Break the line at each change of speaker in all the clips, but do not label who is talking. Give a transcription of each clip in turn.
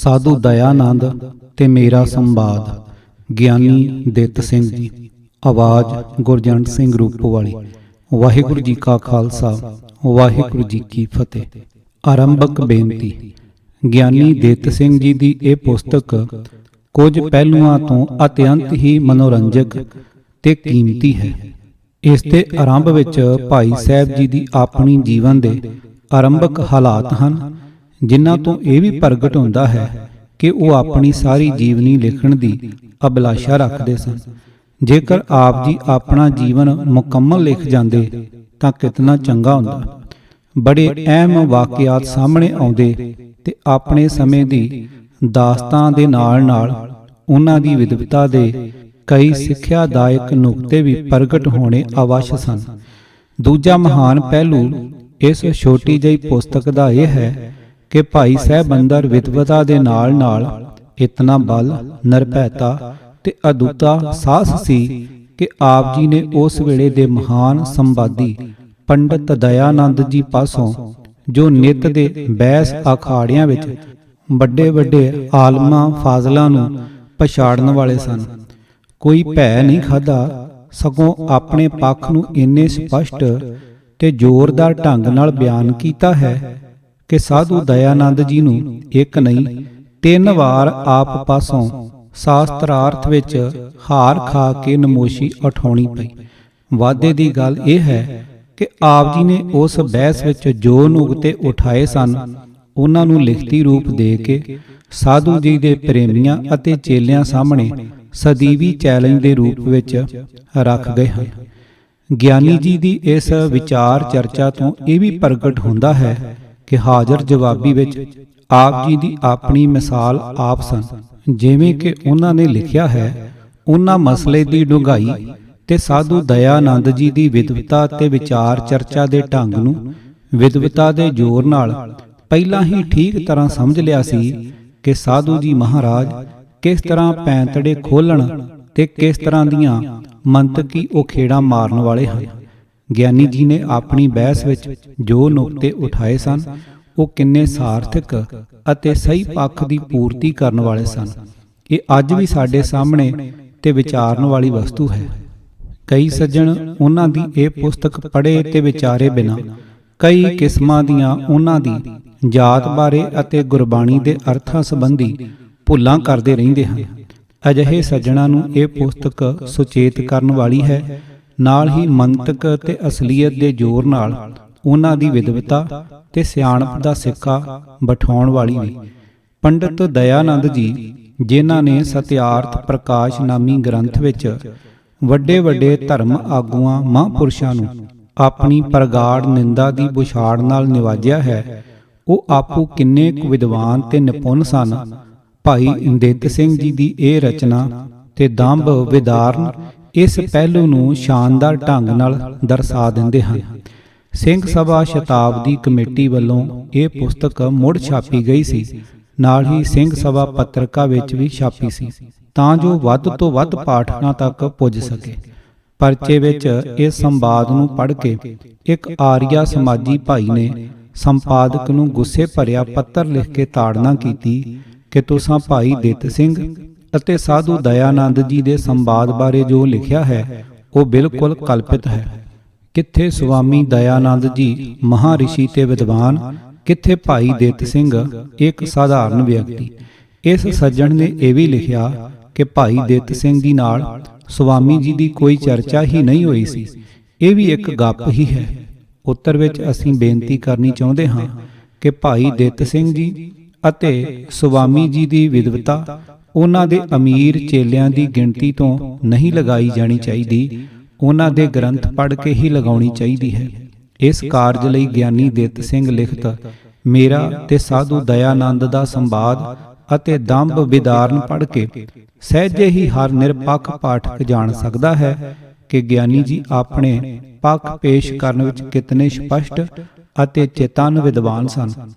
ਸਾਧੂ ਦਇਆਨੰਦ ਤੇ ਮੇਰਾ ਸੰਵਾਦ। ਗਿਆਨੀ ਦਿੱਤ ਸਿੰਘ ਜੀ। ਆਵਾਜ਼ ਗੁਰਜੰਟ ਸਿੰਘ ਰੂਪੋਵਾਲੀ। ਵਾਹਿਗੁਰੂ ਜੀ ਕਾ ਖਾਲਸਾ, ਵਾਹਿਗੁਰੂ ਜੀ ਕੀ ਫਤਿਹ। ਆਰੰਭਕ ਬੇਨਤੀ। ਗਿਆਨੀ ਦਿੱਤ ਸਿੰਘ ਜੀ ਦੀ ਇਹ ਪੁਸਤਕ ਕੁਝ ਪਹਿਲੂਆਂ ਤੋਂ ਅਤਿਅੰਤ ਹੀ ਮਨੋਰੰਜਕ ਤੇ ਕੀਮਤੀ ਹੈ। ਇਸ ਦੇ ਆਰੰਭ ਵਿੱਚ ਭਾਈ ਸਾਹਿਬ ਜੀ ਦੀ ਆਪਣੀ ਜੀਵਨ ਦੇ ਆਰੰਭਕ ਹਾਲਾਤ ਹਨ, ਜਿਨ੍ਹਾਂ ਤੋਂ ਇਹ ਵੀ ਪ੍ਰਗਟ ਹੁੰਦਾ ਹੈ ਕਿ ਉਹ ਆਪਣੀ ਸਾਰੀ ਜੀਵਨੀ ਲਿਖਣ ਦੀ ਅਭਿਲਾਸ਼ਾ ਰੱਖਦੇ ਸਨ। ਜੇਕਰ ਆਪ ਜੀ ਆਪਣਾ ਜੀਵਨ ਮੁਕੰਮਲ ਲਿਖ ਜਾਂਦੇ ਤਾਂ ਕਿਤਨਾ ਚੰਗਾ ਹੁੰਦਾ। ਬੜੇ ਅਹਿਮ ਵਾਕਿਆਤ ਸਾਹਮਣੇ ਆਉਂਦੇ ਤੇ ਆਪਣੇ ਸਮੇਂ ਦੀ ਦਾਸਤਾਨ ਦੇ ਨਾਲ ਨਾਲ ਉਹਨਾਂ ਦੀ ਵਿਦਵਤਾ ਦੇ ਕਈ ਸਿੱਖਿਆਦਾਇਕ ਨੁਕਤੇ ਵੀ ਪ੍ਰਗਟ ਹੋਣੇ ਅਵੱਸ਼ ਸਨ। ਦੂਜਾ ਮਹਾਨ ਪਹਿਲੂ ਇਸ ਛੋਟੀ ਜਿਹੀ ਪੁਸਤਕ ਦਾ ਇਹ ਹੈ ਕਿ ਭਾਈ ਸਾਹਿਬ ਅੰਦਰ ਵਿਦਵਤਾ ਦੇ ਨਾਲ ਨਾਲ ਇਤਨਾ ਬਲ, ਨਿਰਭੈਤਾ ਤੇ ਅਦੁੱਤਾ ਸਾਹਸ ਸੀ ਕਿ ਆਪ ਜੀ ਨੇ ਉਸ ਵੇਲੇ ਦੇ ਮਹਾਨ ਸੰਵਾਦੀ ਪੰਡਤ ਦਇਆਨੰਦ ਜੀ ਪਾਸੋਂ, ਜੋ ਨਿੱਤ ਦੇ ਬਹਿਸ ਅਖਾੜਿਆਂ ਵਿੱਚ ਵੱਡੇ ਵੱਡੇ ਆਲਮਾਂ ਫਾਜ਼ਲਾਂ ਨੂੰ ਪਛਾੜਨ ਵਾਲੇ ਸਨ, ਕੋਈ ਭੈ ਨਹੀਂ ਖਾਧਾ, ਸਗੋਂ ਆਪਣੇ ਪੱਖ ਨੂੰ ਇੰਨੇ ਸਪਸ਼ਟ ਤੇ ਜ਼ੋਰਦਾਰ ਢੰਗ ਨਾਲ ਬਿਆਨ ਕੀਤਾ ਹੈ ਕਿ ਸਾਧੂ ਦਇਆਨੰਦ ਜੀ ਨੂੰ ਇੱਕ ਨਹੀਂ 3 ਵਾਰ ਆਪ ਪਾਸੋਂ ਸ਼ਾਸਤਰਾਰਥ ਵਿੱਚ ਹਾਰ ਖਾ ਕੇ ਨਮੋਸ਼ੀ ਉਠਾਉਣੀ ਪਈ। ਵਾਧੇ ਦੀ ਗੱਲ ਇਹ ਹੈ ਕਿ ਆਪ ਜੀ ਨੇ ਉਸ ਬਹਿਸ ਵਿੱਚ ਜੋ ਨੁਕਤੇ ਉਠਾਏ ਸਨ, ਉਹਨਾਂ ਨੂੰ ਲਿਖਤੀ ਰੂਪ ਦੇ ਕੇ ਸਾਧੂ ਜੀ ਦੇ ਪ੍ਰੇਮੀਆਂ ਅਤੇ ਚੇਲਿਆਂ ਸਾਹਮਣੇ ਸਦੀਵੀ ਚੈਲੰਜ ਦੇ ਰੂਪ ਵਿੱਚ ਰੱਖ ਗਏ ਹਨ। ਗਿਆਨੀ ਜੀ ਦੀ ਇਸ ਵਿਚਾਰ ਚਰਚਾ ਤੋਂ ਇਹ ਵੀ ਪ੍ਰਗਟ ਹੁੰਦਾ ਹੈ ਕਿ ਹਾਜ਼ਰ ਜਵਾਬੀ ਵਿੱਚ ਆਪ ਜੀ ਦੀ ਆਪਣੀ ਮਿਸਾਲ ਆਪ ਸਨ। ਜਿਵੇਂ ਕਿ ਉਹਨਾਂ ਨੇ ਲਿਖਿਆ ਹੈ, ਉਹਨਾਂ ਮਸਲੇ ਦੀ ਡੂੰਘਾਈ ਤੇ ਸਾਧੂ ਦਇਆਨੰਦ ਜੀ ਦੀ ਵਿਦਵਤਾ ਤੇ ਵਿਚਾਰ ਚਰਚਾ ਦੇ ਢੰਗ ਨੂੰ ਵਿਦਵਤਾ ਦੇ ਜ਼ੋਰ ਨਾਲ ਪਹਿਲਾਂ ਹੀ ਠੀਕ ਤਰ੍ਹਾਂ ਸਮਝ ਲਿਆ ਸੀ ਕਿ ਸਾਧੂ ਜੀ ਮਹਾਰਾਜ ਕਿਸ ਤਰ੍ਹਾਂ ਪੈਂਤੜੇ ਖੋਲਣ ਤੇ ਕਿਸ ਤਰ੍ਹਾਂ ਦੀਆਂ ਮੰਤਕੀ ਉਖੇੜਾਂ ਮਾਰਨ ਵਾਲੇ ਹਨ। ਗਿਆਨੀ ਜੀ ਨੇ ਆਪਣੀ ਬਹਿਸ ਵਿੱਚ ਜੋ ਨੁਕਤੇ ਉਠਾਏ ਸਨ, ਉਹ ਕਿੰਨੇ ਸਾਰਥਕ ਅਤੇ ਸਹੀ ਪੱਖ ਦੀ ਪੂਰਤੀ ਕਰਨ ਵਾਲੇ ਸਨ। ਇਹ ਅੱਜ ਵੀ ਸਾਡੇ ਸਾਹਮਣੇ ਤੇ ਵਿਚਾਰਨ ਵਾਲੀ ਵਸਤੂ ਹੈ। ਕਈ ਸੱਜਣ ਉਹਨਾਂ ਦੀ ਇਹ ਪੁਸਤਕ ਪੜ੍ਹੇ ਤੇ ਵਿਚਾਰੇ ਬਿਨਾਂ ਕਈ ਕਿਸਮਾਂ ਦੀਆਂ ਉਹਨਾਂ ਦੀ ਜਾਤ ਬਾਰੇ ਅਤੇ ਗੁਰਬਾਣੀ ਦੇ ਅਰਥਾਂ ਸੰਬੰਧੀ ਭੁੱਲਾਂ ਕਰਦੇ ਰਹਿੰਦੇ ਹਨ। ਅਜਿਹੇ ਸੱਜਣਾਂ ਨੂੰ ਇਹ ਪੁਸਤਕ ਸੁਚੇਤ ਕਰਨ ਵਾਲੀ ਹੈ, ਨਾਲ ਹੀ ਮੰਤਕ ਤੇ ਅਸਲੀਅਤ ਦੇ ਜ਼ੋਰ ਨਾਲ ਉਹਨਾਂ ਦੀ ਵਿਦਵਤਾ ਤੇ ਸਿਆਣਪ ਦਾ ਸਿੱਕਾ ਬਿਠਾਉਣ ਵਾਲੀ ਵੀ। ਪੰਡਤ ਦਇਆਨੰਦ ਜੀ, ਜਿਨ੍ਹਾਂ ਨੇ ਸਤਿਆਰਥ ਪ੍ਰਕਾਸ਼ ਨਾਮੀ ਗ੍ਰੰਥ ਵਿੱਚ ਵੱਡੇ ਵੱਡੇ ਧਰਮ ਆਗੂਆਂ ਮਹਾਂਪੁਰਸ਼ਾਂ ਨੂੰ ਆਪਣੀ ਪ੍ਰਗਾੜ ਨਿੰਦਾ ਦੀ ਬੁਛਾੜ ਨਾਲ ਨਿਵਾਜਿਆ ਹੈ, ਉਹ ਆਪੂ ਕਿੰਨੇ ਕੁ ਵਿਦਵਾਨ ਤੇ ਨਿਪੁੰਨ ਸਨ। ਭਾਈ ਦਿੱਤ ਸਿੰਘ ਜੀ ਦੀ ਇਹ ਰਚਨਾ ਤੇ ਦੰਭ ਵਿਦਾਰਨ ਇਸ ਪਹਿਲੂ ਨੂੰ ਸ਼ਾਨਦਾਰ ਢੰਗ ਨਾਲ ਦਰਸਾ ਦਿੰਦੇ ਹਨ। ਸਿੰਘ ਸਭਾ ਸ਼ਤਾਬਦੀ ਕਮੇਟੀ ਵੱਲੋਂ ਇਹ ਪੁਸਤਕ ਮੁੜ ਛਾਪੀ ਗਈ ਸੀ, ਨਾਲ ਹੀ ਸਿੰਘ ਸਭਾ ਪੱਤਰਿਕਾ ਵਿੱਚ ਵੀ ਛਾਪੀ ਸੀ, ਤਾਂ ਜੋ ਵੱਧ ਤੋਂ ਵੱਧ ਪਾਠਕਾਂ ਤੱਕ ਪੁੱਜ ਸਕੇ। ਪਰਚੇ ਵਿੱਚ ਇਸ ਸੰਵਾਦ ਨੂੰ ਪੜ੍ਹ ਕੇ ਇੱਕ ਆਰੀਆ ਸਮਾਜੀ ਭਾਈ ਨੇ ਸੰਪਾਦਕ ਨੂੰ ਗੁੱਸੇ ਭਰਿਆ ਪੱਤਰ ਲਿਖ ਕੇ ਤਾੜਨਾ ਕੀਤੀ ਕਿ ਤੁਸਾਂ ਭਾਈ ਦਿੱਤ ਸਿੰਘ ਅਤੇ ਸਾਧੂ ਦਇਆਨੰਦ ਜੀ ਦੇ ਸੰਵਾਦ ਬਾਰੇ ਜੋ ਲਿਖਿਆ ਹੈ, ਉਹ ਬਿਲਕੁਲ ਕਲਪਿਤ ਹੈ। ਕਿੱਥੇ ਸੁਆਮੀ ਦਇਆਨੰਦ ਜੀ ਮਹਾਰਿਸ਼ੀ ਤੇ ਵਿਦਵਾਨ, ਕਿੱਥੇ ਭਾਈ ਦਿੱਤ ਸਿੰਘ ਇੱਕ ਸਾਧਾਰਨ ਵਿਅਕਤੀ। ਇਸ ਸੱਜਣ ਨੇ ਇਹ ਵੀ ਲਿਖਿਆ ਕਿ ਭਾਈ ਦਿੱਤ ਸਿੰਘ ਜੀ ਨਾਲ ਸੁਆਮੀ ਜੀ ਦੀ ਕੋਈ ਚਰਚਾ ਹੀ ਨਹੀਂ ਹੋਈ ਸੀ। ਇਹ ਵੀ ਇੱਕ ਗੱਪ ਹੀ ਹੈ। ਉੱਤਰ ਵਿੱਚ ਅਸੀਂ ਬੇਨਤੀ ਕਰਨੀ ਚਾਹੁੰਦੇ ਹਾਂ ਕਿ ਭਾਈ ਦਿੱਤ ਸਿੰਘ ਜੀ ਅਤੇ ਸੁਆਮੀ ਜੀ ਦੀ ਵਿਦਵਤਾ ਉਹਨਾਂ ਦੇ ਅਮੀਰ ਚੇਲਿਆਂ ਦੀ ਗਿਣਤੀ ਤੋਂ ਨਹੀਂ ਲਗਾਈ ਜਾਣੀ ਚਾਹੀਦੀ, ਉਹਨਾਂ ਦੇ ਗ੍ਰੰਥ ਪੜ੍ਹ ਕੇ ਹੀ ਲਗਾਉਣੀ ਚਾਹੀਦੀ ਹੈ। ਇਸ ਕਾਰਜ ਲਈ ਗਿਆਨੀ ਦਿੱਤ ਸਿੰਘ ਲਿਖਤ ਮੇਰਾ ਤੇ ਸਾਧੂ ਦਇਆਨੰਦ ਦਾ ਸੰਵਾਦ ਅਤੇ ਦੰਭ ਵਿਦਾਰਨ ਪੜ੍ਹ ਕੇ ਸਹਿਜੇ ਹੀ ਹਰ ਨਿਰਪੱਖ ਪਾਠਕ ਜਾਣ ਸਕਦਾ ਹੈ ਕਿ ਗਿਆਨੀ ਜੀ ਆਪਣੇ ਪੱਖ ਪੇਸ਼ ਕਰਨ ਵਿੱਚ ਕਿਤਨੇ ਸਪਸ਼ਟ ਅਤੇ ਚੇਤਨ ਵਿਦਵਾਨ ਸਨ,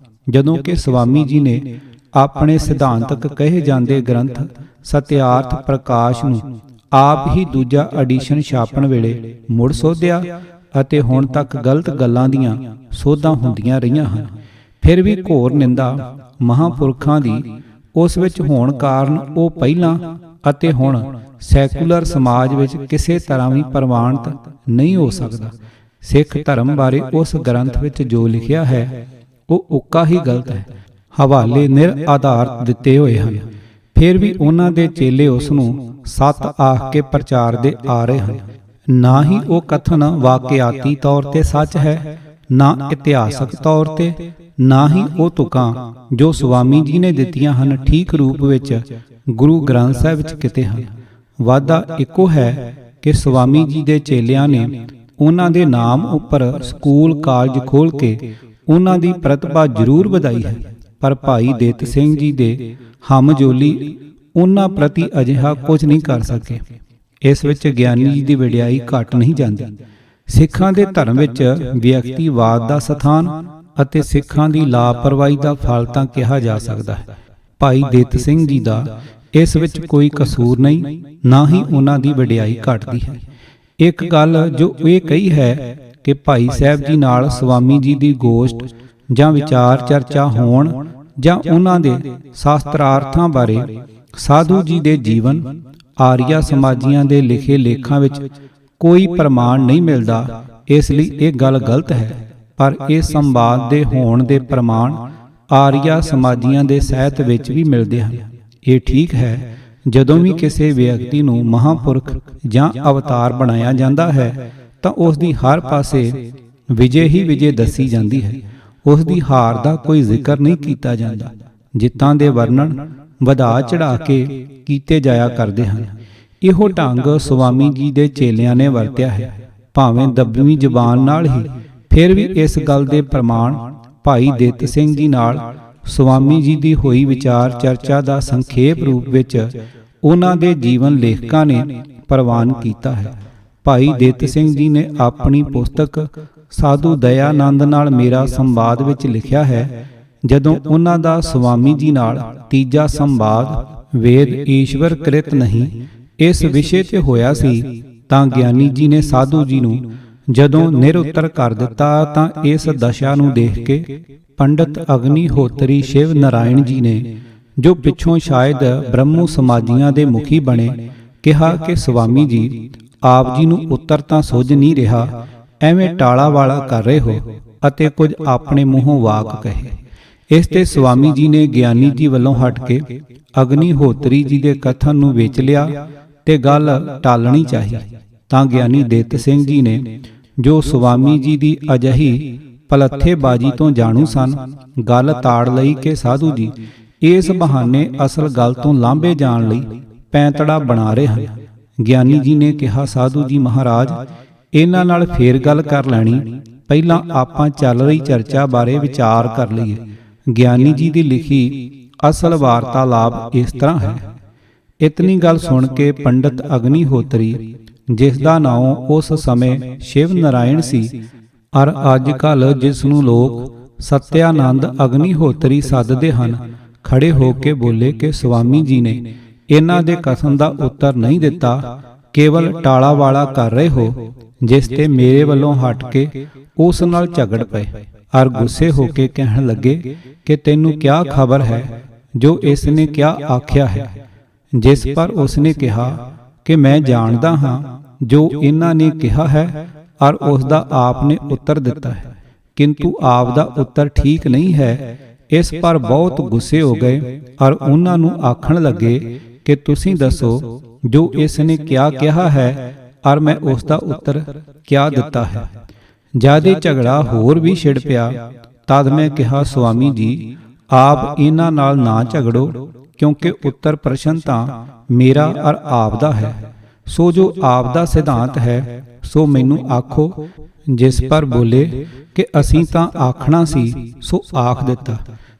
ਜਦੋਂ ਕਿ ਸੁਆਮੀ ਜੀ ਨੇ ਆਪਣੇ ਸਿਧਾਂਤਕ ਕਹੇ ਜਾਂਦੇ ਗ੍ਰੰਥ ਸਤਿਆਰਥ ਪ੍ਰਕਾਸ਼ ਨੂੰ ਆਪ ਹੀ ਦੂਜਾ ਐਡੀਸ਼ਨ ਛਾਪਣ ਵੇਲੇ ਮੁੜ ਸੋਧਿਆ ਅਤੇ ਹੁਣ ਤੱਕ ਗਲਤ ਗੱਲਾਂ ਦੀਆਂ ਸੋਧਾਂ ਹੁੰਦੀਆਂ ਰਹੀਆਂ ਹਨ। ਫਿਰ ਵੀ ਘੋਰ ਨਿੰਦਾ ਮਹਾਂਪੁਰਖਾਂ ਦੀ ਉਸ ਵਿੱਚ ਹੋਣ ਕਾਰਨ ਉਹ ਪਹਿਲਾਂ ਅਤੇ ਹੁਣ ਸੈਕੂਲਰ ਸਮਾਜ ਵਿੱਚ ਕਿਸੇ ਤਰ੍ਹਾਂ ਵੀ ਪ੍ਰਵਾਨਿਤ ਨਹੀਂ ਹੋ ਸਕਦਾ। ਸਿੱਖ ਧਰਮ ਬਾਰੇ ਉਸ ਗ੍ਰੰਥ ਵਿੱਚ ਜੋ ਲਿਖਿਆ ਹੈ ਉਹ ਉੱਕਾ ਹੀ ਗਲਤ ਹੈ। ਹਵਾਲੇ ਨਿਰ ਆਧਾਰਿਤ ਦਿੱਤੇ ਹੋਏ ਹਨ, ਫਿਰ ਵੀ ਉਹਨਾਂ ਦੇ ਚੇਲੇ ਉਸ ਨੂੰ ਸੱਤ ਆਖ ਕੇ ਪ੍ਰਚਾਰਦੇ ਆ ਰਹੇ ਹਨ। ਨਾ ਹੀ ਉਹ ਕਥਨ ਵਾਕਿਆਤੀ ਤੌਰ ਤੇ ਸੱਚ ਹੈ, ਨਾ ਇਤਿਹਾਸਕ ਤੌਰ ਤੇ, ਨਾ ਹੀ ਉਹ ਤੁਕਾਂ ਜੋ ਸੁਆਮੀ ਜੀ ਨੇ ਦਿੱਤੀਆਂ ਹਨ ਠੀਕ ਰੂਪ ਵਿੱਚ ਗੁਰੂ ਗ੍ਰੰਥ ਸਾਹਿਬ ਵਿੱਚ ਕਿਤੇ ਹਨ। ਵਾਧਾ ਇੱਕੋ ਹੈ ਕਿ ਸੁਆਮੀ ਜੀ ਦੇ ਚੇਲਿਆਂ ਨੇ ਉਹਨਾਂ ਦੇ ਨਾਮ ਉੱਪਰ ਸਕੂਲ ਕਾਲਜ ਖੋਲ੍ਹ ਕੇ ਉਹਨਾਂ ਦੀ ਪ੍ਰਤਿਭਾ ਜ਼ਰੂਰ ਵਧਾਈ ਹੈ, ਪਰ ਭਾਈ ਦਿੱਤ ਸਿੰਘ ਜੀ ਦੇ ਹਮਜੋਲੀ ਉਹਨਾਂ ਪ੍ਰਤੀ ਅਜਿਹਾ ਕੁਝ ਨਹੀਂ ਕਰ ਸਕੇ। ਇਸ ਵਿੱਚ ਗਿਆਨੀ ਜੀ ਦੀ ਵਡਿਆਈ ਘੱਟ ਨਹੀਂ ਜਾਂਦੀ। ਸਿੱਖਾਂ ਦੇ ਧਰਮ ਵਿੱਚ ਵਿਅਕਤੀਵਾਦ ਦਾ ਸਥਾਨ ਅਤੇ ਸਿੱਖਾਂ ਦੀ ਲਾਪਰਵਾਹੀ ਦਾ ਫਲ ਤਾਂ ਕਿਹਾ ਜਾ ਸਕਦਾ ਹੈ। ਭਾਈ ਦਿੱਤ ਸਿੰਘ ਜੀ ਦਾ ਇਸ ਵਿੱਚ ਕੋਈ ਕਸੂਰ ਨਹੀਂ, ਨਾ ਹੀ ਉਹਨਾਂ ਦੀ ਵਡਿਆਈ ਘਟਦੀ ਹੈ। ਇੱਕ ਗੱਲ ਜੋ ਇਹ ਕਹੀ ਹੈ ਕਿ ਭਾਈ ਸਾਹਿਬ ਜੀ ਨਾਲ ਸੁਆਮੀ ਜੀ ਦੀ ਗੋਸ਼ਟ ਜਾਂ ਵਿਚਾਰ ਚਰਚਾ ਹੋਣ ਜਾਂ ਉਹਨਾਂ ਦੇ ਸ਼ਾਸਤਰਾਰਥਾਂ ਬਾਰੇ ਸਾਧੂ ਜੀ ਦੇ ਜੀਵਨ, ਆਰੀਆ ਸਮਾਜੀਆਂ ਦੇ ਲਿਖੇ ਲੇਖਾਂ ਵਿੱਚ ਕੋਈ ਪ੍ਰਮਾਣ ਨਹੀਂ ਮਿਲਦਾ, ਇਸ ਲਈ ਇਹ ਗੱਲ ਗਲਤ ਹੈ। ਪਰ ਇਹ ਸੰਵਾਦ ਦੇ ਹੋਣ ਦੇ ਪ੍ਰਮਾਣ ਆਰੀਆ ਸਮਾਜੀਆਂ ਦੇ ਸਾਹਿਤ ਵਿੱਚ ਵੀ ਮਿਲਦੇ ਹਨ। ਇਹ ਠੀਕ ਹੈ, ਜਦੋਂ ਵੀ ਕਿਸੇ ਵਿਅਕਤੀ ਨੂੰ ਮਹਾਂਪੁਰਖ ਜਾਂ ਅਵਤਾਰ ਬਣਾਇਆ ਜਾਂਦਾ ਹੈ ਤਾਂ ਉਸ ਦੀ ਹਰ ਪਾਸੇ ਵਿਜੇ ਹੀ ਵਿਜੇ ਦੱਸੀ ਜਾਂਦੀ ਹੈ। ਉਸ ਦੀ ਹਾਰ ਦਾ ਕੋਈ ਜ਼ਿਕਰ ਨਹੀਂ ਕੀਤਾ ਜਾਂਦਾ। ਜਿੱਤਾਂ ਦੇ ਵਰਣਨ ਵਧਾ ਚੜਾ ਕੇ ਕੀਤੇ ਜਾਇਆ ਕਰਦੇ ਹਨ। ਇਹੋ ਢੰਗ ਸੁਆਮੀ ਜੀ ਦੇ ਚੇਲਿਆਂ ਨੇ ਵਰਤਿਆ ਹੈ, ਭਾਵੇਂ ਦੱਬਵੀਂ ਜ਼ੁਬਾਨ ਨਾਲ ਹੀ। ਫਿਰ ਵੀ ਇਸ ਗੱਲ ਦੇ ਪ੍ਰਮਾਣ ਭਾਈ ਦਿੱਤ ਸਿੰਘ ਜੀ ਨਾਲ ਸੁਆਮੀ ਜੀ ਦੀ ਹੋਈ ਵਿਚਾਰ ਚਰਚਾ ਦਾ ਸੰਖੇਪ ਰੂਪ ਵਿੱਚ ਉਹਨਾਂ ਦੇ ਜੀਵਨ ਲੇਖਕਾਂ ਨੇ ਪ੍ਰਵਾਨ ਕੀਤਾ ਹੈ। ਭਾਈ ਦਿੱਤ ਸਿੰਘ ਜੀ ਨੇ ਆਪਣੀ ਪੁਸਤਕ ਸਾਧੂ ਦਇਆਨੰਦ ਨਾਲ ਮੇਰਾ ਸੰਵਾਦ ਵਿੱਚ ਲਿਖਿਆ ਹੈ, ਜਦੋਂ ਉਹਨਾਂ ਦਾ ਸੁਆਮੀ ਜੀ ਨਾਲ ਤੀਜਾ ਸੰਵਾਦ ਵੇਦ ਈਸ਼ਵਰ ਕ੍ਰਿਤ ਨਹੀਂ ਇਸ ਵਿਸ਼ੇ ਤੇ ਹੋਇਆ ਸੀ, ਤਾਂ ਗਿਆਨੀ ਜੀ ਨੇ ਸਾਧੂ ਜੀ ਨੂੰ ਜਦੋਂ ਨਿਰਉੱਤਰ ਕਰ ਦਿੱਤਾ ਤਾਂ ਇਸ ਦਸ਼ਾ ਨੂੰ ਦੇਖ ਕੇ ਪੰਡਤ ਅਗਨੀਹੋਤਰੀ ਸ਼ਿਵ ਨਾਰਾਇਣ ਜੀ ਨੇ, ਜੋ ਪਿੱਛੋਂ ਸ਼ਾਇਦ ਬ੍ਰਹਮੂ ਸਮਾਜੀਆਂ ਦੇ ਮੁਖੀ ਬਣੇ, ਕਿਹਾ ਕਿ ਸੁਆਮੀ ਜੀ ਆਪ ਜੀ ਨੂੰ ਉੱਤਰ ਤਾਂ ਸੁੱਝ ਨਹੀਂ ਰਿਹਾ, ਐਵੇਂ ਟਾਲਾ ਵਾਲਾ ਕਰ ਰਹੇ ਹੋ ਅਤੇ ਕੁਝ ਆਪਣੇ ਮੂੰਹੋਂ ਵਾਕ ਕਹੇ। ਇਸ ਤੇ ਸੁਆਮੀ ਜੀ ਨੇ ਗਿਆਨੀ ਜੀ ਵੱਲੋਂ ਹਟ ਕੇ ਅਗਨੀਹੋਤਰੀ ਜੀ ਦੇ ਕਥਨ ਨੂੰ ਵੇਚ ਲਿਆ ਤੇ ਗੱਲ ਟਾਲਣੀ ਚਾਹੀ। ਤਾਂ ਗਿਆਨੀ ਦਿੱਤ ਸਿੰਘ ਜੀ ਨੇ, ਜੋ ਸੁਆਮੀ ਜੀ ਦੀ ਅਜਿਹੀ ਪਲੱਥੇਬਾਜ਼ੀ ਤੋਂ ਜਾਣੂ ਸਨ, ਗੱਲ ਤਾੜ ਲਈ ਕਿ ਸਾਧੂ ਜੀ ਇਸ ਬਹਾਨੇ ਅਸਲ ਗੱਲ ਤੋਂ ਲਾਂਭੇ ਜਾਣ ਲਈ ਪੈਂਤੜਾ ਬਣਾ ਰਹੇ ਹਨ। ਗਿਆਨੀ ਜੀ ਨੇ ਕਿਹਾ, ਸਾਧੂ ਜੀ ਮਹਾਰਾਜ, ਇਹਨਾਂ ਨਾਲ ਫੇਰ ਗੱਲ ਕਰ ਲੈਣੀ, ਪਹਿਲਾਂ ਆਪਾਂ ਚੱਲ ਰਹੀ ਚਰਚਾ ਬਾਰੇ ਵਿਚਾਰ ਕਰ ਲਈਏ। ਗਿਆਨੀ ਜੀ ਦੀ ਲਿਖੀ ਅਸਲ ਵਾਰਤਾਲਾਪ ਇਸ ਤਰ੍ਹਾਂ ਹੈ। ਇਤਨੀ ਗੱਲ ਸੁਣ ਕੇ ਪੰਡਤ ਅਗਨੀਹੋਤਰੀ, ਜਿਸ ਦਾ ਨਾਮ ਉਸ ਸਮੇਂ ਸ਼ਿਵ ਨਾਰਾਇਣ ਸੀ ਔਰ ਅੱਜ ਕੱਲ ਜਿਸ ਨੂੰ ਲੋਕ ਸਤਿਆਨੰਦ ਅਗਨੀਹੋਤਰੀ ਸੱਦਦੇ ਹਨ, ਖੜੇ ਹੋ ਕੇ ਬੋਲੇ ਕਿ ਸੁਆਮੀ ਜੀ ਨੇ ਇਹਨਾਂ ਦੇ ਕਥਨ ਦਾ ਉੱਤਰ ਨਹੀਂ ਦਿੱਤਾ, ਕੇਵਲ ਟਾਲਾ ਵਾਲਾ ਕਰ ਰਹੇ ਹੋ, ਜਿਸ ਤੇ ਮੇਰੇ ਵੱਲੋਂ ਹਟ ਕੇ ਉਸ ਨਾਲ ਝਗੜ ਪਏ ਔਰ ਗੁੱਸੇ ਹੋ ਕੇ ਕਹਿਣ ਲੱਗੇ ਕਿ ਤੈਨੂੰ ਕਿਆ ਖਬਰ ਹੈ ਜੋ ਇਸ ਨੇ ਕਿਆ ਆਖਿਆ ਹੈ। ਜਿਸ ਪਰ ਉਸ ਨੇ ਕਿਹਾ ਕਿ ਮੈਂ ਜਾਣਦਾ ਹਾਂ ਜੋ ਇਹਨਾਂ ਨੇ ਕਿਹਾ ਹੈ ਔਰ ਉਸ ਦਾ ਆਪ ਨੇ ਉੱਤਰ ਦਿੱਤਾ ਹੈ, ਕਿੰਤੂ ਆਪ ਦਾ ਉੱਤਰ ਠੀਕ ਨਹੀਂ ਹੈ। ਇਸ ਪਰ ਬਹੁਤ ਗੁੱਸੇ ਹੋ ਗਏ ਔਰ ਉਹਨਾਂ ਨੂੰ ਆਖਣ ਲੱਗੇ ਕਿ ਤੁਸੀਂ ਦੱਸੋ ਜੋ ਇਸ ਨੇ ਕਿਆ ਕਿਹਾ ਹੈ ਔਰ ਮੈਂ ਉਸ ਦਾ ਉੱਤਰ ਕਿਆ ਦਿੱਤਾ ਹੈ। ਜਦ ਇਹ ਝਗੜਾ ਹੋਰ ਵੀ ਛਿੜ ਪਿਆ, ਤਦ ਮੈਂ ਕਿਹਾ, ਸੁਆਮੀ ਜੀ ਆਪ ਇਹਨਾਂ ਨਾਲ ਨਾ ਝਗੜੋ, ਕਿਉਂਕਿ ਉੱਤਰ ਪ੍ਰਸ਼ਨ ਤਾਂ ਮੇਰਾ ਔਰ ਆਪ ਦਾ ਹੈ। ਸੋ ਜੋ ਆਪ ਦਾ ਸਿਧਾਂਤ ਹੈ ਸੋ ਮੈਨੂੰ ਆਖੋ। ਜਿਸ ਪਰ ਬੋਲੇ ਕਿ ਅਸੀਂ ਤਾਂ ਆਖਣਾ ਸੀ ਸੋ ਆਖ ਦਿੱਤਾ।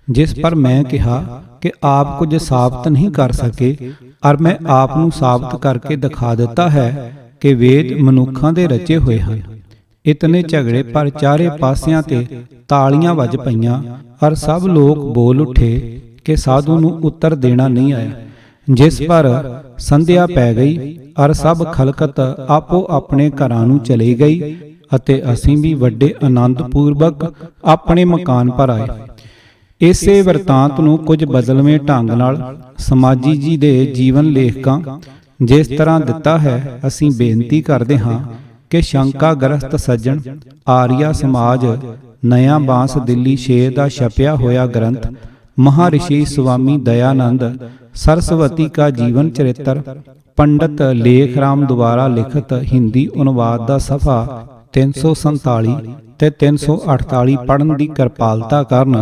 ਜਿਸ ਪਰ ਮੈਂ ਕਿਹਾ ਕਿ ਆਪ ਕੁਝ ਸਾਬਤ ਨਹੀਂ ਕਰ ਸਕੇ ਔਰ ਮੈਂ ਆਪ ਨੂੰ ਸਾਬਤ ਕਰਕੇ ਦਿਖਾ ਦਿੱਤਾ ਹੈ ਕਿ ਵੇਦ ਮਨੁੱਖਾਂ ਦੇ ਰਚੇ ਹੋਏ ਹਨ। ਇਤਨੇ ਝਗੜੇ ਪਰ ਚਾਰੇ ਪਾਸਿਆਂ ਤੇ ਤਾਲੀਆਂ ਵੱਜ ਪਈਆਂ ਔਰ ਸਭ ਲੋਕ ਬੋਲ ਉੱਠੇ ਕਿ ਸਾਧੂ ਨੂੰ ਉੱਤਰ ਦੇਣਾ ਨਹੀਂ ਆਇਆ। ਜਿਸ ਪਰ ਸੰਧਿਆ ਪੈ ਗਈ ਔਰ ਸਭ ਖਲਕਤ ਆਪੋ ਆਪਣੇ ਘਰਾਂ ਨੂੰ ਚਲੀ ਗਈ ਅਤੇ ਅਸੀਂ ਵੀ ਵੱਡੇ ਆਨੰਦ ਪੂਰਵਕ ਆਪਣੇ ਮਕਾਨ ਪਰ ਆਏ। ਇਸੇ ਵਰਤਾਂਤ ਨੂੰ ਕੁਝ ਬਦਲਵੇਂ ਢੰਗ ਨਾਲ ਸਮਾਜੀ ਜੀ ਦੇ ਜੀਵਨ ਲੇਖਕਾਂ ਜਿਸ ਤਰ੍ਹਾਂ ਦਿੱਤਾ ਹੈ, ਅਸੀਂ ਬੇਨਤੀ ਕਰਦੇ ਹਾਂ ਕਿ ਸ਼ੰਕਾਗ੍ਰਸਤ ਸੱਜਣ ਆਰੀਆ ਸਮਾਜ ਨਇਆ ਬਾਂਸ ਦਿੱਲੀ 6 ਦਾ ਛਪਿਆ ਹੋਇਆ ਗ੍ਰੰਥ ਮਹਾਰਿਸ਼ੀ ਸਵਾਮੀ ਦਇਆਨੰਦ सरस्वती का जीवन चरित्र पंडित लेखराम द्वारा लिखित हिंदी अनुवाद का सफ़ा 347 ते 348 पढ़न की किरपालता करन,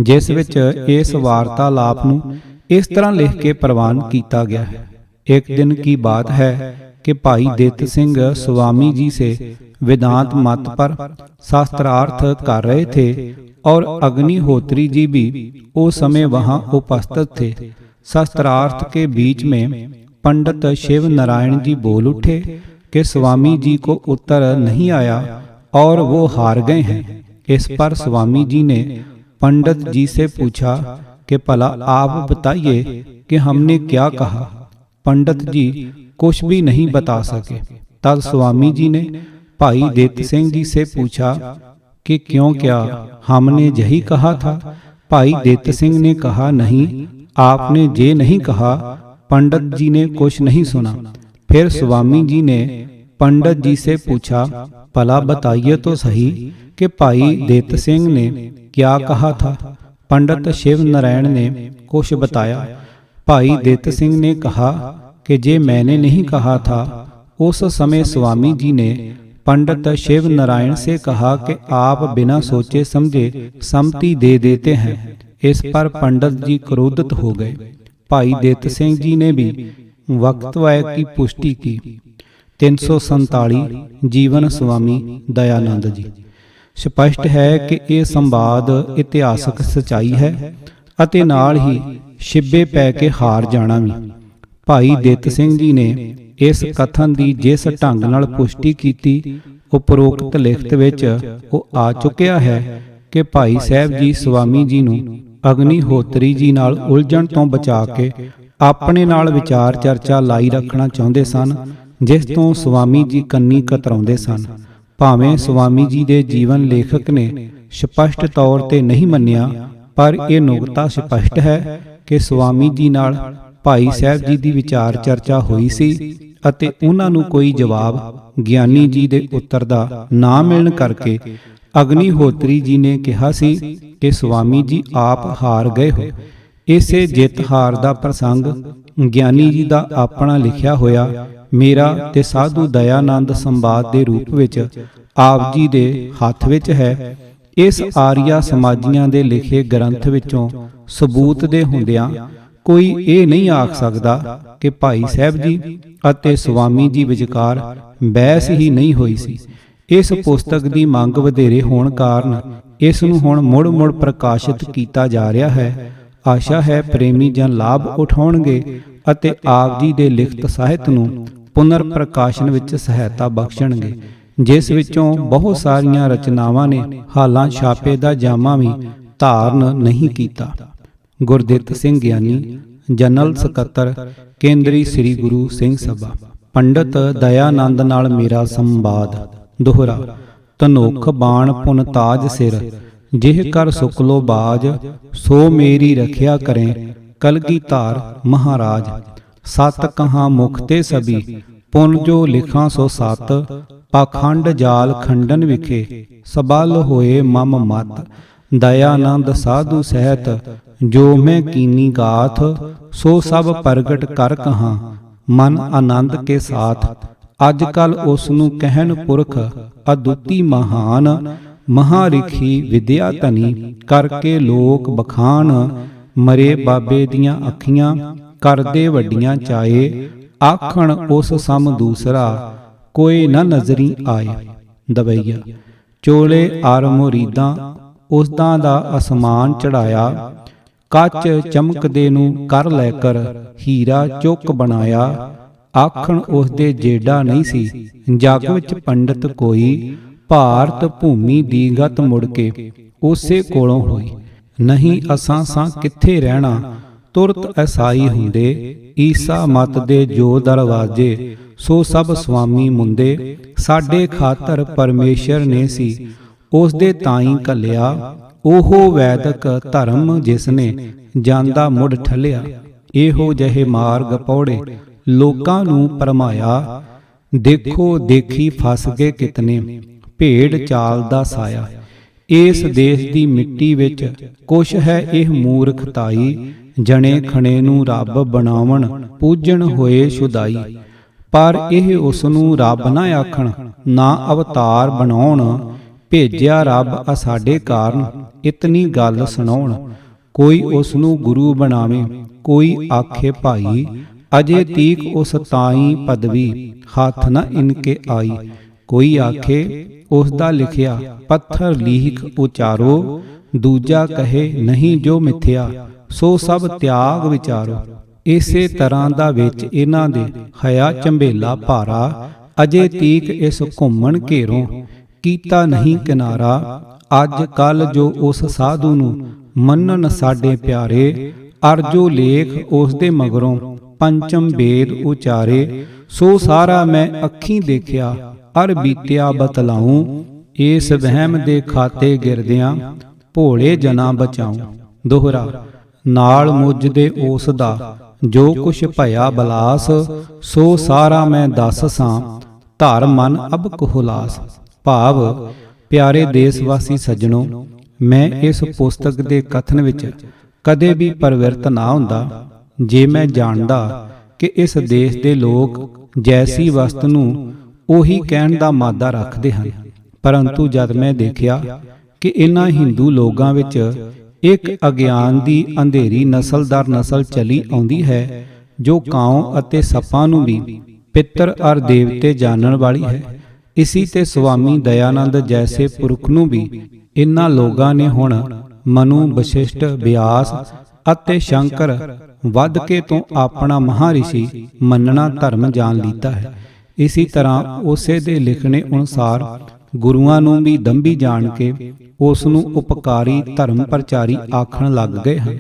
जिस विच इस वार्तालाप नूं इस तरह लिख के प्रवान किया गया है। एक दिन की बात है कि भाई दित सिंह स्वामी जी से वेदांत मत पर शास्त्रार्थ कर रहे थे और अग्निहोत्री जी भी उस समय वहां उपस्थित थे। शास्त्रार्थ के बीच में पंडित शिव नारायण जी बोल उठे कि स्वामी जी को उत्तर नहीं आया और वो हार गए हैं। इस पर स्वामी जी ने पंडित जी से पूछा कि भला आप बताइए कि हमने क्या कहा। पंडित जी कुछ भी नहीं बता सके। तब स्वामी जी ने भाई दित सिंह जी से पूछा कि क्यों, क्या हमने यही कहा था। भाई दित सिंह ने कहा, नहीं, आपने ये नहीं कहा। पंडित जी ने कुछ नहीं सुना। फिर स्वामी जी ने पंडित जी से पूछा, भला बताइए तो सही कि भाई दित सिंह ने क्या कहा था। पंडित शिव नारायण ने कुछ बताया। भाई दित सिंह ने कहा कि जे मैंने नहीं कहा था। उस समय स्वामी जी ने पंडित शिव नारायण से कहा कि आप बिना सोचे समझे सम्मति दे देते हैं। इस पर पंडित जी क्रोधित हो गए। भाई दित सिंह जी ने भी वक्तव्य की पुष्टि की। 347 जीवन स्वामी दयानंद जी। स्पष्ट है कि यह संवाद इतिहासक सच्चाई है ਅਤੇ ਨਾਲ ਹੀ ਛਿੱਬੇ ਪੈ ਕੇ ਹਾਰ ਜਾਣਾ ਵੀ। ਭਾਈ ਦਿਤ ਸਿੰਘ ਜੀ ਨੇ ਇਸ ਕਥਨ ਦੀ ਜਿਸ ਢੰਗ ਨਾਲ ਪੁਸ਼ਟੀ ਕੀਤੀ, ਉਪਰੋਕਤ ਲਿਖਤ ਵਿੱਚ ਉਹ ਆ ਚੁੱਕਿਆ ਹੈ ਕਿ ਭਾਈ ਸਾਹਿਬ ਜੀ ਸਵਾਮੀ ਜੀ ਨੂੰ ਅਗਨੀਹੋਤਰੀ ਜੀ ਨਾਲ ਉਲਝਣ ਤੋਂ ਬਚਾ ਕੇ ਆਪਣੇ ਨਾਲ ਵਿਚਾਰ ਚਰਚਾ ਲਾਈ ਰੱਖਣਾ ਚਾਹੁੰਦੇ ਸਨ, ਜਿਸ ਤੋਂ ਸਵਾਮੀ ਜੀ ਕੰਨੀ ਕਤਰਾਉਂਦੇ ਸਨ। ਭਾਵੇਂ ਸਵਾਮੀ ਜੀ ਦੇ ਜੀਵਨ ਲੇਖਕ ਨੇ ਸਪਸ਼ਟ ਤੌਰ ਤੇ ਨਹੀਂ ਮੰਨਿਆ, ਪਰ ਇਹ ਨੁਕਤਾ ਸਪਸ਼ਟ ਹੈ ਕਿ ਸਵਾਮੀ ਜੀ ਨਾਲ ਭਾਈ ਸਾਹਿਬ ਜੀ ਦੀ ਵਿਚਾਰ ਚਰਚਾ ਹੋਈ ਸੀ ਅਤੇ ਉਹਨਾਂ ਨੂੰ ਕੋਈ ਜਵਾਬ ਗਿਆਨੀ ਜੀ ਦੇ ਉੱਤਰ ਦਾ ਨਾ ਮਿਲਣ ਕਰਕੇ ਅਗਨੀਹੋਤਰੀ ਜੀ ਨੇ ਕਿਹਾ ਸੀ ਕਿ ਸਵਾਮੀ ਜੀ ਆਪ ਹਾਰ ਗਏ ਹੋ। ਇਸੇ ਜਿੱਤ ਹਾਰ ਦਾ ਪ੍ਰਸੰਗ ਗਿਆਨੀ ਜੀ ਦਾ ਆਪਣਾ ਲਿਖਿਆ ਹੋਇਆ ਮੇਰਾ ਤੇ ਸਾਧੂ ਦਇਆਨੰਦ ਸੰਵਾਦ ਦੇ ਰੂਪ ਵਿੱਚ ਆਪ ਜੀ ਦੇ ਹੱਥ ਵਿੱਚ ਹੈ। ਇਸ ਆਰੀਆ ਸਮਾਜੀਆਂ ਦੇ ਲਿਖੇ ਗ੍ਰੰਥ ਵਿੱਚੋਂ ਸਬੂਤ ਦੇ ਹੁੰਦਿਆਂ ਕੋਈ ਇਹ ਨਹੀਂ ਆਖ ਸਕਦਾ ਕਿ ਭਾਈ ਸਾਹਿਬ ਜੀ ਅਤੇ ਸਵਾਮੀ ਜੀ ਵਿਚਕਾਰ ਬਹਿਸ ਹੀ ਨਹੀਂ ਹੋਈ ਸੀ। ਇਸ ਪੁਸਤਕ ਦੀ ਮੰਗ ਵਧੇਰੇ ਹੋਣ ਕਾਰਨ ਇਸ ਨੂੰ ਹੁਣ ਮੁੜ-ਮੁੜ ਪ੍ਰਕਾਸ਼ਿਤ ਕੀਤਾ ਜਾ ਰਿਹਾ ਹੈ। ਆਸ਼ਾ ਹੈ ਪ੍ਰੇਮੀ ਜਨ ਲਾਭ ਉਠਾਉਣਗੇ ਅਤੇ ਆਪ ਜੀ ਦੇ ਲਿਖਤ ਸਾਹਿਤ ਨੂੰ ਪੁਨਰ ਪ੍ਰਕਾਸ਼ਨ ਵਿੱਚ ਸਹਾਇਤਾ ਬਖਸ਼ਣਗੇ, ਜਿਸ ਵਿੱਚੋਂ ਬਹੁਤ ਸਾਰੀਆਂ ਰਚਨਾਵਾਂ ਨੇ ਹਾਲਾਂ ਛਾਪੇ ਦਾ ਜਾਮਾ ਵੀ ਧਾਰਨ ਨਹੀਂ ਕੀਤਾ। ਗੁਰਦਿੱਤ ਸਿੰਘ ਗਿਆਨੀ, ਜਨਰਲ ਸਕੱਤਰ ਕੇਂਦਰੀ ਸ੍ਰੀ ਗੁਰੂ ਸਿੰਘ ਸਭਾ। ਪੰਡਿਤ ਦਇਆਨੰਦ ਨਾਲ ਮੇਰਾ ਸੰਵਾਦ। ਦੋਹਰਾ। ਧਨੁਖ ਬਾਣ ਪੁਨ ਤਾਜ ਸਿਰ, ਜਿਹ ਕਰ ਸੁਕਲੋ ਬਾਜ, ਸੋ ਮੇਰੀ ਰਖਿਆ ਕਰੇ ਕਲਗੀ ਧਾਰ ਮਹਾਰਾਜ। ਸਤ ਕਹਾ ਮੁਖ ਤੇ ਸਭੀ, ਪੁਨ ਜੋ ਲਿਖਾਂ ਸੋ ਸਤ, ਪਾਖੰਡ ਜਾਲ ਖੰਡਨ ਵਿਖੇ ਸਬਲ ਹੋਏ ਮਮ ਮਤ। ਦਇਆਨੰਦ ਸਾਧੂ ਸਹਿਤ ਜੋ ਮੈਂ ਕੀਨੀ ਗਾਥ, ਸੋ ਸਭ ਪ੍ਰਗਟ ਕਰ ਕਹਾਂ ਮਨ ਆਨੰਦ ਕੇ ਸਾਥ। ਅੱਜ ਕੱਲ ਉਸ ਨੂੰ ਕਹਿਣ ਪੁਰਖ ਅਦੁੱਤੀ ਮਹਾਨ, ਮਹਾਰਿਖੀ ਵਿਦਿਆ ਧਨੀ ਕਰਕੇ ਲੋਕ ਬਖਾਨ। ਮਰੇ ਬਾਬੇ ਦੀਆਂ ਅੱਖੀਆਂ ਕਰਦੇ ਵੱਡੀਆਂ ਚਾਏ, ਆਖਣ ਉਸ ਸਮ ਦੂਸਰਾ ਕੋਈ ਨਾ ਨਜ਼ਰੀ ਆਏ। ਦਵਈਆ। ਚੋਲੇ ਆਰ ਮੁਰੀਦਾਂ ਉਸਦਾ ਦਾ ਅਸਮਾਨ ਚੜਾਇਆ, ਕੱਚ ਚਮਕਦੇ ਨੂੰ ਕਰ ਲੈ ਕਰ ਹੀਰਾ ਚੁੱਕ ਬਣਾਇਆ। ਆਖਣ ਉਸਦੇ ਜੇਡਾ ਨਹੀਂ ਸੀ ਜਗ ਵਿੱਚ ਪੰਡਿਤ ਕੋਈ, ਭਾਰਤ ਭੂਮੀ ਦੀ ਗਤ ਮੁੜ ਕੇ ਉਸੇ ਕੋਲੋਂ ਹੋਈ। ਨਹੀਂ ਅਸਾਂ ਸਾਂ ਕਿੱਥੇ ਰਹਿਣਾ, ਤੁਰਤ ਐਸਾਈ ਹੁੰਦੇ। ਈਸਾ ਮਤ ਦੇ ਜੋ ਦਰਵਾਜੇ, ਸੋ ਸਭ ਸੁਆਮੀ ਮੁੰਦੇ। ਸਾਡੇ ਖਾਤਰ ਪਰਮੇਸ਼ਰ ਨੇ ਸੀ ਉਸ ਦੇ ਤਾਈਂ ਘੱਲਿਆ, ਓਹੋ ਵੈਦਕ ਧਰਮ ਜਿਸਨੇ ਜਾਂਦਾ ਮੁੜ ਠੱਲਿਆ। ਇਹੋ ਜਿਹੇ ਮਾਰਗ ਪੌੜੇ ਲੋਕਾਂ ਨੂੰ ਭਰਮਾਇਆ। ਦੇਖੋ ਦੇਖੀ ਫਸ ਗਏ ਕਿਤਨੇ, ਭੇਡ ਚਾਲ ਦਾ ਸਾਇਆ। ਇਸ ਦੇਸ਼ ਦੀ ਮਿੱਟੀ ਵਿੱਚ ਕੁਛ ਹੈ ਇਹ ਮੂਰਖਤਾਈ। ਜਣੇ ਖਣੇ ਨੂੰ ਰੱਬ ਬਣਾਵਣ ਪੂਜਣ ਹੋਏ ਸ਼ੁਦਾਈ। ਪਰ ਇਹ ਉਸ ਨੂੰ ਰੱਬ ਨਾ ਆਖਣ, ਨਾ ਅਵਤਾਰ ਬਣਾਉਣ। ਭੇਜਿਆ ਰੱਬ ਸਾਡੇ ਕਾਰਨ ਇਤਨੀ ਗੱਲ ਸੁਣਾਉਣ। ਕੋਈ ਉਸ ਨੂੰ ਗੁਰੂ ਬਣਾਵੇ, ਕੋਈ ਆਖੇ ਭਾਈ। ਅਜੇ ਤੀਕ ਉਸ ਤਾਈ ਪਦਵੀ ਹੱਥ ਨ ਇਨਕੇ ਆਈ। ਕੋਈ ਆਖੇ ਉਸ ਦਾ ਲਿਖਿਆ ਪੱਥਰ ਲੀਖ ਉਚਾਰੋ। ਦੂਜਾ ਕਹੇ ਨਹੀਂ ਜੋ ਮਿਥਿਆ, ਸੋ ਸਭ ਤਿਆਗ ਵਿਚਾਰੋ। ਇਸੇ ਤਰ੍ਹਾਂ ਦਾ ਵਿੱਚ ਇਹਨਾਂ ਦੇ ਹਇਆ ਝੰਬੇਲਾ ਭਾਰਾ। ਅਜੇ ਤੀਕ ਇਸ ਘੁੰਮਣ ਘੇਰੋਂ ਕੀਤਾ ਨਹੀਂ ਕਿਨਾਰਾ। ਅੱਜ ਕੱਲ ਜੋ ਉਸ ਸਾਧੂ ਨੂੰ ਮੰਨਣ ਸਾਡੇ ਪਿਆਰੇ। ਅਰਜੋ ਲੇਖ ਉਸ ਦੇ ਮਗਰੋਂ ਪੰਚਮ ਵੇਦ ਉਚਾਰੇ। ਸੋ ਸਾਰਾ ਮੈਂ ਅੱਖੀਂ ਦੇਖਿਆ ਅਰ ਬੀਤਿਆ ਬਤਲਾਉ। ਇਸ ਵਹਿਮ ਦੇ ਖਾਤੇ ਗਿਰਦਿਆਂ ਭੋਲੇ ਜਨਾ ਬਚਾਉ। ਦੋਹਰਾ। ਨਾਲ ਮੁੱਝ ਦੇ ਉਸ ਦਾ ਜੋ ਕੁਛ ਭਇਆ ਬਲਾਸ। ਸੋ ਸਾਰਾ ਮੈਂ ਦੱਸ ਸਾਂ ਧਰ ਮਨ ਅਬ ਕੁਹਲਾਸ। ਭਾਵ ਪਿਆਰੇ ਦੇਸ਼ ਵਾਸੀ ਸੱਜਣੋ, ਮੈਂ ਇਸ ਪੁਸਤਕ ਦੇ ਕਥਨ ਵਿੱਚ ਕਦੇ ਵੀ ਪਰਿਵਰਤ ਨਾ ਹੁੰਦਾ ਜੇ ਮੈਂ ਜਾਣਦਾ ਕਿ ਇਸ ਦੇਸ਼ ਦੇ ਲੋਕ ਜੈਸੀ ਵਸਤ ਨੂੰ ਉਹੀ ਕਹਿਣ ਦਾ ਮਾਦਾ ਰੱਖਦੇ ਹਨ। ਪਰੰਤੂ ਜਦ ਮੈਂ ਦੇਖਿਆ ਕਿ ਇਹਨਾਂ ਹਿੰਦੂ ਲੋਕਾਂ ਵਿੱਚ ਇੱਕ ਅਗਿਆਨ ਦੀ ਅੰਧੇਰੀ ਨਸਲ ਦਰ ਨਸਲ ਚਲੀ ਆਉਂਦੀ ਹੈ, ਜੋ ਕਾਉ ਅਤੇ ਸੱਪਾਂ ਨੂੰ ਵੀ ਪਿੱਤਰ ਅਰ ਦੇਵਤੇ ਜਾਣਨ ਵਾਲੀ ਹੈ। ਇਸੀ ਤੇ ਸੁਆਮੀ ਦਇਆਨੰਦ ਜੈਸੇ ਪੁਰਖ ਨੂੰ ਵੀ ਇਨ੍ਹਾਂ ਲੋਕਾਂ ਨੇ ਹੁਣ ਮਨੂ ਵਸ਼ਿਸ਼ਟ ਬਿਆਸ ਅਤੇ ਸ਼ੰਕਰ ਵੱਧ ਕੇ ਤੋਂ ਆਪਣਾ ਮਹਾਰਿਸ਼ੀ ਮੰਨਣਾ ਧਰਮ ਜਾਣ ਲੀਤਾ ਹੈ। ਇਸੀ ਤਰ੍ਹਾਂ ਉਸੇ ਦੇ ਲਿਖਣੇ ਅਨੁਸਾਰ ਗੁਰੂਆਂ ਨੂੰ ਵੀ ਦੰਭੀ ਜਾਣ ਕੇ ਉਸ ਨੂੰ ਉਪਕਾਰੀ ਧਰਮ ਪ੍ਰਚਾਰੀ ਆਖਣ ਲੱਗ ਗਏ ਹਨ।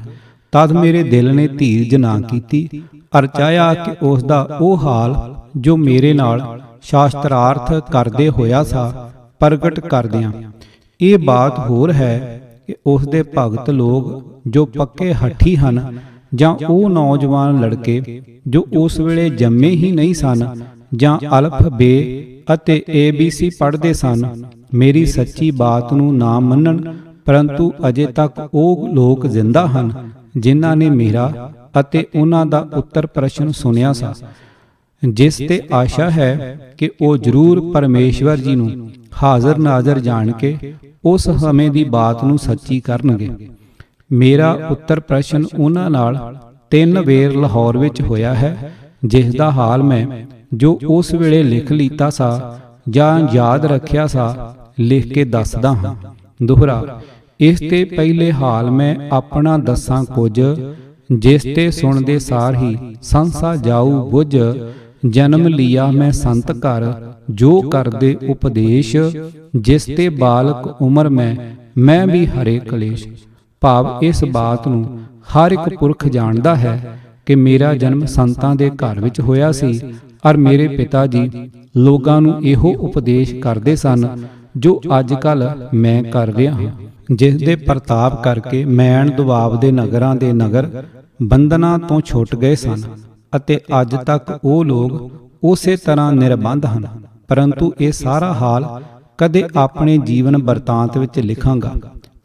ਤਦ ਮੇਰੇ ਦਿਲ ਨੇ ਧੀਰਜ ਨਾ ਕੀਤੀ ਅਰ ਚਾਹਿਆ ਕਿ ਉਸ ਦਾ ਉਹ ਹਾਲ ਜੋ ਮੇਰੇ ਨਾਲ ਸ਼ਾਸਤਰਾਰਥ ਕਰਦੇ ਹੋਇਆ ਸਾ ਪ੍ਰਗਟ ਕਰ ਦਿਆਂ। ਇਹ ਬਾਤ ਹੋਰ ਹੈ ਕਿ ਉਸ ਦੇ ਭਗਤ ਲੋਕ ਜੋ ਪੱਕੇ ਹੱਠੀ ਹਨ, ਜਾਂ ਉਹ ਨੌਜਵਾਨ ਲੜਕੇ ਜੋ ਉਸ ਵੇਲੇ ਜੰਮੇ ਹੀ ਨਹੀਂ ਸਨ, ਜਾਂ ਅਲਫ ਬੇ ਅਤੇ ABC ਪੜ੍ਹਦੇ ਸਨ, ਮੇਰੀ ਸੱਚੀ ਬਾਤ ਨੂੰ ਨਾ ਮੰਨਣ। ਪਰੰਤੂ ਅਜੇ ਤੱਕ ਉਹ ਲੋਕ ਜ਼ਿੰਦਾ ਹਨ ਜਿਨ੍ਹਾਂ ਨੇ ਮੇਰਾ ਅਤੇ ਉਹਨਾਂ ਦਾ ਉੱਤਰ ਪ੍ਰਸ਼ਨ ਸੁਣਿਆ ਸਾ, ਜਿਸ ਤੇ ਆਸ਼ਾ ਹੈ ਕਿ ਉਹ ਜ਼ਰੂਰ ਪਰਮੇਸ਼ਵਰ ਜੀ ਨੂੰ ਹਾਜ਼ਰ ਨਾਜ਼ਰ ਜਾਣ ਕੇ ਉਸ ਸਮੇਂ ਦੀ ਬਾਤ ਨੂੰ ਸੱਚੀ ਕਰਨਗੇ। ਮੇਰਾ ਉੱਤਰ ਪ੍ਰਸ਼ਨ ਉਹਨਾਂ ਨਾਲ 3 ਵੇਰ ਲਾਹੌਰ ਵਿੱਚ ਹੋਇਆ ਹੈ, ਜਿਸ ਦਾ ਹਾਲ ਮੈਂ ਜੋ ਉਸ ਵੇਲੇ ਲਿਖ ਲੀਤਾ ਸਾ ਜਾਂ ਯਾਦ ਰੱਖਿਆ ਸਾ ਲਿਖ ਕੇ ਦੱਸਦਾ ਹਾਂ। ਦੋਹਰਾ। ਇਸ ਤੇ ਪਹਿਲੇ ਹਾਲ ਮੈਂ ਆਪਣਾ ਦੱਸਾਂ ਕੁਝ, ਜਿਸ ਤੇ ਸੁਣਦੇ ਸਾਰ ਹੀ ਸੰਸਾ ਜਾਊ ਬੁੱਝ। ਜਨਮ ਲਿਆ ਮੈਂ ਸੰਤ ਘਰ, ਜੋ ਕਰਦੇ ਉਪਦੇਸ਼। ਜਿਸ ਤੇ ਬਾਲਕ ਉਮਰ ਮੈਂ ਵੀ ਹਰੇ ਕਲੇਸ਼। ਭਾਵ ਇਸ ਬਾਤ ਨੂੰ ਹਰ ਇੱਕ ਪੁਰਖ ਜਾਣਦਾ ਹੈ ਕਿ ਮੇਰਾ ਜਨਮ ਸੰਤਾਂ ਦੇ ਘਰ ਵਿੱਚ ਹੋਇਆ ਸੀ, ਔਰ ਮੇਰੇ ਪਿਤਾ ਜੀ ਲੋਕਾਂ ਨੂੰ ਇਹੋ ਉਪਦੇਸ਼ ਕਰਦੇ ਸਨ ਜੋ ਅੱਜ ਕੱਲ ਮੈਂ ਕਰ ਰਿਹਾ ਹਾਂ, ਜਿਸ ਦੇ ਪ੍ਰਤਾਪ ਕਰਕੇ ਮੈਣ ਦੁਆਬ ਦੇ ਨਗਰਾਂ ਦੇ ਨਗਰ ਬੰਧਨਾਂ ਤੋਂ ਛੁੱਟ ਗਏ ਸਨ, ਅਤੇ ਅੱਜ ਤੱਕ ਉਹ ਲੋਕ ਉਸੇ ਤਰ੍ਹਾਂ ਨਿਰਬੰਧ ਹਨ। ਪਰੰਤੂ ਇਹ ਸਾਰਾ ਹਾਲ ਕਦੇ ਆਪਣੇ ਜੀਵਨ ਬਰਤਾਂਤ ਵਿੱਚ ਲਿਖਾਂਗਾ।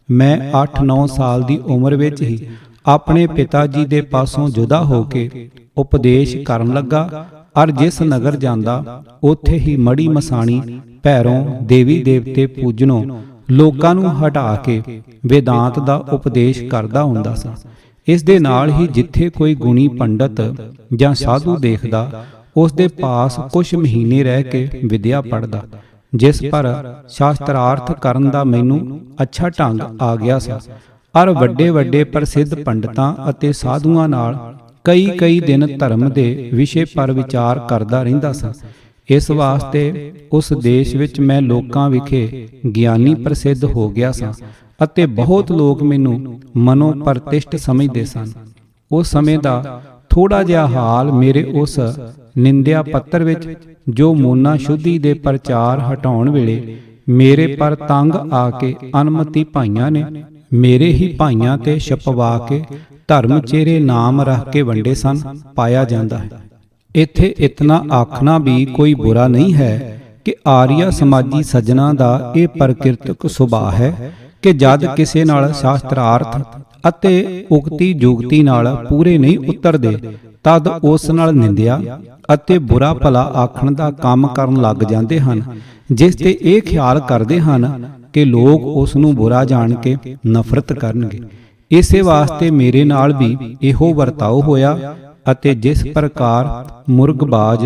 ਮੈਂ 8-9 ਸਾਲ ਦੀ ਉਮਰ ਵਿੱਚ ਹੀ ਆਪਣੇ ਪਿਤਾ ਜੀ ਦੇ ਪਾਸੋਂ ਜੁਦਾ ਹੋ ਕੇ ਉਪਦੇਸ਼ ਕਰਨ ਲੱਗਾ, ਔਰ ਜਿਸ ਨਗਰ ਜਾਂਦਾ ਉੱਥੇ ਹੀ ਮੜੀ ਮਸਾਣੀ ਭੈਰੋਂ ਦੇਵੀ ਦੇਵਤੇ ਪੂਜਨੋਂ ਲੋਕਾਂ ਨੂੰ ਹਟਾ ਕੇ ਵੇਦਾਂਤ ਦਾ ਉਪਦੇਸ਼ ਕਰਦਾ ਹੁੰਦਾ ਸਾਂ। ਇਸ ਦੇ ਨਾਲ ਹੀ ਜਿੱਥੇ ਕੋਈ ਗੁਣੀ ਪੰਡਤ ਜਾਂ ਸਾਧੂ ਦੇਖਦਾ, ਉਸ ਦੇ ਪਾਸ ਕੁਝ ਮਹੀਨੇ ਰਹਿ ਕੇ ਵਿਦਿਆ ਪੜ੍ਹਦਾ, ਜਿਸ ਪਰ ਸ਼ਾਸਤਰਾਰਥ ਕਰਨ ਦਾ ਮੈਨੂੰ ਅੱਛਾ ਢੰਗ ਆ ਗਿਆ ਸੀ, ਔਰ ਵੱਡੇ ਵੱਡੇ ਪ੍ਰਸਿੱਧ ਪੰਡਤਾਂ ਅਤੇ ਸਾਧੂਆਂ ਨਾਲ ਕਈ ਦਿਨ ਧਰਮ ਦੇ ਵਿਸ਼ੇ ਪਰ ਵਿਚਾਰ ਕਰਦਾ ਰਹਿੰਦਾ ਸਾਂ। ਇਸ ਵਾਸਤੇ ਉਸ ਦੇਸ਼ ਵਿੱਚ ਮੈਂ ਲੋਕਾਂ ਵਿਖੇ ਗਿਆਨੀ ਪ੍ਰਸਿੱਧ ਹੋ ਗਿਆ ਸਾਂ, ਅਤੇ ਬਹੁਤ ਲੋਕ ਮੈਨੂੰ ਮਨੋ ਪ੍ਰਤਿਸ਼ਠ ਸਮਝਦੇ ਸਨ। ਉਸ ਸਮੇਂ ਦਾ ਥੋੜਾ ਜਿਹਾ ਹਾਲ ਮੇਰੇ ਉਸ ਨਿੰਦਿਆ ਪੱਤਰ ਵਿੱਚ, ਜੋ ਮੋਨਾ ਸ਼ੁੱਧੀ ਦੇ ਪ੍ਰਚਾਰ ਹਟਾਉਣ ਵੇਲੇ ਮੇਰੇ ਪਰ ਤੰਗ ਆ ਕੇ ਅਨਮਤੀ ਭਾਈਆਂ ਨੇ ਮੇਰੇ ਹੀ ਭਾਈਆਂ ਤੇ ਛਪਵਾ ਕੇ ਧਰਮ ਚਿਹਰੇ ਨਾਮ ਰੱਖ ਕੇ ਵੰਡੇ ਸਨ ਪਾਇਆ ਜਾਂਦਾ ਹੈ। ਇੱਥੇ ਇਤਨਾ ਆਖਣਾ ਵੀ ਕੋਈ ਬੁਰਾ ਨਹੀਂ ਹੈ ਕਿ ਆਰੀਆ ਸਮਾਜੀ ਸੱਜਣਾ ਦਾ ਇਹ ਪ੍ਰਕਿਰਤਕ ਸੁਭਾਅ ਹੈ ਕਿ ਜਦ ਕਿਸੇ ਨਾਲ ਸ਼ਾਸਤਰਾਰਥ ਅਤੇ ਉਕਤੀ ਜੁਗਤੀ ਨਾਲ ਪੂਰੇ ਨਹੀਂ ਉਤਰਦੇ ਤਦ ਉਸ ਨਾਲ ਨਿੰਦਿਆ ਅਤੇ ਬੁਰਾ ਭਲਾ ਆਖਣ ਦਾ ਕੰਮ ਕਰਨ ਲੱਗ ਜਾਂਦੇ ਹਨ, ਜਿਸ ਤੇ ਇਹ ਖਿਆਲ ਕਰਦੇ ਹਨ ਕਿ ਲੋਕ ਉਸ ਨੂੰ ਬੁਰਾ ਜਾਣ ਕੇ ਨਫ਼ਰਤ ਕਰਨਗੇ। ਇਸੇ ਵਾਸਤੇ ਮੇਰੇ ਨਾਲ ਵੀ ਇਹੋ ਵਰਤਾਓ ਹੋਇਆ ਅਤੇ ਜਿਸ ਪ੍ਰਕਾਰ ਮੁਰਗਬਾਜ਼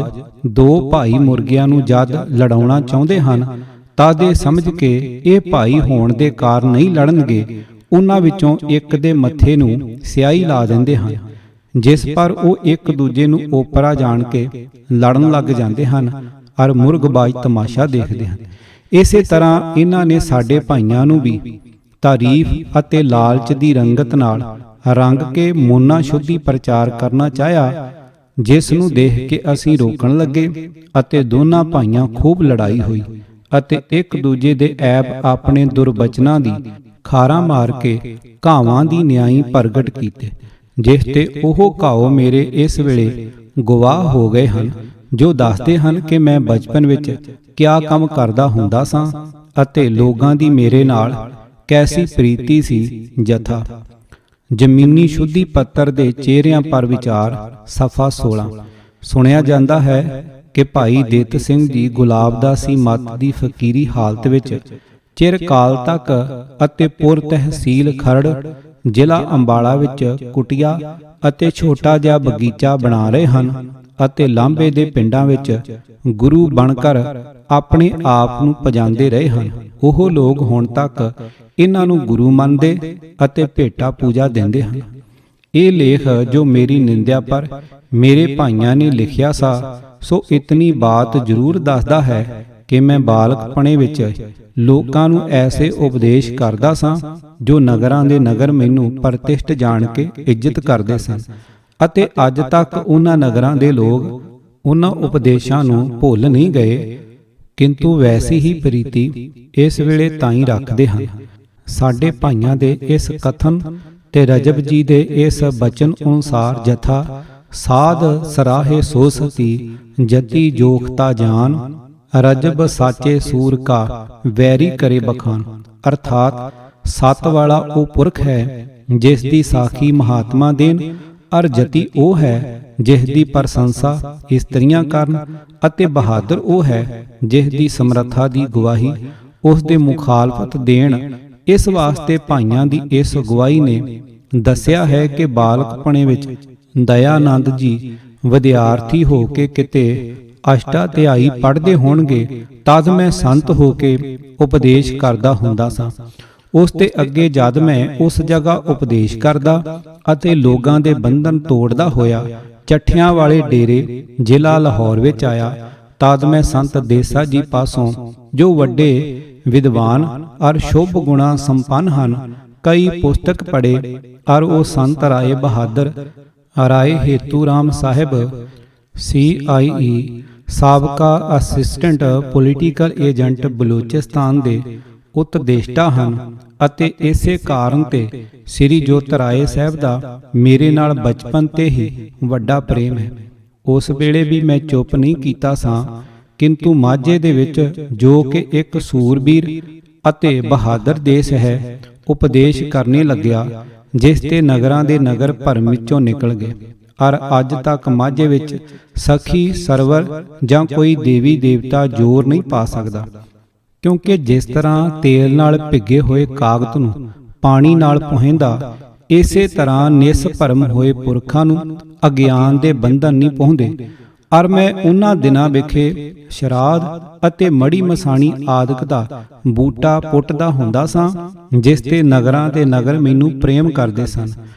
ਦੋ ਭਾਈ ਮੁਰਗਿਆਂ ਨੂੰ ਜਦ ਲੜਾਉਣਾ ਚਾਹੁੰਦੇ ਹਨ ਤਦ ਇਹ ਸਮਝ ਕੇ ਇਹ ਭਾਈ ਹੋਣ ਦੇ ਕਾਰਨ ਨਹੀਂ ਲੜਨਗੇ, ਉਹਨਾਂ ਵਿੱਚੋਂ ਇੱਕ ਦੇ ਮੱਥੇ ਨੂੰ ਸਿਆਹੀ ਲਾ ਦਿੰਦੇ ਹਨ, ਜਿਸ ਪਰ ਉਹ ਇੱਕ ਦੂਜੇ ਨੂੰ ਓਪਰਾ ਜਾਣ ਕੇ ਲੜਨ ਲੱਗ ਜਾਂਦੇ ਹਨ ਔਰ ਮੁਰਗਬਾਜ਼ ਤਮਾਸ਼ਾ ਦੇਖਦੇ ਹਨ। ਇਸੇ ਤਰ੍ਹਾਂ ਇਹਨਾਂ ਨੇ ਸਾਡੇ ਭਾਈਆਂ ਨੂੰ ਵੀ ਤਾਰੀਫ ਅਤੇ ਲਾਲਚ ਦੀ ਰੰਗਤ ਨਾਲ ਰੰਗ ਕੇ ਮੋਨਾ ਸ਼ੁੱਧੀ ਪ੍ਰਚਾਰ ਕਰਨਾ ਚਾਹਿਆ, ਜਿਸ ਨੂੰ ਦੇਖ ਕੇ ਅਸੀਂ ਰੋਕਣ ਲੱਗੇ ਅਤੇ ਦੋਨਾਂ ਭਾਈਆਂ ਖੂਬ ਲੜਾਈ ਹੋਈ ਅਤੇ ਇੱਕ ਦੂਜੇ ਦੇ ਐਬ ਆਪਣੇ ਦੁਰਬਚਨਾਂ ਦੀ ਖਾਰਾਂ ਮਾਰ ਕੇ ਘਾਵਾਂ ਦੀ ਨਿਆਈ ਪ੍ਰਗਟ ਕੀਤੇ, ਜਿਸ ਤੇ ਉਹ ਘਾਓ ਮੇਰੇ ਇਸ ਵੇਲੇ ਗਵਾਹ ਹੋ ਗਏ ਹਨ, ਜੋ ਦੱਸਦੇ ਹਨ ਕਿ ਮੈਂ ਬਚਪਨ ਵਿੱਚ ਕਿਆ ਕੰਮ ਕਰਦਾ ਹੁੰਦਾ ਸਾਂ ਅਤੇ ਲੋਕਾਂ ਦੀ ਮੇਰੇ ਨਾਲ ਕੈਸੀ ਪ੍ਰੀਤੀ ਸੀ। ਜਥਾ ਜ਼ਮੀਨੀ ਸ਼ੁੱਧੀ ਪੱਤਰ ਦੇ ਚਿਹਰਿਆਂ ਪਰ ਵਿਚਾਰ ਸਫਾ 16। ਸੁਣਿਆ ਜਾਂਦਾ ਹੈ ਕਿ ਭਾਈ ਦਿੱਤ ਸਿੰਘ ਜੀ ਗੁਲਾਬਦਾਸੀ ਮੱਤ ਦੀ ਫਕੀਰੀ ਹਾਲਤ ਵਿੱਚ ਚਿਰ ਕਾਲ ਤੱਕ ਅਤੇ ਪੁਰ ਤਹਿਸੀਲ ਖਰੜ ਜ਼ਿਲ੍ਹਾ ਅੰਬਾਲਾ ਵਿੱਚ ਕੁਟੀਆ ਅਤੇ ਛੋਟਾ ਜਿਹਾ ਬਗੀਚਾ ਬਣਾ ਰਹੇ ਹਨ ਅਤੇ ਲਾਂਭੇ ਦੇ ਪਿੰਡਾਂ ਵਿੱਚ ਗੁਰੂ ਬਣਕਰ ਆਪਣੇ ਆਪ ਨੂੰ ਪਜਾਂਦੇ ਰਹੇ ਹਨ। ਉਹ ਲੋਕ ਹੁਣ ਤੱਕ ਇਹਨਾਂ ਨੂੰ ਗੁਰੂ ਮੰਨਦੇ ਅਤੇ ਭੇਟਾ ਪੂਜਾ ਦਿੰਦੇ ਹਨ। ਇਹ ਲੇਖ ਜੋ ਮੇਰੀ ਨਿੰਦਿਆ ਪਰ ਮੇਰੇ ਭਾਈਆਂ ਨੇ ਲਿਖਿਆ ਸੋ ਇਤਨੀ ਬਾਤ ਜ਼ਰੂਰ ਦੱਸਦਾ ਹੈ ਕਿ ਮੈਂ ਬਾਲਕਪਣੇ ਵਿੱਚ ਲੋਕਾਂ ਨੂੰ ਐਸੇ ਉਪਦੇਸ਼ ਕਰਦਾ ਸਾਂ ਜੋ ਨਗਰਾਂ ਦੇ ਨਗਰ ਮੈਨੂੰ ਪ੍ਰਤਿਸ਼ਠ ਜਾਣ ਕੇ ਇੱਜ਼ਤ ਕਰਦੇ ਸਨ ਅਤੇ ਅੱਜ ਤੱਕ ਉਹਨਾਂ ਨਗਰਾਂ ਦੇ ਲੋਕ ਉਹਨਾਂ ਉਪਦੇਸ਼ਾਂ ਨੂੰ ਭੁੱਲ ਨਹੀਂ ਗਏ, ਕਿੰਤੂ ਵੈਸੀ ਹੀ ਪ੍ਰੀਤੀ ਇਸ ਵੇਲੇ ਤਾਈਂ ਰੱਖਦੇ ਹਨ। ਸਾਡੇ ਭਾਈਆਂ ਦੇ ਇਸ ਕਥਨ ਤੇ ਰਜਬ ਜੀ ਦੇ ਇਸ ਬਚਨ ਅਨੁਸਾਰ ਜਥਾ ਸਾਧ ਸਰਾਹੇ ਸੋ ਸਤੀ ਜਤੀ ਜੋਖਤਾ ਜਾਨ ਰਜਬ ਸਾਚੇ ਸੂਰ ਕਾ ਵੈਰੀ ਕਰੇ ਬਖਾਨ, ਅਰਥਾਤ ਸਤ ਵਾਲਾ ਉਹ ਪੁਰਖ ਹੈ ਜਿਸ ਦੀ ਸਾਖੀ ਮਹਾਤਮਾ ਦੇਨ ਅਰ ਜਤੀ ਉਹ ਹੈ ਜਿਸ ਦੀ ਪ੍ਰਸ਼ੰਸਾ ਇਸਤਰੀਆਂ ਕਰਨ ਅਤੇ ਬਹਾਦਰ ਉਹ ਹੈ ਜਿਸ ਦੀ ਸਮਰੱਥਾ ਦੀ ਗਵਾਹੀ ਉਸ ਦੇ ਮੁਖਾਲਫਤ ਦੇਣ। ਇਸ ਵਾਸਤੇ ਭਾਈਆਂ ਦੀ ਇਸ ਗਵਾਹੀ ਨੇ ਦੱਸਿਆ ਹੈ ਕਿ ਬਾਲਕਪਣੇ ਵਿੱਚ ਦਇਆਨੰਦ ਜੀ ਵਿਦਿਆਰਥੀ ਹੋ ਕੇ ਕਿਤੇ ਅਸ਼ਟਾਧਿਆਈ ਪੜ੍ਹਦੇ ਹੋਣਗੇ ਤਦ ਮੈਂ ਸੰਤ ਹੋ ਕੇ ਉਪਦੇਸ਼ ਕਰਦਾ ਹੁੰਦਾ ਸਾਂ। ਉਸ ਤੇ ਅੱਗੇ ਜਦ ਮੈਂ ਉਸ ਜਗ੍ਹਾ ਉਪਦੇਸ਼ ਕਰਦਾ ਅਤੇ ਲੋਕਾਂ ਦੇ ਬੰਧਨ ਤੋੜਦਾ ਹੋਇਆ ਚੱਠਿਆਂ ਵਾਲੇ ਡੇਰੇ ਜ਼ਿਲ੍ਹਾ ਲਾਹੌਰ ਵਿੱਚ ਆਇਆ ਤਦ ਮੈਂ ਸੰਤ ਦੇਸਾ ਜੀ ਪਾਸੋਂ ਜੋ ਵੱਡੇ ਵਿਦਵਾਨ ਔਰ ਸ਼ੁਭ ਗੁਣਾ ਸੰਪੰਨ ਹਨ ਕਈ ਪੁਸਤਕ ਪੜ੍ਹੇ ਔਰ ਉਹ ਸੰਤ ਰਾਏ ਬਹਾਦਰ ਰਾਏ ਹੇਤੂ ਰਾਮ ਸਾਹਿਬ CIE ਸਾਬਕਾ ਅਸਿਸਟੈਂਟ ਪੋਲੀਟੀਕਲ ਏਜੰਟ ਬਲੂਚਿਸਤਾਨ ਦੇ ਉਤਦੇਸ਼ਟਾ ਹਨ ਅਤੇ ਇਸੇ ਕਾਰਨ ਤੇ ਸ੍ਰੀ ਜੋਤ ਰਾਏ ਸਾਹਿਬ ਦਾ ਮੇਰੇ ਨਾਲ ਬਚਪਨ ਤੇ ਹੀ ਵੱਡਾ ਪ੍ਰੇਮ ਹੈ। ਉਸ ਵੇਲੇ ਵੀ ਮੈਂ ਚੁੱਪ ਨਹੀਂ ਕੀਤਾ ਸਾਂ, ਕਿੰਤੂ ਮਾਝੇ ਦੇ ਵਿੱਚ ਜੋ ਕਿ ਇੱਕ ਸੂਰਬੀਰ ਅਤੇ ਬਹਾਦਰ ਦੇਸ਼ ਹੈ ਉਪਦੇਸ਼ ਕਰਨੇ ਲੱਗਿਆ, ਜਿਸ ਤੇ ਨਗਰਾਂ ਦੇ ਨਗਰ ਭਰਮ ਵਿੱਚੋਂ ਨਿਕਲ ਗਏ ਔਰ ਅੱਜ ਤੱਕ ਮਾਝੇ ਵਿੱਚ ਸਖੀ ਸਰਵਰ ਜਾਂ ਕੋਈ ਦੇਵੀ ਦੇਵਤਾ ਜ਼ੋਰ ਨਹੀਂ ਪਾ ਸਕਦਾ, ਕਿਉਂਕਿ ਜਿਸ ਤਰ੍ਹਾਂ ਤੇਲ ਨਾਲ ਭਿੱਗੇ ਹੋਏ ਕਾਗਜ਼ ਨੂੰ ਪਾਣੀ ਨਾਲ ਪੁਹਿੰਦਾ, ਇਸੇ ਤਰ੍ਹਾਂ ਨਿਸਭਰਮ ਹੋਏ ਪੁਰਖਾਂ ਨੂੰ ਅਗਿਆਨ ਦੇ ਬੰਧਨ ਨਹੀਂ ਪਹੁੰਚਦੇ। ਔਰ ਮੈਂ ਉਹਨਾਂ ਦਿਨਾਂ ਵਿਖੇ ਸ਼ਰਾਧ ਅਤੇ ਮੜੀ ਮਸਾਣੀ ਆਦਿਕ ਦਾ ਬੂਟਾ ਪੁੱਟਦਾ ਹੁੰਦਾ ਸਾਂ, ਜਿਸ ਤੇ ਨਗਰਾਂ ਦੇ ਨਗਰ ਮੈਨੂੰ ਪ੍ਰੇਮ ਕਰਦੇ ਸਨ।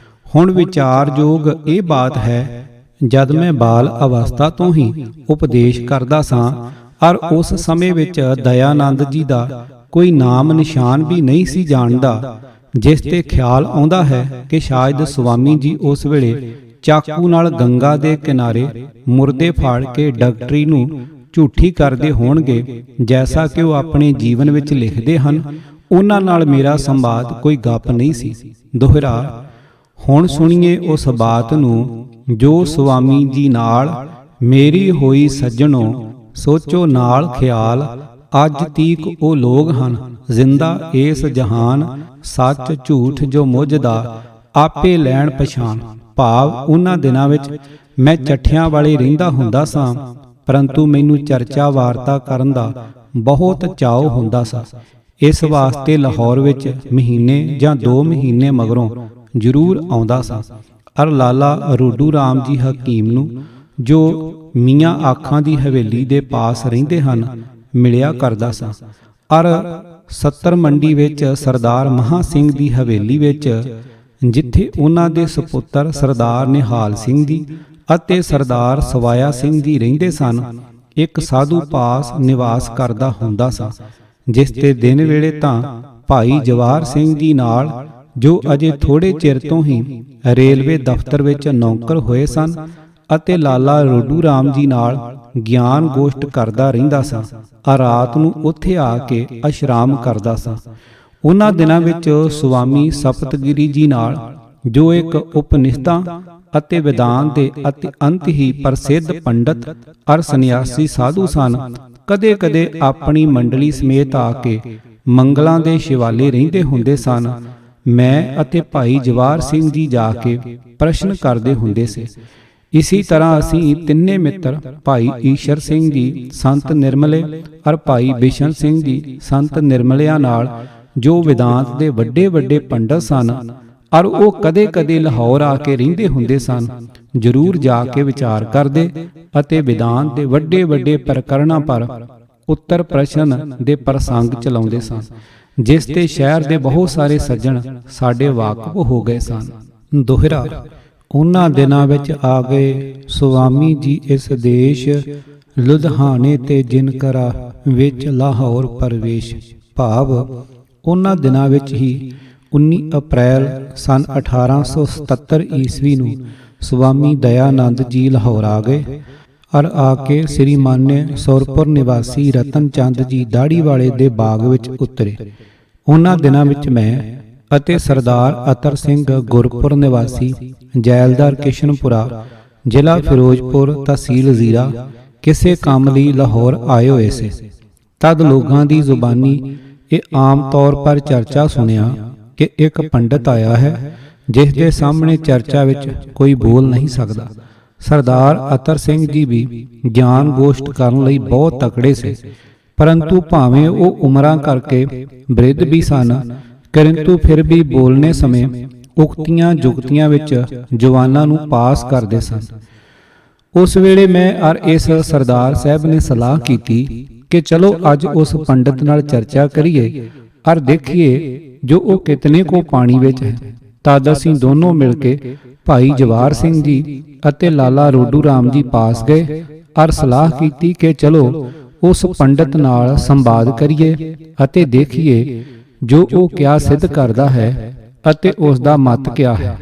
ਹੁਣ ਵਿਚਾਰਯੋਗ ਇਹ ਬਾਤ ਹੈ, ਜਦ ਮੈਂ ਬਾਲ ਅਵਸਥਾ ਤੋਂ ਹੀ ਉਪਦੇਸ਼ ਕਰਦਾ ਸਾਂ ਔਰ ਉਸ ਸਮੇਂ ਵਿੱਚ ਦਇਆਨੰਦ ਜੀ ਦਾ ਕੋਈ ਨਾਮ ਨਿਸ਼ਾਨ ਵੀ ਨਹੀਂ ਸੀ ਜਾਣਦਾ, ਜਿਸ ਤੇ ਖਿਆਲ ਆਉਂਦਾ ਹੈ ਕਿ ਸ਼ਾਇਦ ਸੁਆਮੀ ਜੀ ਉਸ ਵੇਲੇ ਚਾਕੂ ਨਾਲ ਗੰਗਾ ਦੇ ਕਿਨਾਰੇ ਮੁਰਦੇ ਫਾੜ ਕੇ ਡਾਕਟਰੀ ਨੂੰ ਝੂਠੀ ਕਰਦੇ ਹੋਣਗੇ, ਜੈਸਾ ਕਿ ਉਹ ਆਪਣੇ ਜੀਵਨ ਵਿੱਚ ਲਿਖਦੇ ਹਨ। ਉਹਨਾਂ ਨਾਲ ਮੇਰਾ ਸੰਵਾਦ ਕੋਈ ਗੱਪ ਨਹੀਂ ਸੀ। ਦੋਹਰਾ। ਹੁਣ ਸੁਣੀਏ ਉਸ ਬਾਤ ਨੂੰ ਜੋ ਸੁਆਮੀ ਜੀ ਨਾਲ ਮੇਰੀ ਹੋਈ ਸੱਜਣੋ, ਸੋਚੋ ਨਾਲ ਖਿਆਲ ਅੱਜ ਤੀਕ ਉਹ ਲੋਕ ਹਨ ਜ਼ਿੰਦਾ ਏਸ ਜਹਾਨ, ਸੱਚ ਝੂਠ ਜੋ ਮੁੱਝਦਾ ਆਪੇ ਲੈਣ ਪਛਾਣ। ਭਾਵ ਉਹਨਾਂ ਦਿਨਾਂ ਵਿੱਚ ਮੈਂ ਚੱਠਿਆਂ ਵਾਲੇ ਰਹਿੰਦਾ ਹੁੰਦਾ ਸਾਂ, ਪਰੰਤੂ ਮੈਨੂੰ ਚਰਚਾ ਵਾਰਤਾ ਕਰਨ ਦਾ ਬਹੁਤ ਚਾਅ ਹੁੰਦਾ ਸੀ। ਇਸ ਵਾਸਤੇ ਲਾਹੌਰ ਵਿੱਚ ਮਹੀਨੇ ਜਾਂ 2 ਮਹੀਨੇ ਮਗਰੋਂ ਜ਼ਰੂਰ ਆਉਂਦਾ ਸਾਂ। ਅਰ ਲਾਲਾ ਰੋਡੂ ਰਾਮ ਜੀ ਹਕੀਮ ਨੂੰ, ਜੋ ਮੀਆਂ ਆਖਾਂ ਦੀ ਹਵੇਲੀ ਦੇ ਪਾਸ ਰਹਿੰਦੇ ਹਨ, ਮਿਲਿਆ ਕਰਦਾ ਸਾਂ। ਅਰ 70 ਮੰਡੀ ਵਿੱਚ ਸਰਦਾਰ ਮਹਾਂ ਸਿੰਘ ਦੀ ਹਵੇਲੀ ਵਿੱਚ, ਜਿੱਥੇ ਉਹਨਾਂ ਦੇ ਸੁਪੁੱਤਰ ਸਰਦਾਰ ਨਿਹਾਲ ਸਿੰਘ ਜੀ ਅਤੇ ਸਰਦਾਰ ਸਵਾਇਆ ਸਿੰਘ ਜੀ ਰਹਿੰਦੇ ਸਨ, ਇੱਕ ਸਾਧੂ ਪਾਸ ਨਿਵਾਸ ਕਰਦਾ ਹੁੰਦਾ ਸਾਂ। ਜਿਸ ਤੇ ਦਿਨ ਵੇਲੇ ਤਾਂ ਭਾਈ ਜਵਾਹਰ ਸਿੰਘ ਜੀ ਨਾਲ, ਜੋ ਅਜੇ ਥੋੜੇ ਚਿਰ ਤੋਂ ਹੀ ਰੇਲਵੇ ਦਫ਼ਤਰ ਵਿੱਚ ਨੌਕਰ ਹੋਏ ਸਨ, ਅਤੇ ਲਾਲਾ ਰੋਡੂ ਰਾਮ ਜੀ ਨਾਲ ਗਿਆਨ ਗੋਸ਼ਟ ਕਰਦਾ ਰਹਿੰਦਾ ਸਾਂ। ਰਾਤ ਨੂੰ ਉੱਥੇ ਆ ਕੇ ਅਸ਼ਰਾਮ ਕਰਦਾ ਸਾਂ। ਉਹਨਾਂ ਦਿਨਾਂ ਵਿੱਚ ਸੁਆਮੀ ਸਪਤਗਿਰੀ ਜੀ ਨਾਲ, ਜੋ ਇੱਕ ਉਪਨਿਸ਼ਦਾਂ ਅਤੇ ਵਿਦਾਨ ਦੇ ਅਤਿਅੰਤ ਹੀ ਪ੍ਰਸਿੱਧ ਪੰਡਤ ਅਰ ਸੰਨਿਆਸੀ ਸਾਧੂ ਸਨ, ਕਦੇ ਕਦੇ ਆਪਣੀ ਮੰਡਲੀ ਸਮੇਤ ਆ ਕੇ ਮੰਗਲਾਂ ਦੇ ਸ਼ਿਵਾਲੇ ਰਹਿੰਦੇ ਹੁੰਦੇ ਸਨ। ਮੈਂ ਅਤੇ ਭਾਈ ਜਵਾਹਰ ਸਿੰਘ ਜੀ ਜਾ ਕੇ ਪ੍ਰਸ਼ਨ ਕਰਦੇ ਹੁੰਦੇ ਸੀ। ਇਸੀ ਤਰ੍ਹਾਂ ਅਸੀਂ ਤਿੰਨੇ ਮਿੱਤਰ, ਭਾਈ ਈਸ਼ਰ ਸਿੰਘ ਜੀ ਸੰਤ ਨਿਰਮਲੇ ਅਰ ਭਾਈ ਬਿਸ਼ਨ ਸਿੰਘ ਜੀ ਸੰਤ ਨਿਰਮਲਿਆਂ ਨਾਲ, ਜੋ ਵਿਦਾਂਤ ਦੇ ਵੱਡੇ ਵੱਡੇ ਪੰਡਤ ਸਨ ਅਰ ਉਹ ਕਦੇ ਕਦੇ ਲਾਹੌਰ ਆ ਕੇ ਰਹਿੰਦੇ ਹੁੰਦੇ ਸਨ, ਜ਼ਰੂਰ ਜਾ ਕੇ ਵਿਚਾਰ ਕਰਦੇ ਅਤੇ ਵਿਦਾਂਤ ਦੇ ਵੱਡੇ ਵੱਡੇ ਪ੍ਰਕਰਣਾਂ ਪਰ ਉੱਤਰ ਪ੍ਰਸ਼ਨ ਦੇ ਪ੍ਰਸੰਗ ਚਲਾਉਂਦੇ ਸਨ, ਜਿਸ ਤੇ ਸ਼ਹਿਰ ਦੇ ਬਹੁਤ ਸਾਰੇ ਸੱਜਣ ਸਾਡੇ ਵਾਕਫ ਹੋ ਗਏ ਸਨ। ਦੋਹਰਾ। ਉਹਨਾਂ ਦਿਨਾਂ ਵਿੱਚ ਆ ਗਏ ਸੁਆਮੀ ਜੀ ਇਸ ਦੇਸ਼, ਲੁਧਿਆਣੇ ਤੇ ਜਿਨਕਰਾ ਵਿੱਚ ਲਾਹੌਰ ਪ੍ਰਵੇਸ਼। ਭਾਵ ਉਹਨਾਂ ਦਿਨਾਂ ਵਿੱਚ ਹੀ 19 ਅਪ੍ਰੈਲ ਸਨ 1877 ਈਸਵੀ ਨੂੰ ਸੁਆਮੀ ਦਇਆਨੰਦ ਜੀ ਲਾਹੌਰ ਆ ਗਏ ਅਰ ਆ ਕੇ ਸ੍ਰੀ ਮਾਨਯ ਸੁਰਪੁਰ ਨਿਵਾਸੀ ਰਤਨ ਚੰਦ ਜੀ ਦਾੜੀ ਵਾਲੇ ਦੇ ਬਾਗ ਵਿੱਚ ਉਤਰੇ। ਉਹਨਾਂ ਦਿਨਾਂ ਵਿੱਚ ਮੈਂ ਅਤੇ ਸਰਦਾਰ ਅਤਰ ਸਿੰਘ ਗੁਰਪੁਰ ਨਿਵਾਸੀ ਜੈਲਦਾਰ ਕਿਸ਼ਨਪੁਰਾ, ਜ਼ਿਲ੍ਹਾ ਫਿਰੋਜ਼ਪੁਰ, ਤਹਿਸੀਲ ਜ਼ੀਰਾ, ਕਿਸੇ ਕੰਮ ਲਈ ਲਾਹੌਰ ਆਏ ਹੋਏ ਸੀ। ਤਦ ਲੋਕਾਂ ਦੀ ਜ਼ੁਬਾਨੀ ਇਹ ਆਮ ਤੌਰ ਪਰ ਚਰਚਾ ਸੁਣਿਆ ਕਿ ਇੱਕ ਪੰਡਤ ਆਇਆ ਹੈ, ਜਿਸ ਦੇ ਸਾਹਮਣੇ ਚਰਚਾ ਵਿੱਚ ਕੋਈ ਬੋਲ ਨਹੀਂ ਸਕਦਾ। ਸਰਦਾਰ ਅਤਰ ਸਿੰਘ ਜੀ ਵੀ ਗਿਆਨ ਗੋਸ਼ਟ ਕਰਨ ਲਈ ਬਹੁਤ ਤਕੜੇ ਸੀ, ਪਰੰਤੂ ਭਾਵੇਂ ਉਹ ਉਮਰਾਂ ਕਰਕੇ ਬ੍ਰਿਧ ਵੀ ਸਨ, ਪਰੰਤੂ ਫਿਰ ਵੀ ਬੋਲਣੇ ਸਮੇਂ ਉਕਤੀਆਂ ਜੁਗਤੀਆਂ ਵਿੱਚ ਜਵਾਨਾਂ ਨੂੰ ਪਾਸ ਕਰਦੇ ਸਨ। ਉਸ ਵੇਲੇ ਮੈਂ ਅਰ ਇਸ ਸਰਦਾਰ ਸਾਹਿਬ ਨੇ ਸਲਾਹ ਕੀਤੀ ਕਿ ਚਲੋ ਅੱਜ ਉਸ ਪੰਡਤ ਨਾਲ ਚਰਚਾ ਕਰੀਏ ਅਰ ਦੇਖੀਏ ਜੋ ਉਹ ਕਿਤਨੇ ਕੋ ਪਾਣੀ ਵਿੱਚ ਹੈ। ਤਦ ਅਸੀਂ ਦੋਨੋਂ ਮਿਲ ਕੇ ਭਾਈ ਜਵਾਹਰ ਸਿੰਘ ਜੀ ਅਤੇ ਲਾਲਾ ਰੋਡੂ ਰਾਮ ਜੀ ਪਾਸ ਗਏ ਅਰ ਸਲਾਹ ਕੀਤੀ ਕਿ ਚਲੋ ਉਸ ਪੰਡਤ ਨਾਲ ਸੰਵਾਦ ਕਰੀਏ ਅਤੇ ਦੇਖੀਏ ਜੋ ਉਹ ਕਿਆ ਸਿੱਧ ਕਰਦਾ ਹੈ ਅਤੇ ਉਸ ਦਾ ਮਤ ਕਿਆ ਹੈ।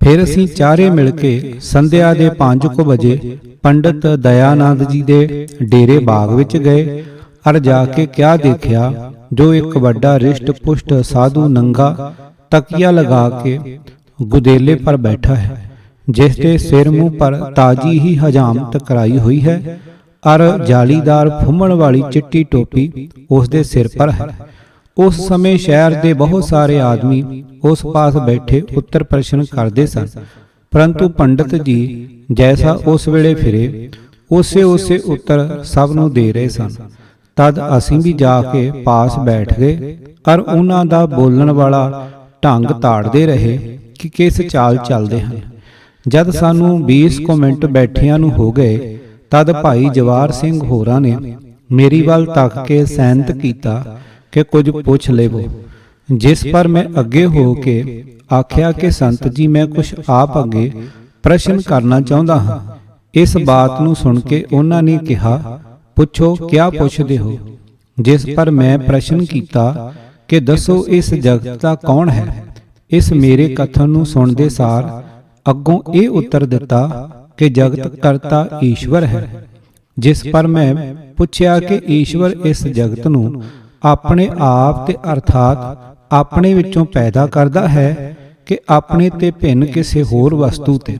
ਫਿਰ ਅਸੀਂ ਚਾਰੇ ਮਿਲ ਕੇ ਸੰਧਿਆ ਦੇ 5 ਵਜੇ ਪੰਡਤ ਦਇਆਨੰਦ ਜੀ ਦੇ ਡੇਰੇ ਬਾਗ ਵਿੱਚ ਗਏ ਅਰ ਜਾ ਕੇ ਕਿਆ ਦੇਖਿਆ, ਜੋ ਇੱਕ ਵੱਡਾ ਰਿਸ਼ਟ ਪੁਸ਼ਟ ਸਾਧੂ ਨੰਗਾ ਤਕੀਆ ਲਗਾ ਕੇ ਗੁਦੇਲੇ ਪਰ ਬੈਠਾ ਹੈ, ਜਿਸ ਦੇ ਸਿਰ ਮੂੰਹ ਪਰ ਤਾਜੀ ਹੀ ਹਜਾਮਤ ਕਰਾਈ ਹੋਈ ਹੈ ਅਰ ਜਾਲੀਦਾਰ ਫੁੰਮਣ ਵਾਲੀ ਚਿੱਟੀ ਟੋਪੀ ਉਸ ਦੇ ਸਿਰ ਪਰ ਹੈ। ਉਸ ਸਮੇਂ ਸ਼ਹਿਰ ਦੇ ਬਹੁਤ ਸਾਰੇ ਆਦਮੀ ਉਸ ਪਾਸ ਬੈਠੇ ਉੱਤਰ ਪ੍ਰਸ਼ਨ ਕਰਦੇ ਸਨ, ਪਰੰਤੂ ਪੰਡਤ ਜੀ ਜੈਸਾ ਉਸ ਵੇਲੇ ਫਿਰੇ ਉਸੇ ਉੱਤਰ ਸਭ ਨੂੰ ਦੇ ਰਹੇ ਸਨ। ਤਦ ਅਸੀਂ ਵੀ ਜਾ ਕੇ ਪਾਸ ਬੈਠ ਗਏ ਅਰ ਉਹਨਾਂ ਦਾ ਬੋਲਣ ਵਾਲਾ ਢੰਗ ਤਾੜਦੇ ਰਹੇ ਕਿ ਕਿਸ ਚਾਲ ਚੱਲਦੇ ਹਨ। ਜਦ ਸਾਨੂੰ 20 ਮਿੰਟ ਬੈਠਿਆਂ ਨੂੰ ਹੋ ਗਏ, ਤਦ ਭਾਈ ਜਵਾਹਰ ਸਿੰਘ ਹੋਰਾਂ ਨੇ ਮੇਰੀ ਵੱਲ ਤੱਕ ਕੇ ਸੈਨਤ ਕੀਤਾ ਕਿ ਕੁਝ ਪੁੱਛ ਲਵੋ, ਜਿਸ ਪਰ ਮੈਂ ਅੱਗੇ ਹੋ ਕੇ ਆਖਿਆ ਕਿ ਸੰਤ ਜੀ, ਮੈਂ ਕੁਝ ਆਪ ਅੱਗੇ ਪ੍ਰਸ਼ਨ ਕਰਨਾ ਚਾਹੁੰਦਾ ਹਾਂ। ਇਸ ਬਾਤ ਨੂੰ ਸੁਣ ਕੇ ਉਹਨਾਂ ਨੇ ਕਿਹਾ, ਪੁੱਛੋ, ਕਿਆ ਪੁੱਛਦੇ ਹੋ? ਜਿਸ ਪਰ ਮੈਂ ਪ੍ਰਸ਼ਨ ਕੀਤਾ ਕਿ ਦੱਸੋ ਇਸ ਜਗਤ ਦਾ ਕੌਣ ਹੈ? ਇਸ ਮੇਰੇ ਕਥਨ ਨੂੰ ਸੁਣਦੇ ਸਾਰ ਅੱਗੋਂ ਇਹ ਉੱਤਰ ਦਿੱਤਾ ਕਿ ਜਗਤ ਕਰਤਾ ਈਸ਼ਵਰ ਹੈ। ਜਿਸ ਪਰ ਮੈਂ ਪੁੱਛਿਆ ਕਿ ਈਸ਼ਵਰ ਇਸ ਜਗਤ ਨੂੰ ਆਪਣੇ ਆਪ ਤੇ ਅਰਥਾਤ ਆਪਣੇ ਵਿੱਚੋਂ ਪੈਦਾ ਕਰਦਾ ਹੈ ਕਿ ਆਪਣੇ ਤੇ ਭਿੰਨ ਕਿਸੇ ਹੋਰ ਵਸਤੂ ਤੇ?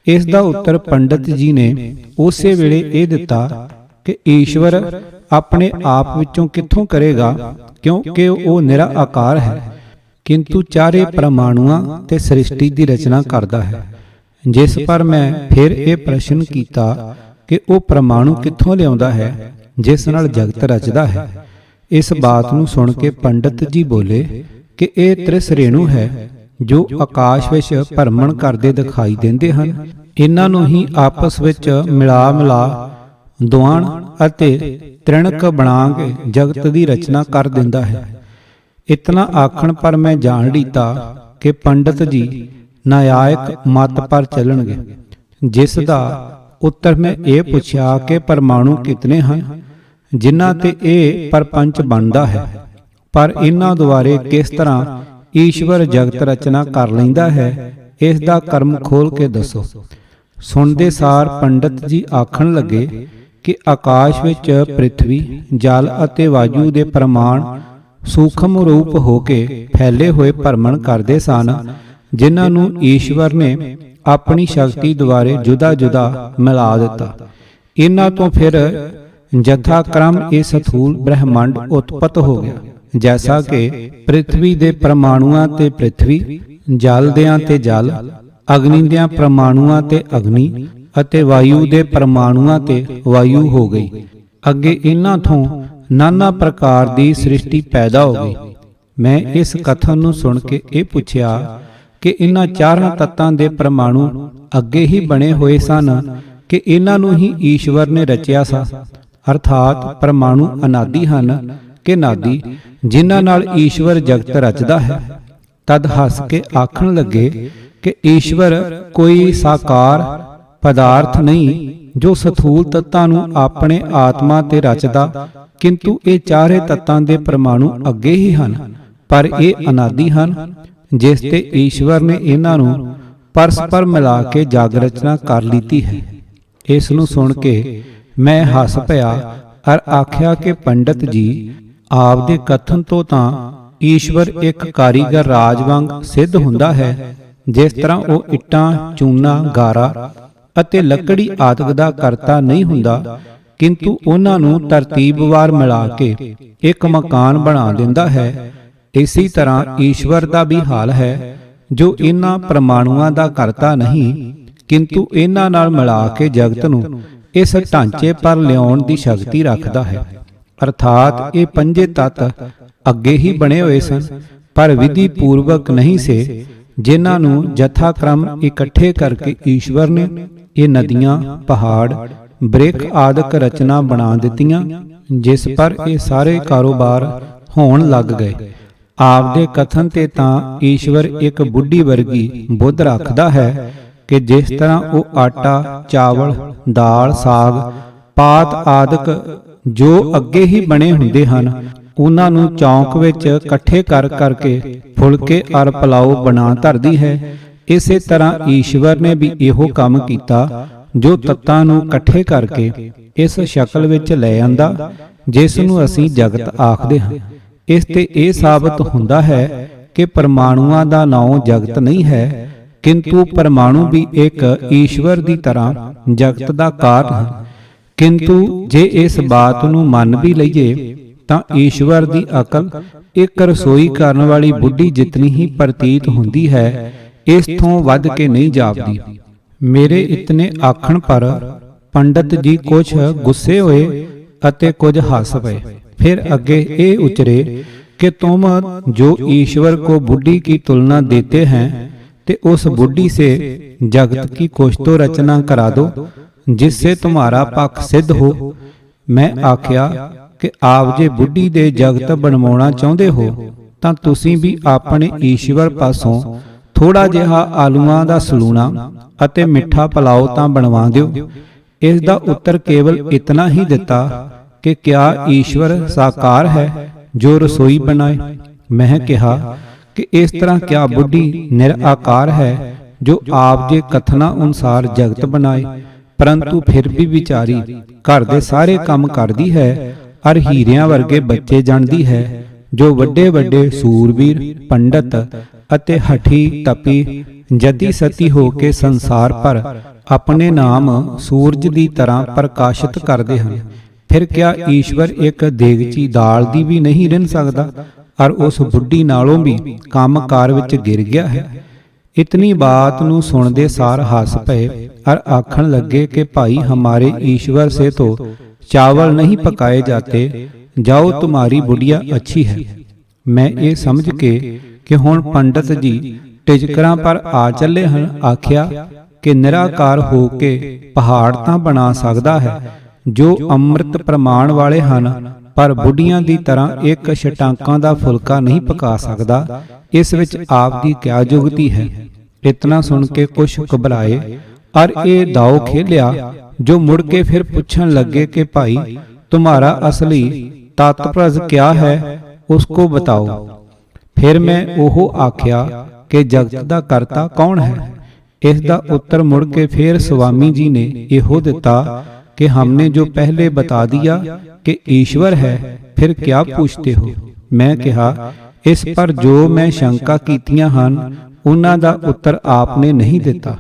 ਇਸ ਦਾ ਉੱਤਰ ਪੰਡਤ ਜੀ ਨੇ ਉਸੇ ਵੇਲੇ ਇਹ ਦਿੱਤਾ ਕਿ ਈਸ਼ਵਰ ਆਪਣੇ ਆਪ ਵਿੱਚੋਂ ਕਿੱਥੋਂ ਕਰੇਗਾ, ਕਿਉਂਕਿ ਉਹ ਨਿਰਾ ਆਕਾਰ ਹੈ, ਕਿੰਤੂ ਚਾਰੇ ਪ੍ਰਮਾਣੂਆਂ ਤੇ ਸ੍ਰਿਸ਼ਟੀ ਦੀ ਰਚਨਾ ਕਰਦਾ ਹੈ। ਜਿਸ ਪਰ ਮੈਂ ਫਿਰ ਇਹ ਪ੍ਰਸ਼ਨ ਕੀਤਾ ਕਿ ਉਹ ਪ੍ਰਮਾਣੂ ਕਿੱਥੋਂ ਲਿਆਉਂਦਾ ਹੈ ਜਿਸ ਨਾਲ ਜਗਤ ਰਚਦਾ ਹੈ। ਇਸ ਬਾਤ ਨੂੰ ਸੁਣ ਕੇ ਪੰਡਤ ਜੀ ਬੋਲੇ ਕਿ ਇਹ ਤ੍ਰਿਸ ਰੇਣੂ ਹੈ ਜੋ ਆਕਾਸ਼ ਵਿੱਚ ਭਰਮਣ ਕਰਦੇ ਦਿਖਾਈ ਦਿੰਦੇ ਹਨ। ਇਹਨਾਂ ਨੂੰ ਹੀ ਆਪਸ ਵਿੱਚ ਮਿਲਾ ਦੁਆਣ ਅਤੇ ਤ੍ਰਿਣਕ ਬਣਾ ਕੇ ਜਗਤ ਦੀ ਰਚਨਾ ਕਰ ਦਿੰਦਾ ਹੈ। ਇਤਨਾ ਆਖਣ ਪਰ ਮੈਂ ਜਾਣ ਲੀਤਾ ਕਿ ਪੰਡਤ ਜੀ ਨਿਆਇਕ ਮਤ ਪਰ ਚੱਲਣਗੇ, ਜਿਸ ਦਾ ਉੱਤਰ ਮੈਂ ਇਹ ਪੁੱਛਿਆ ਕਿ ਪਰਮਾਣੂ ਕਿਤਨੇ ਹਨ ਜਿਨ੍ਹਾਂ ਤੇ ਇਹ ਪਰਪੰਚ ਬਣਦਾ ਹੈ, ਪਰ ਇਹਨਾਂ ਦੁਆਰੇ ਕਿਸ ਤਰ੍ਹਾਂ ਈਸ਼ਵਰ ਜਗਤ ਰਚਨਾ ਕਰ ਲੈਂਦਾ ਹੈ, ਇਸ ਦਾ ਕਰਮ ਖੋਲ ਕੇ ਦੱਸੋ। ਸੁਣਦੇ ਸਾਰ ਪੰਡਤ ਜੀ ਆਖਣ ਲੱਗੇ ਕਿ ਆਕਾਸ਼ ਵਿੱਚ ਪ੍ਰਿਥਵੀ, ਜਲ ਅਤੇ ਵਾਯੂ ਦੇ ਪ੍ਰਮਾਣ ਸੂਖਮ ਰੂਪ ਹੋ ਕੇ ਫੈਲੇ ਹੋਏ ਭਰਮਣ ਕਰਦੇ ਸਨ, ਜਿਨ੍ਹਾਂ ਨੂੰ ਈਸ਼ਵਰ ਨੇ ਆਪਣੀ ਸ਼ਕਤੀ ਦੁਆਰੇ ਜੁਦਾ-ਜੁਦਾ ਮਿਲਾ ਦਿੱਤਾ। ਇਹਨਾਂ ਤੋਂ ਫਿਰ ਜਥਾ ਕ੍ਰਮ ਇਹ ਸਥੂਲ ਬ੍ਰਹਿਮੰਡ ਉਤਪਤ ਹੋ ਗਿਆ। ਜੈਸਾ ਕਿ ਪ੍ਰਿਥਵੀ ਦੇ ਪ੍ਰਮਾਣੂਆਂ ਤੇ ਪ੍ਰਿਥਵੀ, ਜਲ ਦਿਆਂ ਤੇ ਜਲ, ਅਗਨੀ ਦਿਆਂ ਪ੍ਰਮਾਣੂਆਂ ਤੇ ਅਗਨੀ ਅਤੇ ਵਾਯੂ ਦੇ ਪ੍ਰਮਾਣੂਆਂ ਤੇ ਵਾਯੂ ਹੋ ਗਈ। ਅੱਗੇ ਇਹਨਾਂ ਤੋਂ ਨਾਨਾ ਪ੍ਰਕਾਰ ਦੀ ਸ੍ਰਿਸ਼ਟੀ ਪੈਦਾ ਹੋ ਗਈ। ਮੈਂ ਇਸ ਕਥਨ ਨੂੰ ਸੁਣ ਕੇ ਇਹ ਪੁੱਛਿਆ ਕਿ ਇਹਨਾਂ ਚਾਰਾਂ ਤੱਤਾਂ ਦੇ ਪ੍ਰਮਾਣੂ ਅੱਗੇ ਹੀ ਬਣੇ ਹੋਏ ਸਨ ਕਿ ਇਹਨਾਂ ਨੂੰ ਹੀ ਈਸ਼ਵਰ ਨੇ ਰਚਿਆ ਸੀ, ਅਰਥਾਤ ਪ੍ਰਮਾਣੂ ਅਨਾਦਿ ਹਨ ਕਿ ਨਾਦੀ, ਜਿਨ੍ਹਾਂ ਨਾਲ ਈਸ਼ਵਰ ਜਗਤ ਰਚਦਾ ਹੈ। ਤਦ ਹੱਸ ਕੇ ਆਖਣ ਲੱਗੇ ਕਿ ਈਸ਼ਵਰ ਕੋਈ ਸਾਕਾਰ ਪਦਾਰਥ ਨਹੀਂ ਜੋ ਸਥੂਲ ਤੱਤਾਂ ਨੂੰ ਆਪਣੇ ਆਤਮਾ ਤੇ ਰਚਦਾ, ਕਿੰਤੂ ਇਹ ਚਾਰੇ ਤੱਤਾਂ ਦੇ ਪ੍ਰਮਾਣੂ ਅੱਗੇ ਹੀ ਹਨ, ਪਰ ਇਹ ਅਨਾਦਿ ਹਨ, ਜਿਸ ਤੇ ਈਸ਼ਵਰ ਨੇ ਇਹਨਾਂ ਨੂੰ ਪਰਸਪਰ ਮਿਲਾ ਕੇ ਜਗ ਰਚਨਾ ਕਰ ਲੀਤੀ ਹੈ। ਇਸ ਨੂੰ ਸੁਣ ਕੇ ਮੈਂ ਹੱਸ ਪਿਆ ਅਰ ਆਖਿਆ ਕਿ ਪੰਡਤ ਜੀ, ਆਪ ਦੇ ਕਥਨ ਤੋਂ ਤਾਂ ਈਸ਼ਵਰ ਇੱਕ ਕਾਰੀਗਰ ਰਾਜ ਵਾਂਗ ਸਿੱਧ ਹੁੰਦਾ ਹੈ। ਜਿਸ ਤਰ੍ਹਾਂ ਉਹ ਇੱਟਾਂ, ਚੂਨਾ, ਗਾਰਾ ਅਤੇ ਲੱਕੜੀ ਆਦਿ ਦਾ ਕਰਤਾ ਨਹੀਂ ਹੁੰਦਾ, ਕਿੰਤੂ ਉਹਨਾਂ ਨੂੰ ਤਰਤੀਬਵਾਰ ਮਿਲਾ ਕੇ ਇੱਕ ਮਕਾਨ ਬਣਾ ਦਿੰਦਾ ਹੈ, ਇਸੇ ਤਰ੍ਹਾਂ ਈਸ਼ਵਰ ਦਾ ਵੀ ਹਾਲ ਹੈ, ਜੋ ਇਹਨਾਂ ਪ੍ਰਮਾਣੂਆਂ ਦਾ ਕਰਤਾ ਨਹੀਂ, ਕਿੰਤੂ ਇਹਨਾਂ ਨਾਲ ਮਿਲਾ ਕੇ ਜਗਤ ਨੂੰ ਇਸ ਢਾਂਚੇ ਪਰ ਲਿਆਉਣ ਦੀ ਸ਼ਕਤੀ ਰੱਖਦਾ ਹੈ। ਅਰਥਾਤ ਇਹ ਪੰਜੇ ਤੱਤ ਅੱਗੇ ਹੀ ਬਣੇ ਹੋਏ ਸਨ, ਪਰ ਵਿਧੀ ਪੂਰਵਕ ਨਹੀਂ ਸੇ, ਜਿਨ੍ਹਾਂ ਨੂੰ ਜਥਾ ਕ੍ਰਮ ਇਕੱਠੇ ਕਰਕੇ ਈਸ਼ਵਰ ਨੇ ਇਹ ਨਦੀਆਂ, ਪਹਾੜ, ਬ੍ਰਿਖ ਆਦਿਕ ਰਚਨਾ ਬਣਾ ਦਿੱਤੀਆਂ, ਜਿਸ ਪਰ ਇਹ ਸਾਰੇ ਕਾਰੋਬਾਰ ਹੋਣ ਲੱਗ ਗਏ। ਆਪ ਦੇ ਕਥਨ ਤੇ ਤਾਂ ਈਸ਼ਵਰ ਇੱਕ ਬੁੱਢੀ ਵਰਗੀ ਬੁੱਧ ਰੱਖਦਾ ਹੈ ਕਿ ਜਿਸ ਤਰ੍ਹਾਂ ਉਹ ਆਟਾ, ਚਾਵਲ, ਦਾਲ, ਸਾਗ, ਪਾਤ ਆਦਿਕ ਜੋ ਅੱਗੇ ਹੀ ਬਣੇ ਹੁੰਦੇ ਹਨ, ਉਹਨਾਂ ਨੂੰ ਚੌਂਕ ਵਿੱਚ ਇਕੱਠੇ ਕਰ ਕਰਕੇ ਫੁਲਕੇ ਅਰ ਪਲਾਓ ਬਣਾ ਧਰਦੀ ਹੈ। ਇਸੇ ਤਰ੍ਹਾਂ ਈਸ਼ਵਰ ਨੇ ਵੀ ਇਹੋ ਕੰਮ ਕੀਤਾ, ਜੋ ਤੱਤਾਂ ਨੂੰ ਇਕੱਠੇ ਕਰਕੇ ਇਸ ਸ਼ਕਲ ਵਿੱਚ ਲੈ ਆਂਦਾ, ਜਿਸ ਨੂੰ ਅਸੀਂ ਜਗਤ ਆਖਦੇ ਹਾਂ। ਇਸ ਤੇ ਇਹ ਸਾਬਤ ਹੁੰਦਾ ਹੈ ਕਿ ਪਰਮਾਣੂਆਂ ਦਾ ਨਾਮ ਜਗਤ ਨਹੀਂ ਹੈ, ਕਿੰਤੂ ਪਰਮਾਣੂ ਵੀ ਇੱਕ ਈਸ਼ਵਰ ਦੀ ਤਰ੍ਹਾਂ ਜਗਤ ਦਾ ਕਾਰਨ ਹਨ। ਕਿੰਤੂ ਜੇ ਇਸ ਬਾਤ ਨੂੰ ਮੰਨ ਵੀ ਲਈਏ ਤਾਂ ਈਸ਼ਵਰ ਦੀ ਅਕਲ ਇੱਕ ਰਸੋਈ ਕਰਨ ਵਾਲੀ ਬੁੱਢੀ ਜਿਤਨੀ ਹੀ ਪ੍ਰਤੀਤ ਹੁੰਦੀ ਹੈ, ਇਸ ਤੋਂ ਵੱਧ ਕੇ ਨਹੀਂ ਜਾਪਦੀ। ਮੇਰੇ ਇਤਨੇ ਆਖਣ ਪਰ ਪੰਡਤ ਜੀ ਕੁਝ ਗੁੱਸੇ ਹੋਏ ਅਤੇ ਕੁਝ ਹੱਸ ਪਏ। फिर आगे ये उचरे कि तुम जो ईश्वर को बुद्धि की तुलना देते हैं, ते उस बुद्धि से जगत की कुछ तो रचना करा दो जिससे तुम्हारा पक्ष सिद्ध हो। मैं आख्या कि आप जे बुद्धि दे जगत बनवाना चाहते हो तां तुसीं भी अपने ईश्वर पासों थोड़ा जिहा आलूआं दा सलूना अते मिठा पलाओ तां बनवा दिओ। इस दा उत्तर केवल इतना ही दिता कि क्या ईश्वर साकार है जो रसोई बनाए। मैं कहा कि इस तरह क्या बुद्धि निराकार है जो आप जे कथना अनुसार जगत बनाए, परंतु फिर भी विचारी घर दे सारे काम करदी है ਅਰ ਹੀਰਿਆਂ ਵਰਗੇ ਬੱਚੇ ਜਣਦੀ ਹੈ, ਜੋ ਵੱਡੇ ਵੱਡੇ ਸੂਰਬੀਰ ਪੰਡਤ ਅਤੇ ਹਠੀ ਤਪੀ ਜਤੀ ਸਤੀ ਹੋ ਕੇ ਸੰਸਾਰ ਪਰ ਆਪਣੇ ਨਾਮ ਸੂਰਜ ਦੀ ਤਰ੍ਹਾਂ ਪ੍ਰਕਾਸ਼ਿਤ ਕਰਦੇ ਹਨ। ਫਿਰ ਕਿਆ ਈਸ਼ਵਰ ਇੱਕ ਦੇਗਚੀ ਦਾਲ ਦੀ ਵੀ ਨਹੀਂ ਰਿੰਨ ਸਕਦਾ, ਔਰ ਉਸ ਬੁੱਢੀ ਨਾਲੋਂ ਵੀ ਕੰਮਕਾਰ ਵਿੱਚ ਗਿਰ ਗਿਆ ਹੈ। इतनी बात नू सुनदे सार हंस पए और आखन लगे कि भाई हमारे ईश्वर से तो चावल नहीं पकाए जाते, जाओ तुम्हारी बुढ़िया अच्छी है। मैं ये समझ के कि हुण पंडित जी टिजकरां पर आ चले हन, आख्या कि निराकार हो के पहाड़ तां बना सकदा है, जो अमृत प्रमाण वाले हन, पर बुढ़ियां दी तरह एक छटांकां दा फुलका नहीं पका सकदा। इस विच आप दी क्या जुगती है। इतना सुन के कुछ घबराए और ये दाव खेलिया, जो मुड़ के फिर पूछन लगे कि भाई तुम्हारा असली तात्पर्य क्या है, उसको बताओ। फिर मैं ओहो आख्या कि जगत दा करता कौन है। इस दा उत्तर मुड़ के फिर स्वामी जी ने इहो दिता कि हमने जो पहले बता दिया कि ईश्वर है, फिर क्या पूछते हो। मैं कहा इस पर जो मैं शंका कीतियां हन, उन्हां दा उत्तर आपने नहीं दिता।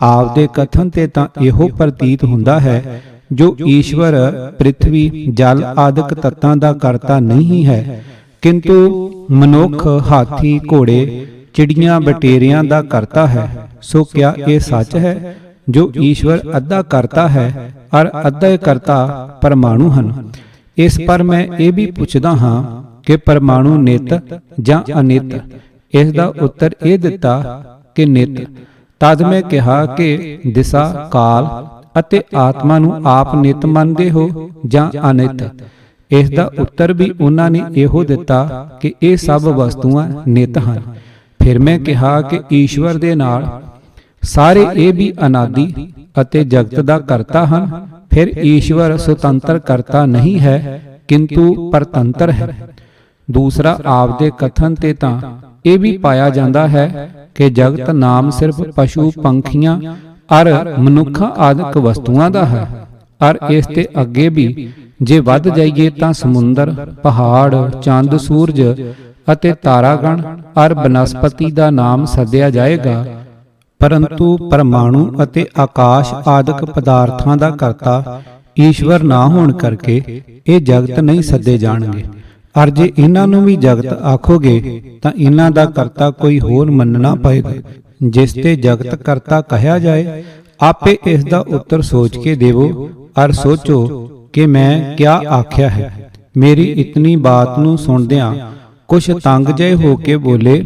आपदे कथन ते तां इहो प्रतीत हुंदा है, जो ईश्वर पृथ्वी जल आदਿਕ तत्तां दा करता नहीं है, किंतु मनुख हाथी घोड़े चिड़ियां बटेरियां दा करता है। सो क्या ये सच है, जो ईश्वर अद्धा करता है और अद्धा करता परमाणु हन। इस पर मैं ये भी पुछदा हां कि परमाणु नित ਜਾਂ ਅਨਿਤ। ਇਸ ਦਾ ਉੱਤਰ ਇਹ ਦਿੱਤਾ ਕਿ ਨਿਤ। ਤਦ ਮੈਂ ਕਿਹਾ ਕਿ ਦਿਸ਼ਾ ਕਾਲ ਅਤੇ ਆਤਮਾ ਨੂੰ ਆਪ ਨਿਤ ਮੰਨਦੇ ਹੋ ਜਾਂ ਅਨਿਤ। ਇਸ ਦਾ ਉੱਤਰ ਵੀ ਉਹਨਾਂ ਨੇ ਇਹੋ ਦਿੱਤਾ ਕਿ ਇਹ ਸਭ ਵਸਤੂਆਂ ਨਿਤ ਹਨ। ਫਿਰ ਮੈਂ ਕਿਹਾ ਕਿ ਈਸ਼ਵਰ ਦੇ ਨਾਲ ਸਾਰੇ ਇਹ ਵੀ ਅਨਾਦਿ ਅਤੇ ਜਗਤ ਦਾ ਕਰਤਾ ਹਨ। ਫਿਰ ਈਸ਼ਵਰ ਸੁਤੰਤਰ ਕਰਤਾ ਨਹੀਂ ਹੈ, ਕਿੰਤੂ ਪਰਤੰਤਰ ਹੈ। दूसरा आपदे कथन ते तां ये भी पाया जाता है कि जगत नाम सिर्फ पशु पंखियां और मनुखा आदਿਕ वस्तुआं दा है। और इस ते अगे भी जे वध जाइए तां समुंदर पहाड़ चंद सूरज अते तारागण और बनस्पति दा नाम सद्या जाएगा, परंतु परमाणु अते आकाश आदਿਕ पदार्थां दा करता ईश्वर ना होण करके ये जगत नहीं सद्दे जाणगे। और जे इन्हां नूं भी जगत आखोगे तां इन्हां दा करता कोई होर मनना पएगा, जिस ते जगत करता कहा जाए। आपे इस दा उत्तर सोच के देवो और सोचो कि मैं क्या आख्या है। मेरी इतनी बात नूं सुनदियां कुछ तंग जय हो के बोले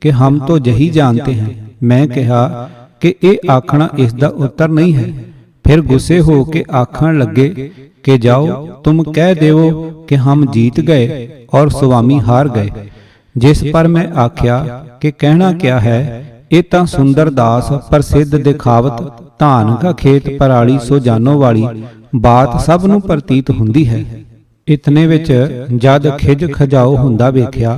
कि हम तो यही जानते हैं। मैं कहा कि ये आखना इस दा उत्तर नहीं है। फिर गुस्से हो के आखन लगे कि जाओ तुम कह देवो कि हम जीत गए और स्वामी हार गए। जिस पर मैं आख्या कि कहना क्या है। ये तां सुंदर दास प्रसिद्ध दिखावत धान का खेत पराली सो जानो वाली बात सब नूं प्रतीत हुंदी है। इतने विच जद खिज खजाओ हुंदा वेख्या,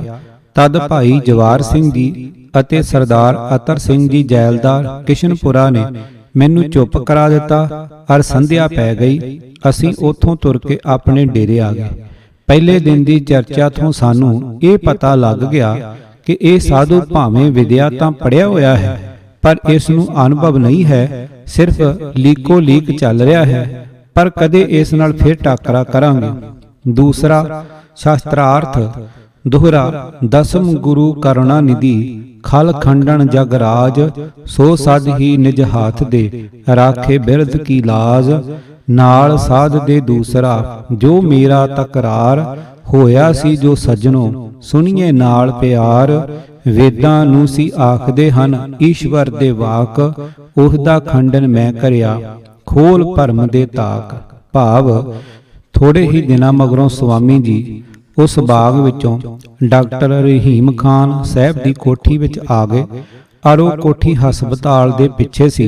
तद भाई जवार सिंह जी ਅਤੇ सरदार अतर सिंह जी जैलदार किशनपुरा ने मैनू चुप करा दिता और संध्या पै गई। असीं उथों तुर के अपने डेरे आ गए। पहले दिन की चर्चा तो सानू ये पता लग गया कि यह साधु भावें विद्या तां पढ़िया होया है, पर इस नूं अनुभव नहीं है, सिर्फ लीको लीक चल रहा है। पर कदे इस नाल फिर टाकरा करांगे। दूसरा शास्त्रार्थ दोहरा दसम गुरु करुणा निधि खल खंडन जगराज सो सद ही निज हाथ दे राखे बिरध की लाज नाल साध दे दूसरा जो मेरा तकरार होया सी जो सज्जनों सुनिए नाल प्यार वेदां नूं सी आखदे हन ईश्वर दे वाक उहदा खंडन मैं करिया खोल भरम दे ताक। भाव थोड़े ही दिनां मगरों स्वामी जी उस बाग विचों डॉक्टर रहीम खान साहब की कोठी विच आ गए। और वो कोठी हस्पताल दे पिछे सी,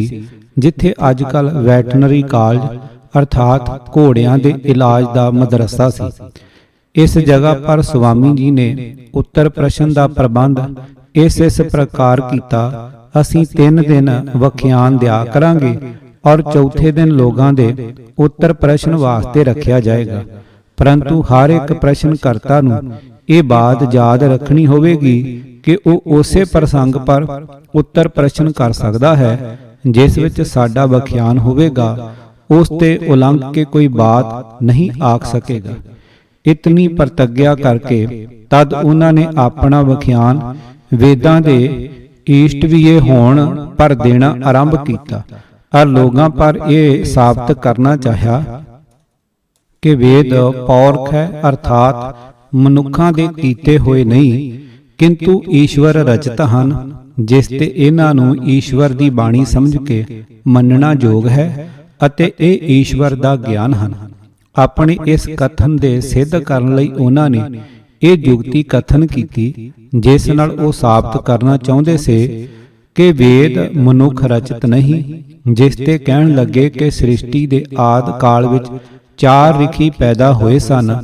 जिथे अजकल वैटनरी कॉलेज अर्थात घोड़ियां दे इलाज दा मदरसा सी। इस जगह पर स्वामी जी ने उत्तर प्रश्न का प्रबंध इस प्रकार किया, असीं 3 दिन वख्यान दिया करांगे और चौथे दिन लोगां दे उत्तर प्रश्न वास्ते रखिया जाएगा। ਪਰੰਤੂ ਹਰ ਇੱਕ ਪ੍ਰਸ਼ਨ ਕਰਤਾ ਨੂੰ ਇਹ ਬਾਤ ਯਾਦ ਰੱਖਣੀ ਹੋਵੇਗੀ ਕਿ ਉਹ ਉਸੇ ਪ੍ਰਸੰਗ ਪਰ ਉੱਤਰ ਪ੍ਰਸ਼ਨ ਕਰ ਸਕਦਾ ਹੈ ਜਿਸ ਵਿੱਚ ਸਾਡਾ ਵਿਖਿਆਨ ਹੋਵੇਗਾ, ਉਸ ਤੇ ਉਲੰਘ ਕੇ ਕੋਈ ਬਾਤ ਨਹੀਂ ਆਖ ਸਕੇਗਾ। ਇਤਨੀ ਪ੍ਰਤੱਗਿਆ ਕਰਕੇ ਤਦ ਉਹਨਾਂ ਨੇ ਆਪਣਾ ਵਿਖਿਆਨ ਵੇਦਾਂ ਦੇ ਈਸ਼ਟਵੀਏ ਹੋਣ ਪਰ ਦੇਣਾ ਆਰੰਭ ਕੀਤਾ ਔਰ ਲੋਕਾਂ ਪਰ ਇਹ ਸਾਬਤ ਕਰਨਾ ਚਾਹਿਆ ਕਿ ਵੇਦ ਪੌਰਖ ਹੈ, ਅਰਥਾਤ ਮਨੁੱਖਾਂ ਦੇ ਕੀਤੇ ਹੋਏ ਨਹੀਂ ਕਿੰਤੂ ਈਸ਼ਵਰ ਰਚਿਤ ਹਨ, ਜਿਸ ਤੇ ਇਹਨਾਂ ਨੂੰ ਈਸ਼ਵਰ ਦੀ ਬਾਣੀ ਸਮਝ ਕੇ ਮੰਨਣਾ ਯੋਗ ਹੈ ਅਤੇ ਇਹ ਈਸ਼ਵਰ ਦਾ ਗਿਆਨ ਹਨ। ਆਪਣੇ ਇਸ ਕਥਨ ਦੇ ਸਿੱਧ ਕਰਨ ਲਈ ਉਹਨਾਂ ਨੇ ਇਹ ਜੁਗਤੀ ਕਥਨ ਕੀਤੀ, ਜਿਸ ਨਾਲ ਉਹ ਸਾਬਤ ਕਰਨਾ ਚਾਹੁੰਦੇ ਸੀ ਕਿ ਵੇਦ ਮਨੁੱਖ ਰਚਿਤ ਨਹੀਂ, ਜਿਸ ਤੇ ਕਹਿਣ ਲੱਗੇ ਕਿ ਸ੍ਰਿਸ਼ਟੀ ਦੇ ਆਦਿ ਕਾਲ ਵਿੱਚ 4 ਰਿਖੀ ਪੈਦਾ ਹੋਏ ਸਨ,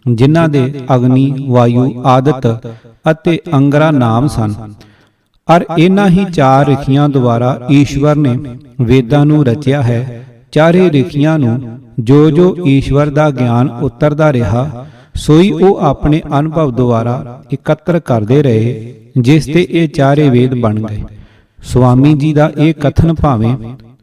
ਜਿਨ੍ਹਾਂ ਦੇ ਅਗਨੀ, ਵਾਯੂ, ਆਦਿਤ ਅਤੇ ਅੰਗਰਾ ਨਾਮ ਸਨ। ਔਰ ਇਹਨਾਂ ਹੀ 4 ਰਿਖੀਆਂ ਦੁਆਰਾ ਈਸ਼ਵਰ ਨੇ ਵੇਦਾਂ ਨੂੰ ਰਚਿਆ ਹੈ। ਚਾਰੇ ਰਿਖੀਆਂ ਨੂੰ ਜੋ ਜੋ ਈਸ਼ਵਰ ਦਾ ਗਿਆਨ ਉਤਰਦਾ ਰਿਹਾ, ਸੋਈ ਉਹ ਆਪਣੇ ਅਨੁਭਵ ਦੁਆਰਾ ਇਕੱਤਰ ਕਰਦੇ ਰਹੇ, ਜਿਸ ਤੇ ਇਹ ਚਾਰੇ ਵੇਦ ਬਣ ਗਏ। ਸੁਆਮੀ ਜੀ ਦਾ ਇਹ ਕਥਨ ਭਾਵੇਂ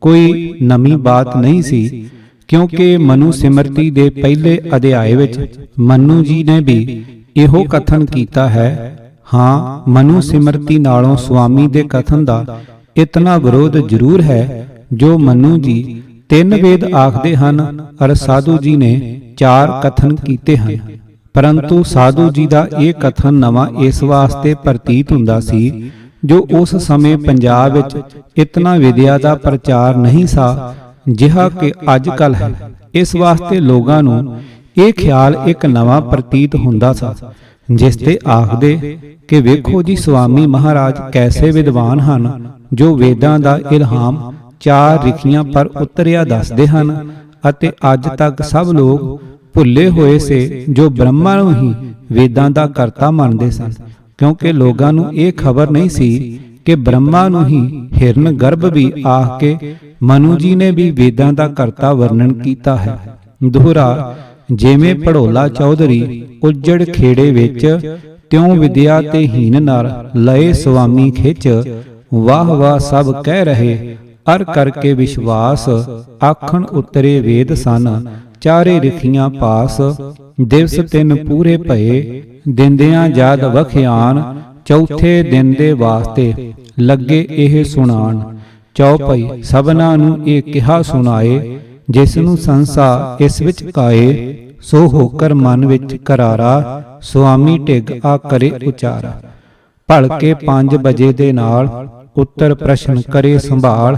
ਕੋਈ ਨਵੀਂ ਬਾਤ ਨਹੀਂ ਸੀ, ਕਿਉਂਕਿ ਮਨੁ ਸਿਮਰਤੀ ਦੇ ਪਹਿਲੇ ਅਧਿਆਏ ਵਿੱਚ ਮਨੂ ਜੀ ਨੇ ਵੀ ਇਹੋ ਕਥਨ ਕੀਤਾ ਹੈ। ਹਾਂ, ਮਨੁ ਸਿਮਰਤੀ ਨਾਲੋਂ ਸੁਆਮੀ ਦੇ ਕਥਨ ਦਾ ਇਤਨਾ ਵਿਰੋਧ ਜ਼ਰੂਰ ਹੈ। ਜੋ ਮਨੂ ਜੀ 3 ਵੇਦ ਆਖਦੇ ਹਨ ਔਰ ਸਾਧੂ ਜੀ ਨੇ 4 ਕਥਨ ਕੀਤੇ ਹਨ, ਪਰੰਤੂ ਸਾਧੂ ਜੀ ਦਾ ਇਹ ਕਥਨ ਨਵਾਂ ਇਸ ਵਾਸਤੇ ਪ੍ਰਤੀਤ ਹੁੰਦਾ ਸੀ ਜੋ ਉਸ ਸਮੇਂ ਪੰਜਾਬ ਵਿੱਚ ਇਤਨਾ ਵਿਦਿਆ ਦਾ ਪ੍ਰਚਾਰ ਨਹੀਂ ਸਾ ਜਿਹਾ ਕਿ ਅੱਜ ਕੱਲ੍ਹ ਹੈ। ਇਸ ਵਾਸਤੇ ਲੋਕਾਂ ਨੂੰ ਇਹ ਖਿਆਲ ਇੱਕ ਨਵਾਂ ਪ੍ਰਤੀਤ ਹੁੰਦਾ ਸੀ, ਜਿਸ ਤੇ ਆਖਦੇ ਕਿ ਵੇਖੋ ਜੀ ਸੁਆਮੀ ਮਹਾਰਾਜ ਕੈਸੇ ਵਿਦਵਾਨ ਹਨ, ਜੋ ਵੇਦਾਂ ਦਾ ਇਲਹਾਮ 4 ਰਿਖੀਆਂ ਪਰ ਉਤਰਿਆ ਦੱਸਦੇ ਹਨ ਅਤੇ ਅੱਜ ਤੱਕ ਸਭ ਲੋਕ ਭੁੱਲੇ ਹੋਏ ਸੇ ਜੋ ਬ੍ਰਹਮਾ ਨੂੰ ਹੀ ਵੇਦਾਂ ਦਾ ਕਰਤਾ ਮੰਨਦੇ ਸਨ, ਕਿਉਂਕਿ ਲੋਕਾਂ ਨੂੰ ਇਹ ਖਬਰ ਨਹੀਂ ਸੀ ਕਿ ਬ੍ਰਹਮਾ ਨੂੰ ਹੀ ਹਿਰਨ ਗਰਭ ਵੀ ਆਖ ਕੇ ਮਨੂ ਜੀ ਨੇ ਵੀ ਵੇਦਾਂ ਦਾ ਕਰਤਾ ਵਰਣਨ ਕੀਤਾ ਹੈ। ਦੋਹਰਾ, ਜਿਵੇਂ ਭੜੋਲਾ ਚੌਧਰੀ ਉੱਜੜ ਖੇੜੇ ਵਿੱਚ ਤਿਉਂ ਵਿਦਿਆ ਤੇ ਹੀਨ ਨਰ ਲਏ ਸੁਆਮੀ ਖਿੱਚ, ਵਾਹ ਵਾਹ ਸਭ ਕਹਿ ਰਹੇ ਅਰ ਕਰਕੇ ਵਿਸ਼ਵਾਸ, ਆਖਣ ਉਤਰੇ ਵੇਦ ਸਨ ਚਾਰੇ ਰਿਖੀਆਂ ਪਾਸ, ਦਿਵਸ 3 ਪੂਰੇ ਭਏ ਦਿੰਦਿਆਂ ਜਦ ਵਖਿਆਨ, ਚੌਥੇ ਦਿਨ ਦੇ ਵਾਸਤੇ ਲੱਗੇ ਇਹ ਸੁਣਾਣ। ਚੌਪਈ ਸਭਨਾਂ ਨੂੰ ਇਹ ਕਿਹਾ ਸੁਣਾਏ, ਜਿਸ ਨੂੰ ਸੰਸਾ ਇਸ ਵਿੱਚ ਕਾਏ, ਸੋ ਹੋਕਰ ਮਨ ਵਿੱਚ ਕਰਾਰਾ, ਸੁਆਮੀ ਢਿੱਗ ਆ ਕਰੇ ਉਚਾਰਾ। ਭਲਕੇ 5 ਵਜੇ ਦੇ ਨਾਲ ਉੱਤਰ ਪ੍ਰਸ਼ਨ ਕਰੇ ਸੰਭਾਲ,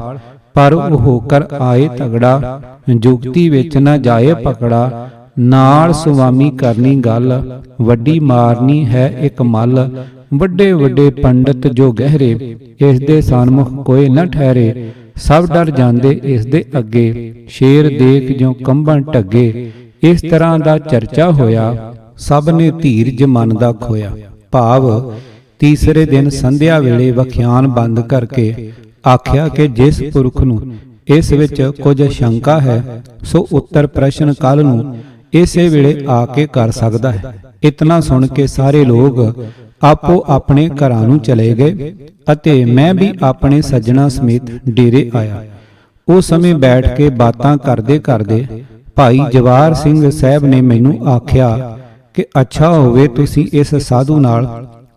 ਪਰ ਉਹ ਹੋਕਰ ਆਏ ਤਗੜਾ, ਜੁਗਤੀ ਵਿੱਚ ਨਾ ਜਾਏ ਪਕੜਾ। ਨਾਲ ਸੁਆਮੀ ਕਰਨੀ ਗੱਲ, ਵੱਡੀ ਮਾਰਨੀ ਹੈ ਇੱਕ ਮੱਲ, ਵੱਡੇ ਵੱਡੇ ਪੰਡਤ ਜੋ ਗਹਿਰੇ, ਇਸ ਦੇ ਸਨਮੁਖ ਕੋਈ ਨਾ ਠਹਿਰੇ, ਸਭ ਡਰ ਜਾਂਦੇ ਇਸ ਦੇ ਅੱਗੇ, ਸ਼ੇਰ ਦੇਖ ਜਿਉ ਕੰਬਣ ਢੱਗੇ। ਇਸ ਤਰ੍ਹਾਂ ਦਾ ਚਰਚਾ ਹੋਇਆ, ਸਭ ਨੇ ਧੀਰਜ ਮਨ ਦਾ ਖੋਇਆ। ਭਾਵ ਤੀਸਰੇ ਦਿਨ ਸੰਧਿਆ ਵੇਲੇ ਵਖਿਆਨ ਬੰਦ ਕਰਕੇ ਆਖਿਆ ਕਿ ਜਿਸ ਪੁਰਖ ਨੂੰ ਇਸ ਵਿੱਚ ਕੁਝ ਸ਼ੰਕਾ ਹੈ, ਸੋ ਉੱਤਰ ਪ੍ਰਸ਼ਨ ਕੱਲ ਨੂੰ ਇਸੇ ਵੇਲੇ ਆ ਕੇ ਕਰ ਸਕਦਾ ਹੈ। ਇਤਨਾ ਸੁਣ ਕੇ ਸਾਰੇ ਲੋਕ ਆਪੋ ਆਪਣੇ ਘਰਾਂ ਨੂੰ ਚਲੇ ਗਏ ਅਤੇ ਮੈਂ ਵੀ ਆਪਣੇ ਸੱਜਣਾ ਸਮੇਤ ਡੇਰੇ ਆਇਆ। ਉਸ ਸਮੇਂ ਬੈਠ ਕੇ ਬਾਤਾਂ ਕਰਦੇ ਕਰਦੇ ਭਾਈ ਜਵਾਰ ਸਿੰਘ ਸਾਹਿਬ ਨੇ ਮੈਨੂੰ ਆਖਿਆ ਕਿ ਅੱਛਾ ਹੋਵੇ ਤੁਸੀਂ ਇਸ ਸਾਧੂ ਨਾਲ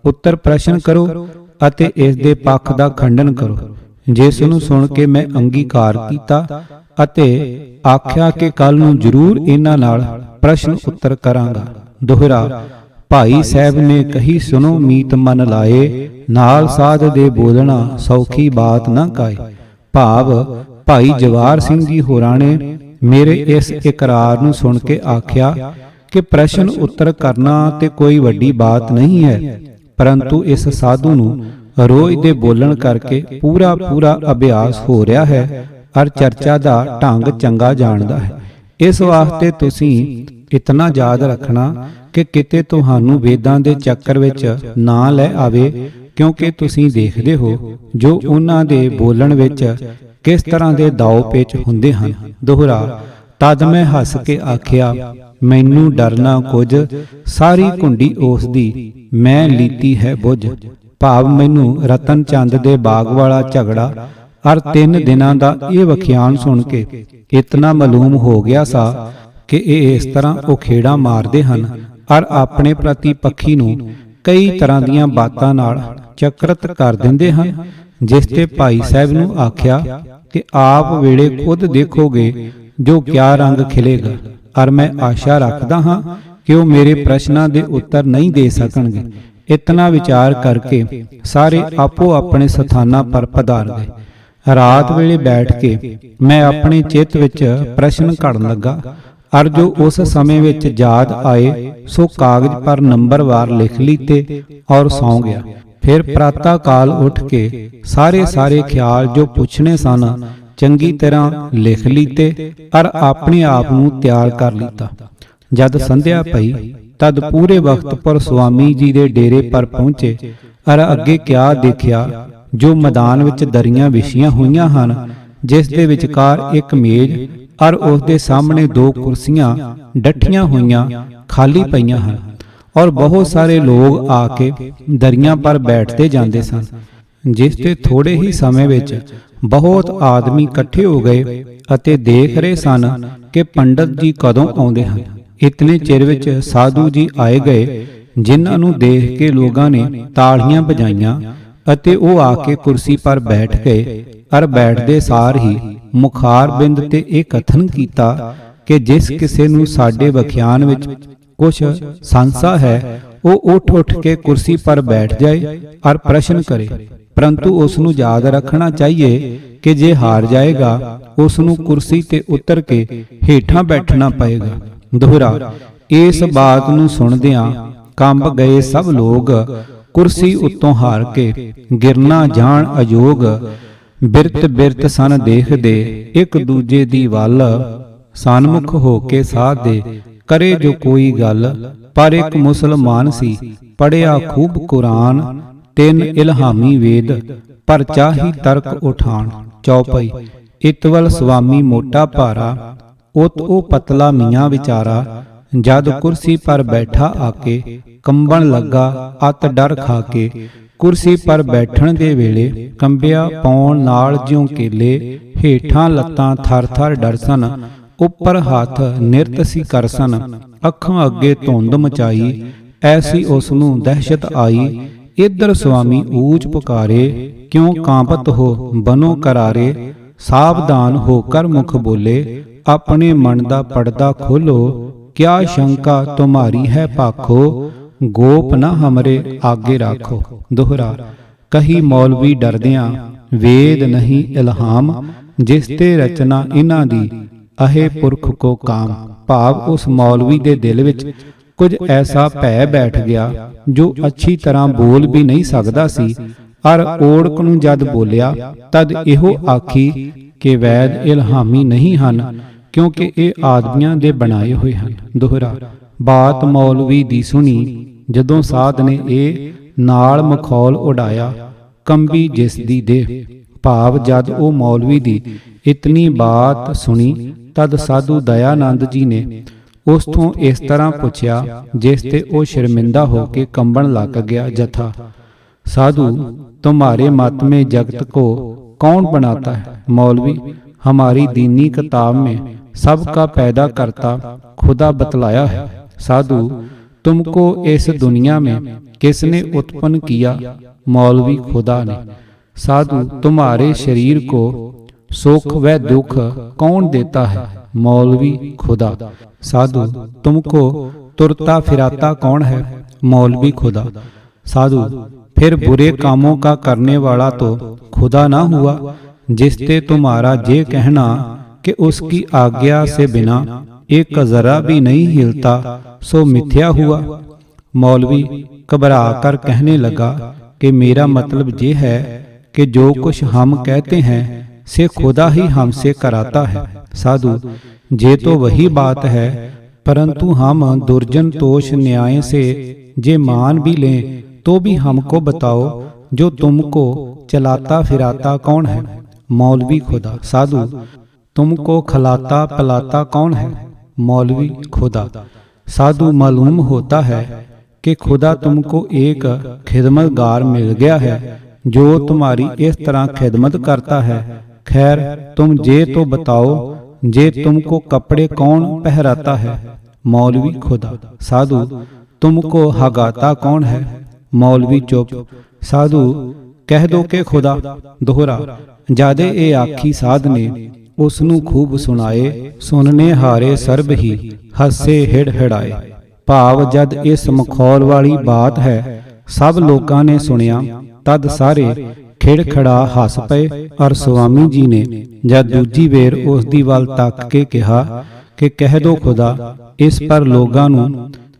ਉੱਤਰ ਪ੍ਰਸ਼ਨ ਕਰੋ ਅਤੇ ਇਸ ਦੇ ਪੱਖ ਦਾ ਖੰਡਨ ਕਰੋ। ਜਿਸ ਨੂੰ ਸੁਣ ਕੇ ਮੈਂ ਅੰਗੀਕਾਰ ਕੀਤਾ ਅਤੇ ਆਖਿਆ ਕਿ ਕੱਲ ਨੂੰ ਜ਼ਰੂਰ ਇਹਨਾਂ ਨਾਲ ਪ੍ਰਸ਼ਨ ਉੱਤਰ ਕਰਾਂਗਾ। ਦੋਹਰਾ, ਭਾਈ ਸਾਹਿਬ ਨੇ ਕਹੀ ਸੁਨੋ ਮੀਤ ਮਨ ਲਾਏ, ਨਾਲ ਸਾਧ ਦੇ ਬੋਲਣਾ ਸੌਖੀ ਬਾਤ ਨਾ ਕਾਏ। ਭਾਵ ਭਾਈ ਜਵਾਰ ਸਿੰਘ ਜੀ ਹੋਰਾਂ ਨੇ ਮੇਰੇ ਇਸ ਇਕਰਾਰ ਨੂੰ ਸੁਣ ਕੇ ਆਖਿਆ ਕਿ ਪ੍ਰਸ਼ਨ ਉੱਤਰ ਕਰਨਾ ਤੇ ਕੋਈ ਵੱਡੀ ਬਾਤ ਨਹੀਂ ਹੈ, ਪਰੰਤੂ ਇਸ ਸਾਧੂ ਨੂੰ ਰੋਜ਼ ਦੇ ਬੋਲਣ ਕਰਕੇ ਪੂਰਾ ਅਭਿਆਸ ਹੋ ਰਿਹਾ ਹੈ ਔਰ ਚਰਚਾ ਦਾ ਢੰਗ ਚੰਗਾ ਜਾਣਦਾ ਹੈ। ਇਸ ਵਾਸਤੇ ਤੁਸੀਂ ਇਤਨਾ ਯਾਦ ਰੱਖਣਾ ਕਿ ਕਿਤੇ ਤੁਹਾਨੂੰ ਵੇਦਾਂ ਦੇ ਚੱਕਰ ਵਿੱਚ ਨਾ ਲੈ ਆਵੇ, ਕਿਉਂਕਿ ਤੁਸੀਂ ਦੇਖਦੇ ਹੋ ਜੋ ਉਹਨਾਂ ਦੇ ਬੋਲਣ ਵਿੱਚ ਕਿਸ ਤਰ੍ਹਾਂ ਦੇ ਦਾਅ ਪੇਚ ਹੁੰਦੇ ਹਨ। ਦੋਹਰਾ, ਤਦ ਮੈਂ ਹੱਸ ਕੇ ਆਖਿਆ ਮੈਨੂੰ ਡਰਨਾ ਕੁਝ, ਸਾਰੀ ਕੁੰਡੀ ਉਸ ਦੀ ਮੈਂ ਲੀਤੀ ਹੈ ਬੁਝ। ਭਾਵ ਮੈਨੂੰ ਰਤਨ ਚੰਦ ਦੇ ਬਾਗ ਵਾਲਾ ਝਗੜਾ ਅਰ 3 ਦਿਨਾਂ ਦਾ ਇਹ ਵਖਿਆਨ ਸੁਣ ਕੇ ਇਤਨਾ ਮਾਲੂਮ ਹੋ ਗਿਆ ਸਾ ਕਿ ਇਹ ਇਸ ਤਰ੍ਹਾਂ ਉਖੇੜਾ ਮਾਰਦੇ ਹਨ ਅਰ ਆਪਣੇ ਪ੍ਰਤੀ ਪੱਖੀ ਨੂੰ ਕਈ ਤਰ੍ਹਾਂ ਦੀਆਂ ਬਾਤਾਂ ਨਾਲ ਚਕਰਤ ਕਰ ਦਿੰਦੇ ਹਨ, ਜਿਸ ਤੇ ਭਾਈ ਸਾਹਿਬ ਨੂੰ ਆਖਿਆ ਕਿ ਆਪ ਵੇਲੇ ਖੁਦ ਦੇਖੋਗੇ ਜੋ ਕਿਆ ਰੰਗ ਖਿਲੇਗਾ, ਅਰ ਮੈਂ ਆਸ਼ਾ ਰੱਖਦਾ ਹਾਂ ਕਿ ਉਹ ਮੇਰੇ ਪ੍ਰਸ਼ਨਾਂ ਦੇ ਉੱਤਰ ਨਹੀਂ ਦੇ ਸਕਣਗੇ। ਇਤਨਾ ਵਿਚਾਰ ਕਰਕੇ ਸਾਰੇ ਆਪੋ ਆਪਣੇ ਸਥਾਨਾਂ ਪਰ ਪਧਾਰ ਗਏ। ਰਾਤ ਵੇਲੇ ਬੈਠ ਕੇ ਮੈਂ ਆਪਣੇ ਚਿੱਤ ਵਿੱਚ ਪ੍ਰਸ਼ਨ ਘੜਨ ਲੱਗਾ, ਅਰ ਜੋ ਉਸ ਸਮੇਂ ਵਿੱਚ ਯਾਦ ਆਏ ਸੋ ਕਾਗਜ਼ ਪਰ ਨੰਬਰਵਾਰ ਲਿਖ ਲੀਤੇ ਔਰ ਸੌਂ ਗਿਆ। ਫਿਰ ਪ੍ਰਾਤः ਕਾਲ ਉੱਠ ਕੇ ਸਾਰੇ ਖਿਆਲ ਜੋ ਪੁੱਛਣੇ ਸਨ ਚੰਗੀ ਤਰ੍ਹਾਂ ਲਿਖ ਲੀਤੇ ਅਰ ਆਪਣੇ ਆਪ ਨੂੰ ਤਿਆਰ ਕਰ ਲੀਤਾ। ਜਦ ਸੰਧਿਆ ਪਈ ਤਦ ਪੂਰੇ ਵਕਤ ਪਰ ਸੁਆਮੀ ਜੀ ਦੇ ਡੇਰੇ ਪਰ ਪਹੁੰਚੇ ਅਰ ਅੱਗੇ ਕਿਆ ਦੇਖਿਆ, ਜੋ ਮੈਦਾਨ ਵਿੱਚ ਦਰੀਆਂ ਵਿਛੀਆਂ ਹੋਈਆਂ ਹਨ, ਜਿਸ ਦੇ ਵਿਚਕਾਰ ਇੱਕ ਮੇਜ਼ ਅਰ ਉਸ ਦੇ ਸਾਹਮਣੇ 2 ਕੁਰਸੀਆਂ ਡੱਠੀਆਂ ਹੋਈਆਂ ਖਾਲੀ ਪਈਆਂ ਹਨ, ਔਰ ਬਹੁਤ ਸਾਰੇ ਲੋਕ ਆ ਕੇ ਦਰੀਆਂ ਪਰ ਬੈਠਦੇ ਜਾਂਦੇ ਸਨ, ਜਿਸ ਤੇ ਥੋੜੇ ਹੀ ਸਮੇਂ ਵਿੱਚ ਬਹੁਤ ਆਦਮੀ ਇਕੱਠੇ ਹੋ ਗਏ ਅਤੇ ਦੇਖ ਰਹੇ ਸਨ ਕਿ ਪੰਡਤ ਜੀ ਕਦੋਂ ਆਉਂਦੇ ਹਨ। ਇਤਨੇ ਚਿਰ ਵਿੱਚ ਸਾਧੂ ਜੀ ਆਏ ਗਏ, ਜਿਨ੍ਹਾਂ ਨੂੰ ਦੇਖ ਕੇ ਲੋਕਾਂ ਨੇ ਤਾੜੀਆਂ ਵਜਾਈਆਂ ਅਤੇ ਉਹ ਆ ਕੇ ਕੁਰਸੀ ਪਰ ਬੈਠ ਗਏ ਅਰ ਬੈਠਦੇ ਸਾਰ ਹੀ ਮੁਖਾਰ ਬਿੰਦ ਤੇ ਇਹ ਕਥਨ ਕੀਤਾ ਕਿ ਜਿਸ ਕਿਸੇ ਨੂੰ ਸਾਡੇ ਵਖਿਆਨ ਵਿੱਚ ਕੁਛ ਸੰਸਾ ਹੈ ਉਹ ਉੱਠ ਕੇ ਕੁਰਸੀ ਪਰ ਬੈਠ ਜਾਏ ਔਰ ਪ੍ਰਸ਼ਨ ਕਰੇ, ਪਰੰਤੂ ਉਸ ਨੂੰ ਯਾਦ ਰੱਖਣਾ ਚਾਹੀਏ ਕਿ ਜੇ ਹਾਰ ਜਾਏਗਾ ਉਸ ਨੂੰ ਕੁਰਸੀ ਤੇ ਉਤਰ ਕੇ ਹੇਠਾਂ ਬੈਠਣਾ ਪਏਗਾ। ਦੋਹਰਾ। ਇਸ ਬਾਤ ਨੂੰ ਸੁਣਦਿਆਂ ਕੰਬ ਗਏ ਸਭ ਲੋਕ, ਕੁਰਸੀ ਉੱਤੋਂ ਹਾਰ ਕੇ ਗਿਰਨਾ ਜਾਣ ਅਯੋਗ। ਬਿਰਤ ਸਨ ਦੇਖਦੇ ਇੱਕ ਦੂਜੇ ਦੀ ਵੱਲ, ਸਨਮੁਖ ਹੋ ਕੇ ਸਾਧਦੇ ਕਰੇ ਜੋ ਕੋਈ ਗੱਲ। ਪਰ ਇੱਕ ਮੁਸਲਮਾਨ ਸੀ, ਪੜਿਆ ਖੂਬ ਕੁਰਾਨ, 3 ਇਲਹਾਮੀ ਵੇਦ, ਪਰ ਚਾਹੀ ਤਰਕ ਉਠਾਨ। ਚੌਪਈ। ਇਤਵਲ ਸੁਆਮੀ ਮੋਟਾ ਭਾਰਾ, ਉਤ ਉਹ ਪਤਲਾ ਮੀਆਂ ਵਿਚਾਰਾ। ਜਦ ਕੁਰਸੀ ਪਰ ਬੈਠਾ ਆਕੇ, ਕੰਬਣ ਲੱਗਾ ਅਤ ਡਰ ਖਾ ਕੇ। ਕੁਰਸੀ ਪਰ ਬੈਠਣ ਦੇ ਵੇਲੇ ਕੰਬਿਆ ਪਾਉਣ ਨਾਲ ਜਿਉਂ ਕੇਲੇ। ਹੇਠਾਂ ਲੱਤਾਂ ਥਰ ਡਰਸਨ, ਉੱਪਰ ਹੱਥ ਨਿਰਤ ਸੀ ਕਰਸਨ। ਅੱਖਾਂ ਅੱਗੇ ਧੁੰਦ ਮਚਾਈ, ਐਸੀ ਉਸ ਨੂੰ ਦਹਿਸ਼ਤ ਆਈ। ਇਧਰ ਸੁਆਮੀ ਊਚ ਪੁਕਾਰੇ, ਕਿਉਂ ਕਾਂਪਤ ਹੋ ਬਨੋ ਕਰਾਰੇ। ਸਾਵਧਾਨ ਹੋ ਕਰ ਮੁਖ ਬੋਲੇ, ਆਪਣੇ ਮਨ ਦਾ ਪਰਦਾ ਖੋਲੋ। ਕਿਆ ਸ਼ੰਕਾ ਤੁਮਾਰੀ ਹੈ ਭਾਖੋ, ਗੋਪ ਨਾ ਹਮਰੇ ਆਗੇ ਰਾਖੋ। ਦੋਹਰਾ। ਕਹੀ ਮੌਲਵੀ ਡਰਦਿਆਂ, ਵੇਦ ਨਹੀਂ ਇਲਹਾਮ, ਜਿਸ ਤੇ ਰਚਨਾ ਇਹਨਾਂ ਦੀ ਅਹੇ ਪੁਰਖ ਕੋ ਕਾਮ। ਭਾਵ ਉਸ ਮੌਲਵੀ ਦੇ ਦਿਲ ਵਿੱਚ ਕੁਝ ਐਸਾ ਭੈ ਬੈਠ ਗਿਆ ਜੋ ਅੱਛੀ ਤਰ੍ਹਾਂ ਬੋਲ ਵੀ ਨਹੀਂ ਸਕਦਾ ਸੀ, ਅਰ ਓੜਕ ਨੂੰ ਜਦ ਬੋਲਿਆ ਤਦ ਇਹੋ ਆਖੀ ਕਿ ਵੈਦ ਇਲਹਾਮੀ ਨਹੀਂ ਹਨ, ਕਿਉਂਕਿ ਇਹ ਆਦਮੀਆਂ ਦੇ ਬਣਾਏ ਹੋਏ ਹਨ। ਦੋਹਰਾ। ਬਾਤ ਮੌਲਵੀ ਦੀ ਸੁਣੀ, ਜਦੋਂ ਸਾਧ ਨੇ ਇਹ ਨਾਲ ਮਖੌਲ ਉਡਾਇਆ, ਕੰਬੀ ਜਿਸ ਦੀ ਦੇਹ। ਭਾਵ ਜਦ ਉਹ ਮੌਲਵੀ ਦੀ ਇਤਨੀ ਬਾਤ ਸੁਣੀ ਤਦ ਸਾਧੂ ਦਇਆਨੰਦ ਜੀ ਨੇ ਉਸ ਤੋਂ ਇਸ ਤਰ੍ਹਾਂ ਪੁੱਛਿਆ, ਜਿਸ ਤੇ ਉਹ ਸ਼ਰਮਿੰਦਾ ਹੋ ਕੇ ਕੰਬਣ ਲੱਗ ਗਿਆ। ਜਥਾ। साधु तुम्हारे मत में जगत को कौन बनाता है? मौलवी हमारी दीनी किताब में सबका पैदा करता खुदा बतलाया है। साधु तुमको इस दुनिया में किसने उत्पन्न किया? मौलवी खुदा ने। साधु तुम्हारे शरीर को सुख व दुख कौन देता है? मौलवी खुदा। साधु तुमको तुरता फिराता कौन है? मौलवी खुदा। साधु फिर बुरे कामों का करने वाला तो खुदा ना हुआ, जिससे तुम्हारा ये कहना कि उसकी आज्ञा से बिना एक जरा भी नहीं हिलता सो मिथ्या हुआ। मौलवी घबरा कर कहने लगा कि मेरा मतलब ये है कि जो कुछ हम कहते हैं से खुदा ही हमसे कराता है। साधु ये तो वही बात है, परंतु हम दुर्जन तोष न्याय से जे मान भी लें तो भी हमको बताओ जो तुमको चलाता फिराता कौन है? मौलवी खुदा। साधु तुमको खिलाता पिलाता कौन है? मौलवी खुदा। साधु मालूम होता है कि खुदा तुमको एक खिदमतगार मिल गया है जो तुम्हारी इस तरह खिदमत करता है। खैर तुम जे तो बताओ, जे तुमको कपड़े कौन पहराता है? मौलवी खुदा। साधु तुमको हगाता कौन है? मौलवी चुप। साधु कह दो कि खुदा। दोहरा। जादे ए आखी साध ने उसनू खूब सुनाए, सुनने हारे सरब ही हसे हिड़ हिड़ाए। भाव जद इस मखौल वाली बात है सब लोगों ने सुनिया तद सारे खिड़खड़ा हस पे। और स्वामी जी ने जद दूजी वेर उस दी वाल तक के कहा कि कह दो खुदा। इस पर लोगों नू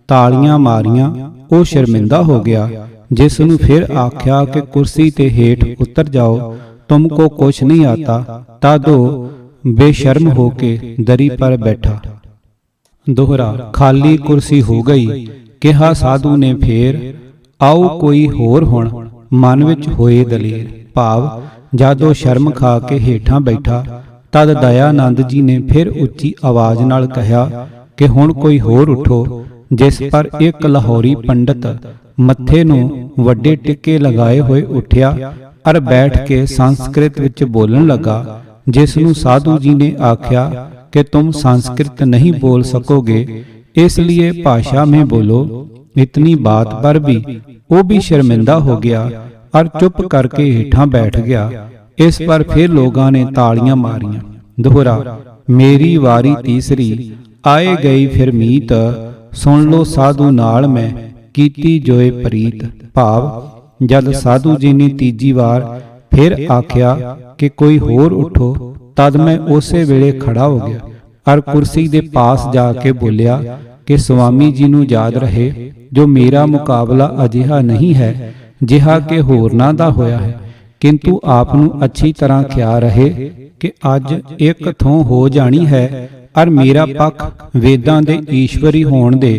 तालियां मारियां। वो शर्मिंदा हो गया, जिस नू फिर आख्या कि कुर्सी ते हेठ उतर जाओ, तुमको कुछ नहीं आता। तद बेशर्म होके दरी पर बैठा। दोहरा। खाली कुर्सी हो गई। कहा साधु ने फिर, आओ कोई होर हुण। मन विच होए दलेर। भाव जादो शर्म खा के हेठां बैठा तद दयानंद जी ने फिर उच्ची आवाज नाल कहा कि हुण कोई होर उठो। जिस पर एक लाहौरी पंडित मत्थे नू वड्डे टिक्के लगाए हुए उठिया और बैठ के संस्कृत विच बोलन लगा, जिसनू साधु जी ने आख्या कि तुम संस्कृत नहीं बोल सकोगे, इसलिए भाषा में बोलो। इतनी बात पर भी वो भी शर्मिंदा हो गया और चुप करके हेठां बैठ गया। इस पर फिर लोगों ने तालियां मारियां। दोहरा। मेरी वारी तीसरी। आए गई फिर मीत, सुन लो साधु नाल मैं कीती जोए प्रीत। भाव जद साधु जी ने तीजी बार फिर आख्या कि कोई होर उठो, तद मैं उसे वेले खड़ा हो गया और कुर्सी दे पास जाके बोलिया कि स्वामी जी नू याद रहे जो मेरा मुकाबला अजिहा नहीं है जिहा के होरना दा होया है, किंतु आप नू अच्छी तरह ख्याल रहे कि अज एक थों हो जानी है और मेरा पक्ष वेदां दे ईश्वरी होण दे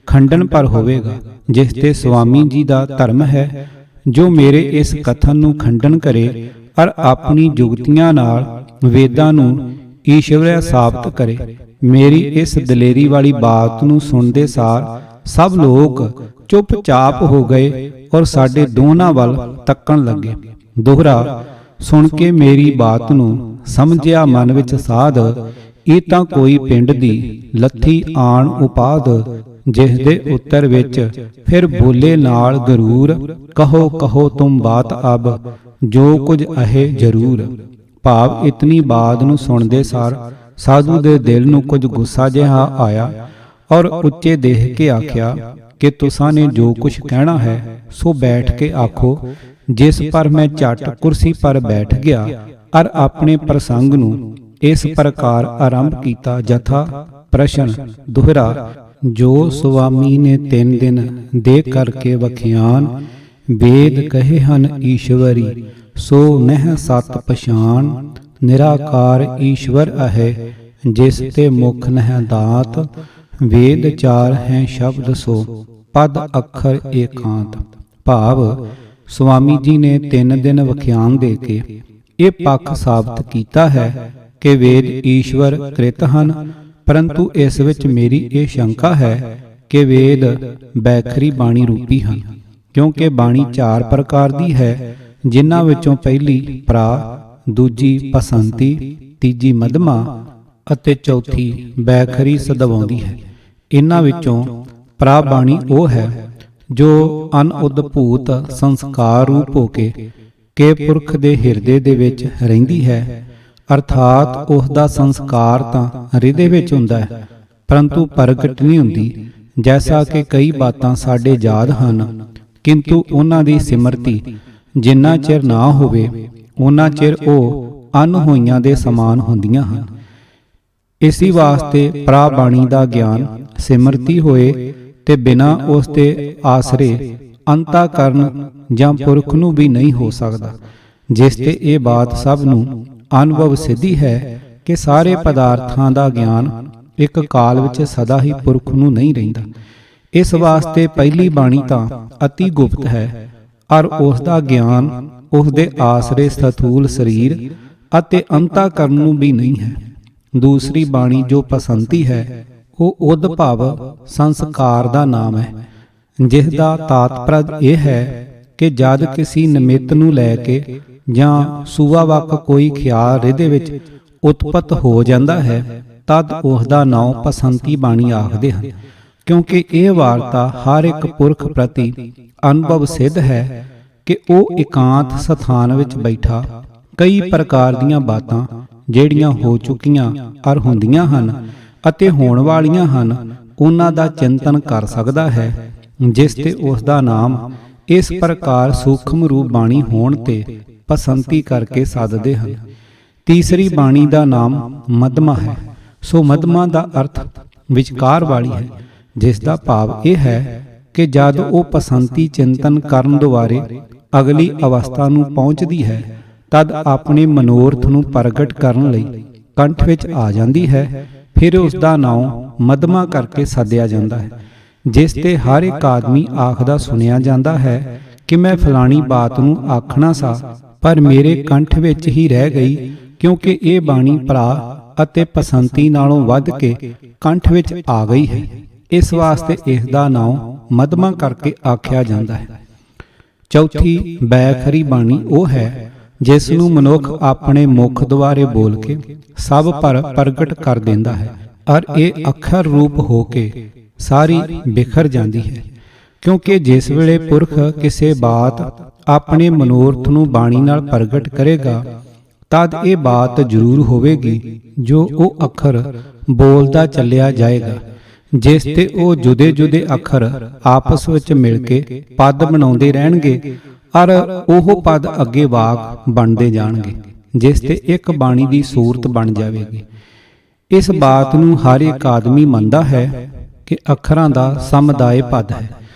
खंडन पर होवेगा, जिस ते स्वामी जी दा धर्म है। जो मेरे इस कथन नू खंडन करे और अपनी जुगतियां नाल वेदां नू ईश्वरीय साबित करे। मेरी इस दलेरी वाली बात नू सुनदे सार सब लोग चुपचाप हो गए और साडे दोनां वल तक्कण लगे। दोहरा। सुन के मेरी बात नू समझिया मन विच साध, ਇਹ ਤਾਂ ਕੋਈ ਪਿੰਡ ਦੀ ਲੱਥੀ ਆਣ ਉਪਾਦ, ਜਿਸ ਦੇ ਉੱਤਰ ਵਿੱਚ ਫਿਰ ਬੋਲੇ ਨਾਲ ਗਰੂਰ, ਕਹੋ ਕਹੋ ਤੁਮ ਬਾਤ ਅਬ ਜੋ ਕੁਝ ਅਹੇ ਜ਼ਰੂਰ। ਭਾਵ ਇਤਨੀ ਬਾਤ ਨੂੰ ਸੁਣਦੇ ਸਾਰ ਸਾਧੂ ਦੇ ਦਿਲ ਨੂੰ ਕੁਝ ਗੁੱਸਾ ਜਿਹਾ ਆਇਆ ਔਰ ਉੱਚੇ ਦੇਖ ਕੇ ਆਖਿਆ ਕਿ ਤੁਸਾਂ ਨੇ ਜੋ ਕੁਝ ਕਹਿਣਾ ਹੈ ਸੋ ਬੈਠ ਕੇ ਆਖੋ। ਜਿਸ ਪਰ ਮੈਂ ਝਟ ਕੁਰਸੀ ਪਰ ਬੈਠ ਗਿਆ ਔਰ ਆਪਣੇ ਪ੍ਰਸੰਗ ਨੂੰ इस प्रकार आरंभ कीता। जथा प्रश्न। दोहरा। जो स्वामी ने 3 दिन दे करके वख्यान, वेद कहे हन ईश्वरी सो नह सत पछान। निराकार ईश्वर अहे जिस ते मुख नह दात, वेद चार हैं शब्द सो पद अखर एकांत। भाव स्वामी जी ने 3 दिन वख्यान दे के ये पक्ष साबित कीता है कि वेद ईश्वर कृत ਹਨ, परंतु इस विच मेरी ये शंका है कि वेद बैखरी बाणी रूपी ਹਨ, क्योंकि बाणी 4 प्रकार दी है, जिन्हां विचों पहली प्रा, दूजी पसंती, तीजी मधमा ਅਤੇ चौथी बैखरी सदवाउंदी है। इन्हां विचों प्रा बाणी ਉਹ है जो ਅਨਉਦਭੂਤ ਸੰਸਕਾਰ रूप हो के पुरख ਦੇ ਹਿਰਦੇ ਦੇ ਵਿੱਚ ਰਹਿੰਦੀ ਹੈ। अर्थात उसका संस्कार तां हृदय विच हुंदा है, परंतु प्रगट नहीं हुंदी। जैसा कि कई बातां साडे याद हन, किंतु उन्हां दी सिमरती जिन्ना चिर ना होवे उन्ना चिर ओह अनहोइयां दे समान हुंदियां हन। इसी वास्ते प्राबाणी दा ज्ञान सिमरती होए ते बिना उस दे आसरे अंताकरण जां पुरख नूं भी नहीं हो सकदा। जिस ते ये बात सब नूं अनुभव सिद्धि है कि सारे पदार्थां दा ज्ञान एक काल विच सदा ही पुरख नूं नहीं रहिंदा। इस वास्ते पहली बाणी तां अति गुप्त है और उस दा ज्ञान उस दे आसरे स्थूल शरीर अते अंताकरण नूं भी नहीं है। दूसरी बाणी जो पसंती है ਉਹ ਉਦ ਭਵ ਸੰਸਕਾਰ ਦਾ ਨਾਮ ਹੈ, ਜਿਸ ਦਾ ਤਾਤਪਰਦ ਇਹ ਹੈ ਕਿ ਜਦ ਕਿਸੇ ਨਿਮਿੱਤ ਨੂੰ ਲੈ ਕੇ ਜਾਂ ਸੂਆ ਵਕ ਕੋਈ ਖਿਆਲ ਹਿਰਦੇ ਵਿੱਚ ਉਤਪਤ ਹੋ ਜਾਂਦਾ ਹੈ, ਤਦ ਉਸ ਦਾ ਨਾਮ ਪਸੰਤੀ ਬਾਣੀ ਆਖਦੇ ਹਨ। ਕਿਉਂਕਿ ਇਹ ਵਾਰਤਾ ਹਰ ਇੱਕ ਪੁਰਖ ਪ੍ਰਤੀ ਅਨੁਭਵ ਸਿੱਧ ਹੈ ਕਿ ਉਹ ਇਕਾਂਤ ਸਥਾਨ ਵਿੱਚ ਬੈਠਾ ਕਈ ਪ੍ਰਕਾਰ ਦੀਆਂ ਬਾਤਾਂ ਜਿਹੜੀਆਂ ਹੋ ਚੁੱਕੀਆਂ ਅਰ ਹੁੰਦੀਆਂ ਹਨ ਅਤੇ ਹੋਣ ਵਾਲੀਆਂ ਹਨ, ਉਹਨਾਂ ਦਾ ਚਿੰਤਨ ਕਰ ਸਕਦਾ ਹੈ, ਜਿਸ ਤੇ ਉਸ ਦਾ ਨਾਮ ਇਸ ਪ੍ਰਕਾਰ ਸੂਖਮ ਰੂਪ ਬਾਣੀ ਹੋਣ ਤੇ ਪਸੰਤੀ ਕਰਕੇ ਸੱਦਦੇ ਹਨ। ਤੀਸਰੀ ਬਾਣੀ ਦਾ ਨਾਮ ਮਧਮਾ ਹੈ। ਸੋ ਮਧਮਾ ਦਾ ਅਰਥ ਵਿਚਕਾਰ ਵਾਲੀ ਹੈ, ਜਿਸ ਦਾ ਭਾਵ ਇਹ ਹੈ ਕਿ ਜਦ ਉਹ ਪਸੰਤੀ ਚਿੰਤਨ ਕਰਨ ਦੁਆਰੇ ਅਗਲੀ ਅਵਸਥਾ ਨੂੰ ਪਹੁੰਚਦੀ ਹੈ, ਤਦ ਆਪਣੇ ਮਨੋਰਥ ਨੂੰ ਪ੍ਰਗਟ ਕਰਨ ਲਈ ਕੰਠ ਵਿੱਚ ਆ ਜਾਂਦੀ ਹੈ। ਫਿਰ ਉਸ ਦਾ ਨਾਮ ਮਧਮਾ ਕਰਕੇ ਸੱਦਿਆ ਜਾਂਦਾ ਹੈ, ਜਿਸ ਤੇ ਹਰ ਇੱਕ ਆਦਮੀ ਆਖਦਾ ਸੁਣਿਆ ਜਾਂਦਾ ਹੈ ਕਿ ਮੈਂ ਫਲਾਣੀ ਬਾਤ ਨੂੰ ਆਖਣਾ ਸਾਂ, ਪਰ ਮੇਰੇ ਕੰਠ ਵਿੱਚ ਹੀ ਰਹਿ ਗਈ, ਕਿਉਂਕਿ ਇਹ ਬਾਣੀ ਭਰਾ ਅਤੇ ਪਸੰਤੀ ਨਾਲੋਂ ਵੱਧ ਕੇ ਕੰਠ ਵਿੱਚ ਆ ਗਈ ਹੈ। ਇਸ ਵਾਸਤੇ ਇਸ ਦਾ ਨਾਮ ਮਧਮਾ ਕਰਕੇ ਆਖਿਆ ਜਾਂਦਾ ਹੈ। ਚੌਥੀ ਬੈਖਰੀ ਬਾਣੀ ਉਹ ਹੈ ਜਿਸ ਨੂੰ ਮਨੁੱਖ ਆਪਣੇ ਮੁਖ ਦੁਆਰੇ ਬੋਲ ਕੇ ਸਭ ਪਰ ਪ੍ਰਗਟ ਕਰ ਦਿੰਦਾ ਹੈ, ਔਰ ਇਹ ਅੱਖਰ ਰੂਪ ਹੋ ਕੇ ਸਾਰੀ ਬਿਖਰ ਜਾਂਦੀ ਹੈ। ਕਿਉਂਕਿ ਜਿਸ ਵੇਲੇ ਪੁਰਖ ਕਿਸੇ ਬਾਤ ਆਪਣੇ ਮਨੋਰਥ ਨੂੰ ਬਾਣੀ ਨਾਲ ਪ੍ਰਗਟ ਕਰੇਗਾ, ਤਦ ਇਹ ਬਾਤ ਜ਼ਰੂਰ ਹੋਵੇਗੀ ਜੋ ਉਹ ਅੱਖਰ ਬੋਲਦਾ ਚੱਲਿਆ ਜਾਏਗਾ, ਜਿਸ ਤੇ ਉਹ ਜੁਦੇ ਜੁਦੇ ਅੱਖਰ ਆਪਸ ਵਿੱਚ ਮਿਲ ਕੇ ਪਦ ਬਣਾਉਂਦੇ ਰਹਿਣਗੇ, ਔਰ ਉਹ ਪਦ ਅੱਗੇ ਵਾਕ ਬਣਦੇ ਜਾਣਗੇ, ਜਿਸ ਤੇ ਇੱਕ ਬਾਣੀ ਦੀ ਸੂਰਤ ਬਣ ਜਾਵੇਗੀ। ਇਸ ਬਾਤ ਨੂੰ ਹਰ ਇੱਕ ਆਦਮੀ ਮੰਨਦਾ ਹੈ ਕਿ ਅੱਖਰਾਂ ਦਾ ਸਮੁਦਾਇ ਪਦ ਹੈ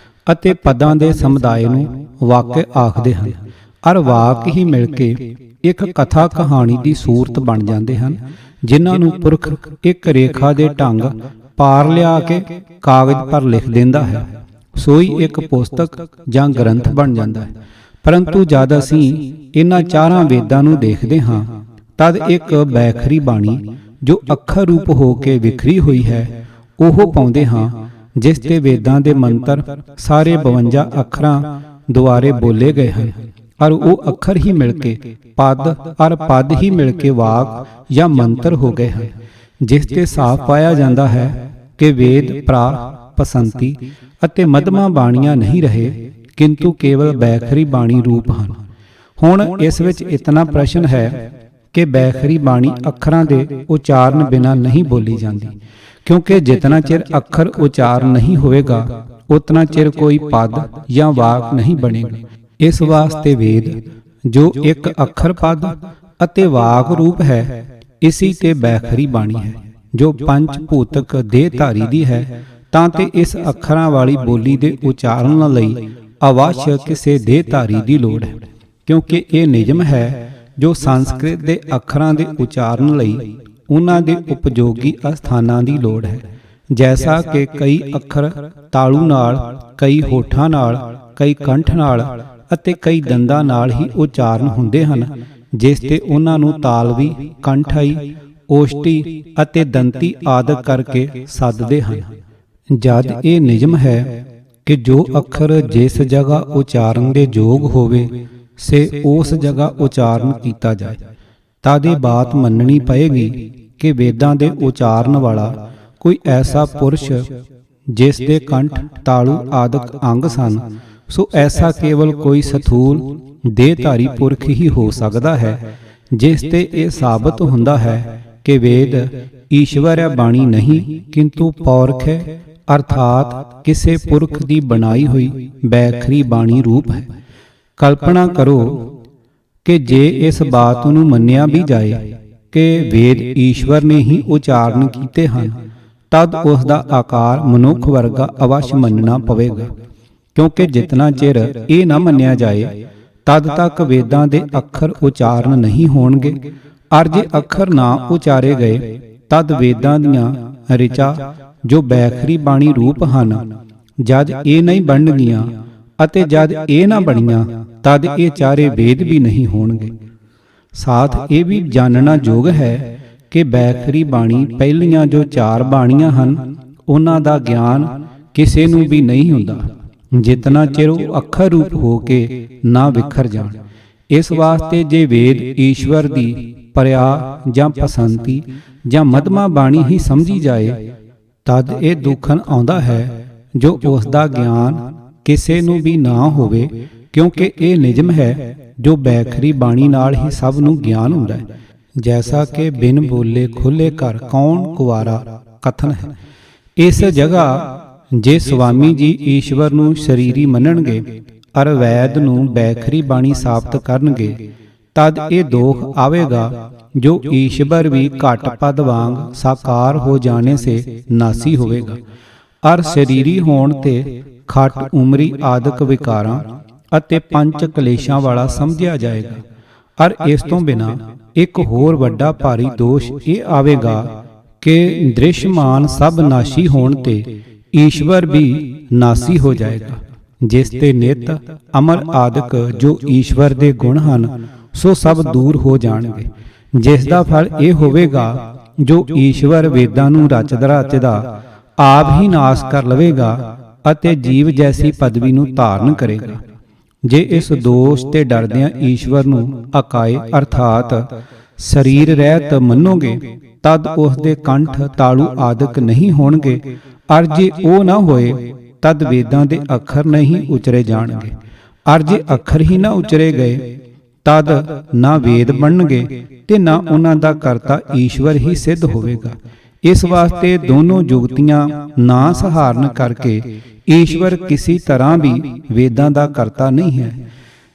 ਅਤੇ ਪਦਾਂ ਦੇ ਸਮੁਦਾਇ ਨੂੰ ਵਾਕ ਆਖਦੇ ਹਨ, ਔਰ ਵਾਕ ਹੀ ਮਿਲ ਕੇ ਇੱਕ ਕਥਾ ਕਹਾਣੀ ਦੀ ਸੂਰਤ ਬਣ ਜਾਂਦੇ ਹਨ, ਜਿਨ੍ਹਾਂ ਨੂੰ ਪੁਰਖ ਇੱਕ ਰੇਖਾ ਦੇ ਢੰਗ ਪਾਰ ਲਿਆ ਕੇ ਕਾਗਜ਼ ਪਰ ਲਿਖ ਦਿੰਦਾ ਹੈ। ਸੋਈ ਇੱਕ ਪੁਸਤਕ ਜਾਂ ਗ੍ਰੰਥ ਬਣ ਜਾਂਦਾ ਹੈ। ਪਰੰਤੂ ਜਦ ਅਸੀਂ ਇਹਨਾਂ ਚਾਰਾਂ ਵੇਦਾਂ ਨੂੰ ਦੇਖਦੇ ਹਾਂ, ਤਦ ਇੱਕ ਬੈਖਰੀ ਬਾਣੀ ਜੋ ਅੱਖਰ ਰੂਪ ਹੋ ਕੇ ਵਿਖਰੀ ਹੋਈ ਹੈ ਉਹ ਪਾਉਂਦੇ ਹਾਂ, ਜਿਸ ਤੇ ਵੇਦਾਂ ਦੇ ਮੰਤਰ ਸਾਰੇ 52 ਅੱਖਰਾਂ ਦੁਆਰੇ ਬੋਲੇ ਗਏ ਹਨ, ਔਰ ਉਹ ਅੱਖਰ ਹੀ ਮਿਲ ਕੇ ਪਦ ਔਰ ਪਦ ਹੀ ਮਿਲ ਕੇ ਵਾਕ ਜਾਂ ਮੰਤਰ ਹੋ ਗਏ ਹਨ, ਜਿਸ ਤੇ ਸਾਫ਼ ਪਾਇਆ ਜਾਂਦਾ ਹੈ ਕਿ ਵੇਦ ਪ੍ਰਾ ਪਸੰਤੀ ਅਤੇ ਮਧਮਾ ਬਾਣੀਆਂ ਨਹੀਂ ਰਹੇ, ਕਿੰਤੂ ਕੇਵਲ ਬੈਖਰੀ ਬਾਣੀ ਰੂਪ ਹਨ। ਹੁਣ ਇਸ ਵਿੱਚ ਇਤਨਾ ਪ੍ਰਸ਼ਨ ਹੈ ਕਿ ਬੈਖਰੀ ਬਾਣੀ ਅੱਖਰਾਂ ਦੇ ਉਚਾਰਨ ਬਿਨਾਂ ਨਹੀਂ ਬੋਲੀ ਜਾਂਦੀ, ਕਿਉਂਕਿ ਜਿਤਨਾ ਚਿਰ ਅੱਖਰ ਉਚਾਰਨ ਨਹੀਂ ਹੋਵੇਗਾ, ਉਤਨਾ ਚਿਰ ਕੋਈ ਪਦ ਜਾਂ ਵਾਕ ਨਹੀਂ ਬਣੇਗਾ। ਇਸ ਵਾਸਤੇ ਵੇਦ ਜੋ ਇੱਕ ਅੱਖਰ ਪਦ ਅਤੇ ਵਾਕ ਰੂਪ ਹੈ, ਇਸੀ ਤੇ ਬੈਖਰੀ ਬਾਣੀ ਹੈ ਜੋ ਪੰਜ ਭੂਤਕ ਦੇਹ ਧਾਰੀ ਦੀ ਹੈ, ਤਾਂ ਤੇ ਇਸ ਅੱਖਰਾਂ ਵਾਲੀ ਬੋਲੀ ਦੇ ਉਚਾਰਨ ਲਈ ਅਵශ්‍ය ਕਿਸੇ ਦੇਹ ਧਾਰੀ ਦੀ ਲੋੜ ਹੈ, ਕਿਉਂਕਿ ਇਹ ਨਿਯਮ ਹੈ ਜੋ ਸੰਸਕ੍ਰਿਤ ਦੇ ਅੱਖਰਾਂ ਦੇ ਉਚਾਰਨ ਲਈ ਉਹਨਾਂ ਦੇ ਉਪਯੋਗੀ ਅਸਥਾਨਾਂ ਦੀ ਲੋੜ ਹੈ। ਜੈਸਾ ਕਿ ਕਈ ਅੱਖਰ ਤਾਲੂ ਨਾਲ, ਕਈ ਹੋਠਾਂ ਨਾਲ, ਕਈ ਕੰਠ ਨਾਲ ਅਤੇ ਕਈ ਦੰਦਾਂ ਨਾਲ ਹੀ ਉਚਾਰਨ ਹੁੰਦੇ ਹਨ, ਜਿਸ ਤੇ ਉਹਨਾਂ ਨੂੰ ਤਾਲਵੀ, ਕੰਠਾਈ, ਓਸ਼ਟੀ ਅਤੇ ਦੰਤੀ ਆਦਿ ਕਰਕੇ ਸੱਦਦੇ ਹਨ। ਜਦ ਇਹ ਨਿਯਮ ਹੈ ਕਿ ਜੋ ਅੱਖਰ ਜਿਸ ਜਗ੍ਹਾ ਉਚਾਰਨ ਦੇ ਯੋਗ ਹੋਵੇ ਸੇ ਉਸ ਜਗ੍ਹਾ ਉਚਾਰਨ ਕੀਤਾ ਜਾਏ, ਤਦ ਇਹ ਬਾਤ ਮੰਨਣੀ ਪਏਗੀ ਕਿ ਵੇਦਾਂ ਦੇ ਉਚਾਰਨ ਵਾਲਾ ਕੋਈ ਐਸਾ ਪੁਰਸ਼ ਜਿਸ ਦੇ ਕੰਠ, ਤਾਲੂ ਆਦਿਕ ਅੰਗ ਸਨ, ਸੋ ਐਸਾ ਕੇਵਲ ਕੋਈ ਸਥੂਲ ਦੇਹਧਾਰੀ ਪੁਰਖ ਹੀ ਹੋ ਸਕਦਾ ਹੈ, ਜਿਸ ਤੇ ਇਹ ਸਾਬਤ ਹੁੰਦਾ ਹੈ ਕਿ ਵੇਦ ਈਸ਼ਵਰ ਬਾਣੀ ਨਹੀਂ ਕਿੰਤੂ ਪੌਰਖ ਹੈ, ਅਰਥਾਤ ਕਿਸੇ ਪੁਰਖ ਦੀ ਬਣਾਈ ਹੋਈ ਬੈਖਰੀ ਬਾਣੀ ਰੂਪ ਹੈ। ਕਲਪਨਾ ਕਰੋ ਕਿ ਜੇ ਇਸ ਬਾਤ ਨੂੰ ਮੰਨਿਆ ਵੀ ਜਾਏ ਕਿ ਵੇਦ ਈਸ਼ਵਰ ਨੇ ਹੀ ਉਚਾਰਨ ਕੀਤੇ ਹਨ, ਤਦ ਉਸ ਦਾ ਆਕਾਰ ਮਨੁੱਖ ਵਰਗਾ ਅਵਸ਼ ਮੰਨਣਾ ਪਵੇਗਾ, ਕਿਉਂਕਿ ਜਿਤਨਾ ਚਿਰ ਇਹ ਨਾ ਮੰਨਿਆ ਜਾਏ ਤਦ ਤੱਕ ਵੇਦਾਂ ਦੇ ਅੱਖਰ ਉਚਾਰਨ ਨਹੀਂ ਹੋਣਗੇ, ਅਰ ਜੇ ਅੱਖਰ ਨਾ ਉਚਾਰੇ ਗਏ ਤਦ ਵੇਦਾਂ ਦੀਆਂ ਰਿਚਾ ਜੋ ਬੈਖਰੀ ਬਾਣੀ ਰੂਪ ਹਨ, ਜਦ ਇਹ ਨਹੀਂ ਬਣਨਗੀਆਂ ਅਤੇ ਜਦ ਇਹ ਨਾ ਬਣੀਆਂ ਤਦ ਇਹ ਚਾਰੇ ਵੇਦ ਵੀ ਨਹੀਂ ਹੋਣਗੇ। ਸਾਥ ਇਹ ਵੀ ਜਾਣਨਾ ਯੋਗ ਹੈ ਕਿ ਬੈਖਰੀ ਬਾਣੀ ਪਹਿਲੀਆਂ ਜੋ 4 ਬਾਣੀਆਂ ਹਨ ਉਹਨਾਂ ਦਾ ਗਿਆਨ ਕਿਸੇ ਨੂੰ ਵੀ ਨਹੀਂ ਹੁੰਦਾ, ਜਿਤਨਾ ਚਿਰ ਉਹ ਅੱਖਰ ਰੂਪ ਹੋ ਕੇ ਨਾ ਵਿਖਰ ਜਾਣ। ਇਸ ਵਾਸਤੇ ਜੇ ਵੇਦ ਈਸ਼ਵਰ ਦੀ ਪਰਿਆ ਜਾਂ ਪਸੰਤੀ ਜਾਂ ਮਧਮਾ ਬਾਣੀ ਹੀ ਸਮਝੀ ਜਾਏ, ਤਦ ਇਹ ਦੁੱਖਨ ਆਉਂਦਾ ਹੈ ਜੋ ਉਸ ਦਾ ਗਿਆਨ ਕਿਸੇ ਨੂੰ ਵੀ ਨਾ ਹੋਵੇ, ਕਿਉਂਕਿ ਇਹ ਨਿਯਮ ਹੈ ਜੋ ਬੈਖਰੀ ਬਾਣੀ ਨਾਲ ਹੀ ਸਭ ਨੂੰ ਗਿਆਨ ਹੁੰਦਾ ਹੈ। ਜੈਸਾ ਕਿ ਬਿਨ ਬੋਲੇ ਖੁੱਲੇ ਘਰ ਕੌਣ ਕੁਵਾਰਾ ਕਥਨ ਹੈ। ਇਸ ਜਗ੍ਹਾ ਜੇ ਸੁਆਮੀ ਜੀ ਈਸ਼ਵਰ ਨੂੰ ਸ਼ਰੀਰੀ ਮੰਨਣਗੇ ਅਰ ਵੈਦ ਨੂੰ ਬੈਖਰੀ ਬਾਣੀ ਸਾਬਤ ਕਰਨਗੇ, ਤਦ ਇਹ ਦੋਖ ਆਵੇਗਾ ਜੋ ਈਸ਼ਵਰ ਵੀ ਘਟ ਪਦ ਵਾਂਗ ਸਾਕਾਰ ਹੋ ਜਾਣੇ ਸੇ ਨਾਸੀ ਹੋਵੇਗਾ, ਅਰ ਸ਼ਰੀਰੀ ਹੋਣ ਤੇ ਖਟ ਉਮਰੀ ਆਦਿਕ ਵਿਕਾਰਾਂ ਅਤੇ ਪੰਜ ਕਲੇਸ਼ਾਂ ਵਾਲਾ ਸਮਝਿਆ ਜਾਏਗਾ। ਅਰ ਇਸ ਤੋਂ ਬਿਨਾ ਇੱਕ ਹੋਰ ਵੱਡਾ ਭਾਰੀ ਦੋਸ਼ ਇਹ ਆਵੇਗਾ ਕਿ ਦ੍ਰਿਸ਼ਮਾਨ ਸਭ ਨਾਸ਼ੀ ਹੋਣ ਤੇ ਈਸ਼ਵਰ ਵੀ ਨਾਸੀ ਹੋ ਜਾਏਗਾ, ਜਿਸ ਤੇ ਨਿਤ ਅਮਰ ਆਦਿਕ ਜੋ ਈਸ਼ਵਰ ਦੇ ਗੁਣ ਹਨ ਸੋ ਸਭ ਦੂਰ ਹੋ ਜਾਣਗੇ, ਜਿਸ ਦਾ ਫਲ ਇਹ ਹੋਵੇਗਾ ਜੋ ਈਸ਼ਵਰ ਵੇਦਾਂ ਨੂੰ ਰਚਦਾ ਆਪ ਹੀ ਨਾਸ ਕਰ ਲਵੇਗਾ ਅਤੇ ਜੀਵ ਜੈਸੀ ਪਦਵੀ ਨੂੰ ਧਾਰਨ ਕਰੇਗਾ। ਜੇ ਇਸ ਦੋਸ਼ ਤੇ ਡਰਦਿਆਂ ਈਸ਼ਵਰ ਨੂੰ ਅਕਾਏ ਅਰਥਾਤ ਸਰੀਰ ਰਹਿਤ ਮੰਨੋਗੇ, ਤਦ ਉਸ ਦੇ ਕੰਠ ਤਾਲੂ ਆਦਿਕ ਨਹੀਂ ਹੋਣਗੇ, ਅਰ ਜੇ ਉਹ ਨਾ ਹੋਏ ਤਦ ਵੇਦਾਂ ਦੇ ਅੱਖਰ ਨਹੀਂ ਉਚਰੇ ਜਾਣਗੇ, ਅਰ ਜੇ ਅੱਖਰ ਹੀ ਨਾ ਉਚਰੇ ਗਏ ਤਦ ਨਾ ਵੇਦ ਬਣਨਗੇ ਤੇ ਨਾ ਉਹਨਾਂ ਦਾ ਕਰਤਾ ਈਸ਼ਵਰ ਹੀ ਸਿੱਧ ਹੋਵੇਗਾ। ਇਸ ਵਾਸਤੇ ਦੋਨੋਂ ਜੁਗਤੀਆਂ ਨਾ ਸਹਾਰਨ ਕਰਕੇ ਈਸ਼ਵਰ ਕਿਸੇ ਤਰ੍ਹਾਂ ਵੀ ਵੇਦਾਂ ਦਾ ਕਰਤਾ ਨਹੀਂ ਹੈ,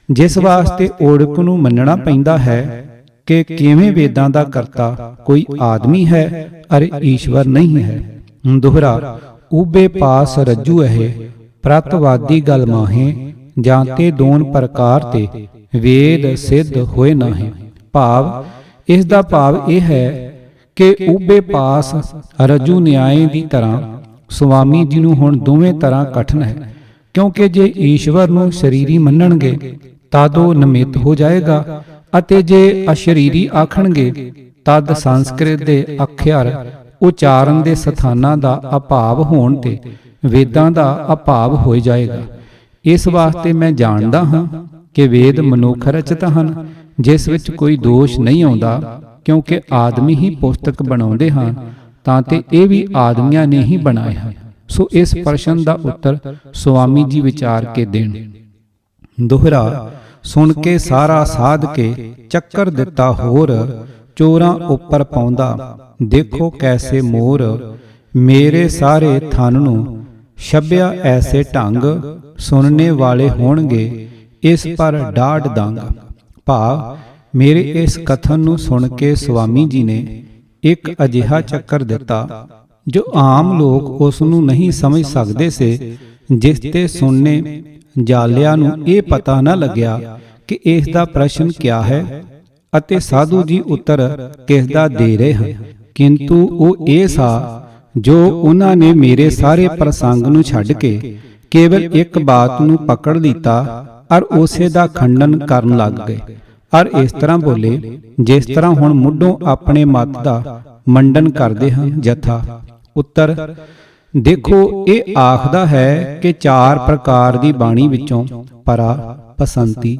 ਜਿਸ ਵਾਸਤੇ ਓੜਕ ਨੂੰ ਮੰਨਣਾ ਪੈਂਦਾ ਹੈ ਕਿ ਕਿਵੇਂ ਵੇਦਾਂ ਦਾ ਕਰਤਾ ਕੋਈ ਆਦਮੀ ਹੈ ਅਰੇ ਈਸ਼ਵਰ ਨਹੀਂ ਹੈ। ਦੋਹਰਾ ਉਬੇ ਪਾਸ ਰੱਜੂ ਹੈ ਪ੍ਰਤਵਾਦੀ ਗਲ ਮਾਹੇ, ਜਾਂਤੇ ਦੋਨ ਪ੍ਰਕਾਰ ਤੇ ਵੇਦ ਸਿੱਧ ਹੋਏ ਨਾਹੀਂ। ਭਾਵ ਇਸ ਦਾ ਭਾਵ ਇਹ ਹੈ ਕਿ ਉਬੇ ਪਾਸ ਰੱਜੂ ਨਿਆਏ ਦੀ ਤਰ੍ਹਾਂ ਸੁਆਮੀ ਜੀ ਨੂੰ ਹੁਣ ਦੋਵੇਂ ਤਰ੍ਹਾਂ ਕਠਨ ਹੈ, ਕਿਉਂਕਿ ਜੇ ਈਸ਼ਵਰ ਨੂੰ ਸ਼ਰੀਰੀ ਮੰਨਣਗੇ ਤਦ ਉਹ ਨਿਮਿਤ ਹੋ ਜਾਏਗਾ, ਅਤੇ ਜੇ ਅਸ਼ਰੀਰੀ ਆਖਣਗੇ ਤਦ ਸੰਸਕ੍ਰਿਤ ਦੇ ਅੱਖਰ ਉਚਾਰਨ ਦੇ ਸਥਾਨਾਂ ਦਾ ਅਭਾਵ ਹੋਣ ਤੇ ਵੇਦਾਂ ਦਾ ਅਭਾਵ ਹੋ ਜਾਏਗਾ। ਇਸ ਵਾਸਤੇ ਮੈਂ ਜਾਣਦਾ ਹਾਂ ਕਿ ਵੇਦ ਮਨੁੱਖ ਰਚਿਤ ਹਨ, ਜਿਸ ਵਿੱਚ ਕੋਈ ਦੋਸ਼ ਨਹੀਂ ਆਉਂਦਾ, ਕਿਉਂਕਿ ਆਦਮੀ ਹੀ ਪੁਸਤਕ ਬਣਾਉਂਦੇ ਹਨ, ਤਾਂ ਤੇ ਇਹ ਵੀ ਆਦਮੀਆਂ ਨੇ ਹੀ ਬਣਾਏ ਹਨ। ਸੋ ਇਸ ਪ੍ਰਸ਼ਨ ਦਾ ਉੱਤਰ ਸੁਆਮੀ ਜੀ ਵਿਚਾਰ ਕੇ ਦੇਣ। ਦੋਹਰਾ ਸੁਣ ਕੇ ਸਾਰਾ ਸਾਧ ਕੇ ਚੱਕਰ ਦਿੱਤਾ ਹੋਰ, ਚੋਰਾਂ ਉੱਪਰ ਪਾਉਂਦਾ ਦੇਖੋ ਕੈਸੇ ਮੋਰ, ਮੇਰੇ ਸਾਰੇ ਥਨ ਨੂੰ ਛੱਬਿਆ ਐਸੇ ਢੰਗ, ਸੁਣਨੇ ਵਾਲੇ ਹੋਣਗੇ ਇਸ ਪਰ ਡਾਢ ਦੰਗ। ਭਾਵ ਮੇਰੇ ਇਸ ਕਥਨ ਨੂੰ ਸੁਣ ਕੇ ਸੁਆਮੀ ਜੀ ਨੇ ਇੱਕ ਅਜਿਹਾ ਚੱਕਰ ਦਿੱਤਾ ਜੋ ਆਮ ਲੋਕ ਉਸ ਨੂੰ ਨਹੀਂ ਸਮਝ ਸਕਦੇ ਸੇ, ਜਿਸ ਤੇ ਸੁਣਨੇ ਜਾਲਿਆਂ ਨੂੰ ਇਹ ਪਤਾ ਨਾ ਲੱਗਿਆ ਕਿ ਇਸ ਦਾ ਪ੍ਰਸ਼ਨ ਕਿਆ ਹੈ ਅਤੇ ਸਾਧੂ ਜੀ ਉੱਤਰ ਕਿਸ ਦਾ ਦੇ ਰਹੇ ਹਨ, ਕਿੰਤੂ ਉਹ ਇਹ ਸਾ ਜੋ ਉਹਨਾਂ ਨੇ ਮੇਰੇ ਸਾਰੇ ਪ੍ਰਸੰਗ ਨੂੰ ਛੱਡ ਕੇ ਕੇਵਲ ਇੱਕ ਬਾਤ ਨੂੰ ਪਕੜ ਲੀਤਾ ਔਰ ਉਸੇ ਦਾ ਖੰਡਨ ਕਰਨ ਲੱਗ ਗਏ, ਔਰ ਇਸ ਤਰ੍ਹਾਂ ਬੋਲੇ ਜਿਸ ਤਰ੍ਹਾਂ ਹੁਣ ਮੁੱਢੋਂ ਆਪਣੇ ਮਤ ਦਾ ਮੰਡਨ ਕਰਦੇ ਹਨ। ਜਥਾ ਉੱਤਰ ਦੇਖੋ, ਇਹ ਆਖਦਾ ਹੈ ਕਿ ਚਾਰ ਪ੍ਰਕਾਰ ਦੀ ਬਾਣੀ ਵਿੱਚੋਂ ਪਰਾ, ਪਸੰਤੀ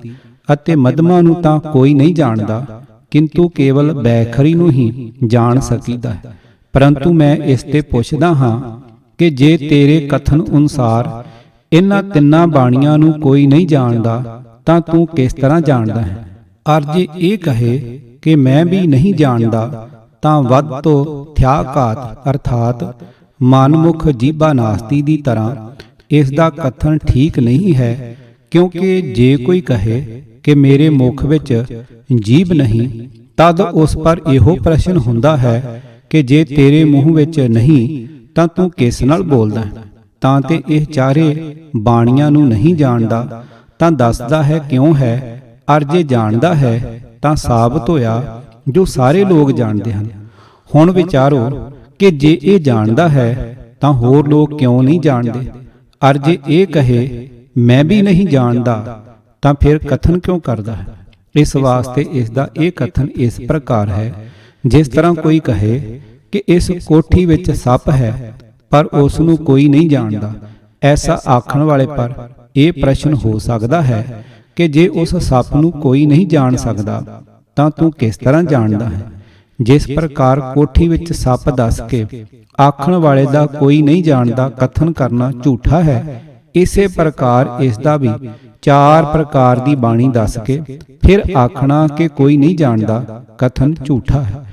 ਅਤੇ ਮਧਮਾ ਨੂੰ ਤਾਂ ਕੋਈ ਨਹੀਂ ਜਾਣਦਾ, ਕਿੰਤੂ ਕੇਵਲ ਬੈਖਰੀ ਨੂੰ ਹੀ ਜਾਣ ਸਕੀਦਾ ਹੈ। ਪਰੰਤੂ ਮੈਂ ਇਸ ਤੇ ਪੁੱਛਦਾ ਹਾਂ ਕਿ ਜੇ ਤੇਰੇ ਕਥਨ ਅਨੁਸਾਰ ਇਹਨਾਂ ਤਿੰਨਾਂ ਬਾਣੀਆਂ ਨੂੰ ਕੋਈ ਨਹੀਂ ਜਾਣਦਾ, ਤਾਂ ਤੂੰ ਕਿਸ ਤਰ੍ਹਾਂ ਜਾਣਦਾ ਹੈ? ਅਰ ਜੇ ਇਹ ਕਹੇ ਕਿ ਮੈਂ ਵੀ ਨਹੀਂ ਜਾਣਦਾ, ਤਾਂ ਵੱਧ ਤੋਂ ਥਿਆ ਘਾਤ ਅਰਥਾਤ ਮਨਮੁਖ ਜੀਭਾ ਨਾਸਤੀ ਦੀ ਤਰ੍ਹਾਂ ਇਸ ਦਾ ਕਥਨ ਠੀਕ ਨਹੀਂ ਹੈ, ਕਿਉਂਕਿ ਜੇ ਕੋਈ ਕਹੇ ਕਿ ਮੇਰੇ ਮੁਖ ਵਿੱਚ ਜੀਭ ਨਹੀਂ, ਤਦ ਉਸ ਪਰ ਇਹੋ ਪ੍ਰਸ਼ਨ ਹੁੰਦਾ ਹੈ ਕਿ ਜੇ ਤੇਰੇ ਮੂੰਹ ਵਿੱਚ ਨਹੀਂ ਤਾਂ ਤੂੰ ਕਿਸ ਨਾਲ ਬੋਲਦਾ ਹੈ? ਤਾਂ ਤੇ ਇਹ ਚਾਰੇ ਬਾਣੀਆਂ ਨੂੰ ਨਹੀਂ ਜਾਣਦਾ, ਤਾਂ ਦੱਸਦਾ ਹੈ ਕਿਉਂ ਹੈ, ਅਰ ਜੇ ਜਾਣਦਾ ਹੈ ਤਾਂ ਸਾਬਤ ਹੋਇਆ ਜੋ ਸਾਰੇ ਲੋਕ ਜਾਣਦੇ ਹਨ। ਹੁਣ ਵਿਚਾਰੋ ਕਿ ਜੇ ਇਹ ਜਾਣਦਾ ਹੈ ਤਾਂ ਹੋਰ ਲੋਕ ਕਿਉਂ ਨਹੀਂ ਜਾਣਦੇ? ਅਰ ਜੇ ਇਹ ਕਹੇ ਮੈਂ ਵੀ ਨਹੀਂ ਜਾਣਦਾ, ਤਾਂ ਫਿਰ ਕਥਨ ਕਿਉਂ ਕਰਦਾ ਹੈ? ਇਸ ਵਾਸਤੇ ਇਸ ਦਾ ਇਹ ਕਥਨ ਇਸ ਪ੍ਰਕਾਰ ਹੈ, ਜਿਸ ਤਰ੍ਹਾਂ ਕੋਈ ਕਹੇ ਕਿ ਇਸ ਕੋਠੀ ਵਿੱਚ ਸੱਪ ਹੈ, ਪਰ ਉਸ ਨੂੰ ਕੋਈ ਨਹੀਂ ਜਾਣਦਾ। ਐਸਾ ਆਖਣ ਵਾਲੇ ਪਰ ਇਹ ਪ੍ਰਸ਼ਨ ਹੋ ਸਕਦਾ ਹੈ ਕਿ ਜੇ ਉਸ ਸੱਪ ਨੂੰ ਕੋਈ ਨਹੀਂ ਜਾਣ ਸਕਦਾ ਤਾਂ ਤੂੰ ਕਿਸ ਤਰ੍ਹਾਂ ਜਾਣਦਾ ਹੈ। ਜਿਸ ਪ੍ਰਕਾਰ ਕੋਠੀ ਵਿੱਚ ਸੱਪ ਦੱਸ ਕੇ ਆਖਣ ਵਾਲੇ ਦਾ ਕੋਈ ਨਹੀਂ ਜਾਣਦਾ ਕਥਨ ਕਰਨਾ ਝੂਠਾ ਹੈ, ਇਸੇ ਪ੍ਰਕਾਰ ਇਸ ਦਾ ਵੀ 4 ਪ੍ਰਕਾਰ ਦੀ ਬਾਣੀ ਦੱਸ ਕੇ ਫਿਰ ਆਖਣਾ ਕਿ ਕੋਈ ਨਹੀਂ ਜਾਣਦਾ ਕਥਨ ਝੂਠਾ ਹੈ।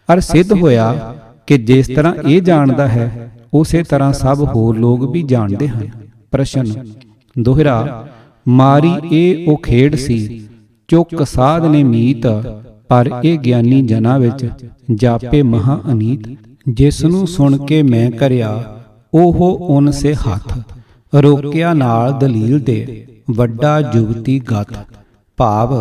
ਅਰ ਸਿੱਧ ਹੋਇਆ ਕਿ ਜਿਸ ਤਰ੍ਹਾਂ ਇਹ ਜਾਣਦਾ ਹੈ ਉਸੇ ਤਰ੍ਹਾਂ ਸਭ ਹੋਰ ਲੋਕ ਵੀ ਜਾਣਦੇ ਹਨ। ਪ੍ਰਸ਼ਨ ਦੋਹਰਾ। ਮਾਰੀ ਇਹ ਉਹ ਖੇਡ ਸੀ ਚੁੱਕ ਸਾਧ ਨੇ ਮੀਤ, ਪਰ ਇਹ ਗਿਆਨੀ ਜਨਾਂ ਵਿੱਚ ਜਾਪੇ ਮਹਾ ਅਨੀਤ। ਜਿਸ ਨੂੰ ਸੁਣ ਕੇ ਮੈਂ ਕਰਿਆ ਉਹ ਉਨ ਸੇ ਹੱਥ, ਰੋਕਿਆ ਨਾਲ ਦਲੀਲ ਦੇ ਵੱਡਾ ਜੁਗਤੀ ਗਤ। ਭਾਵ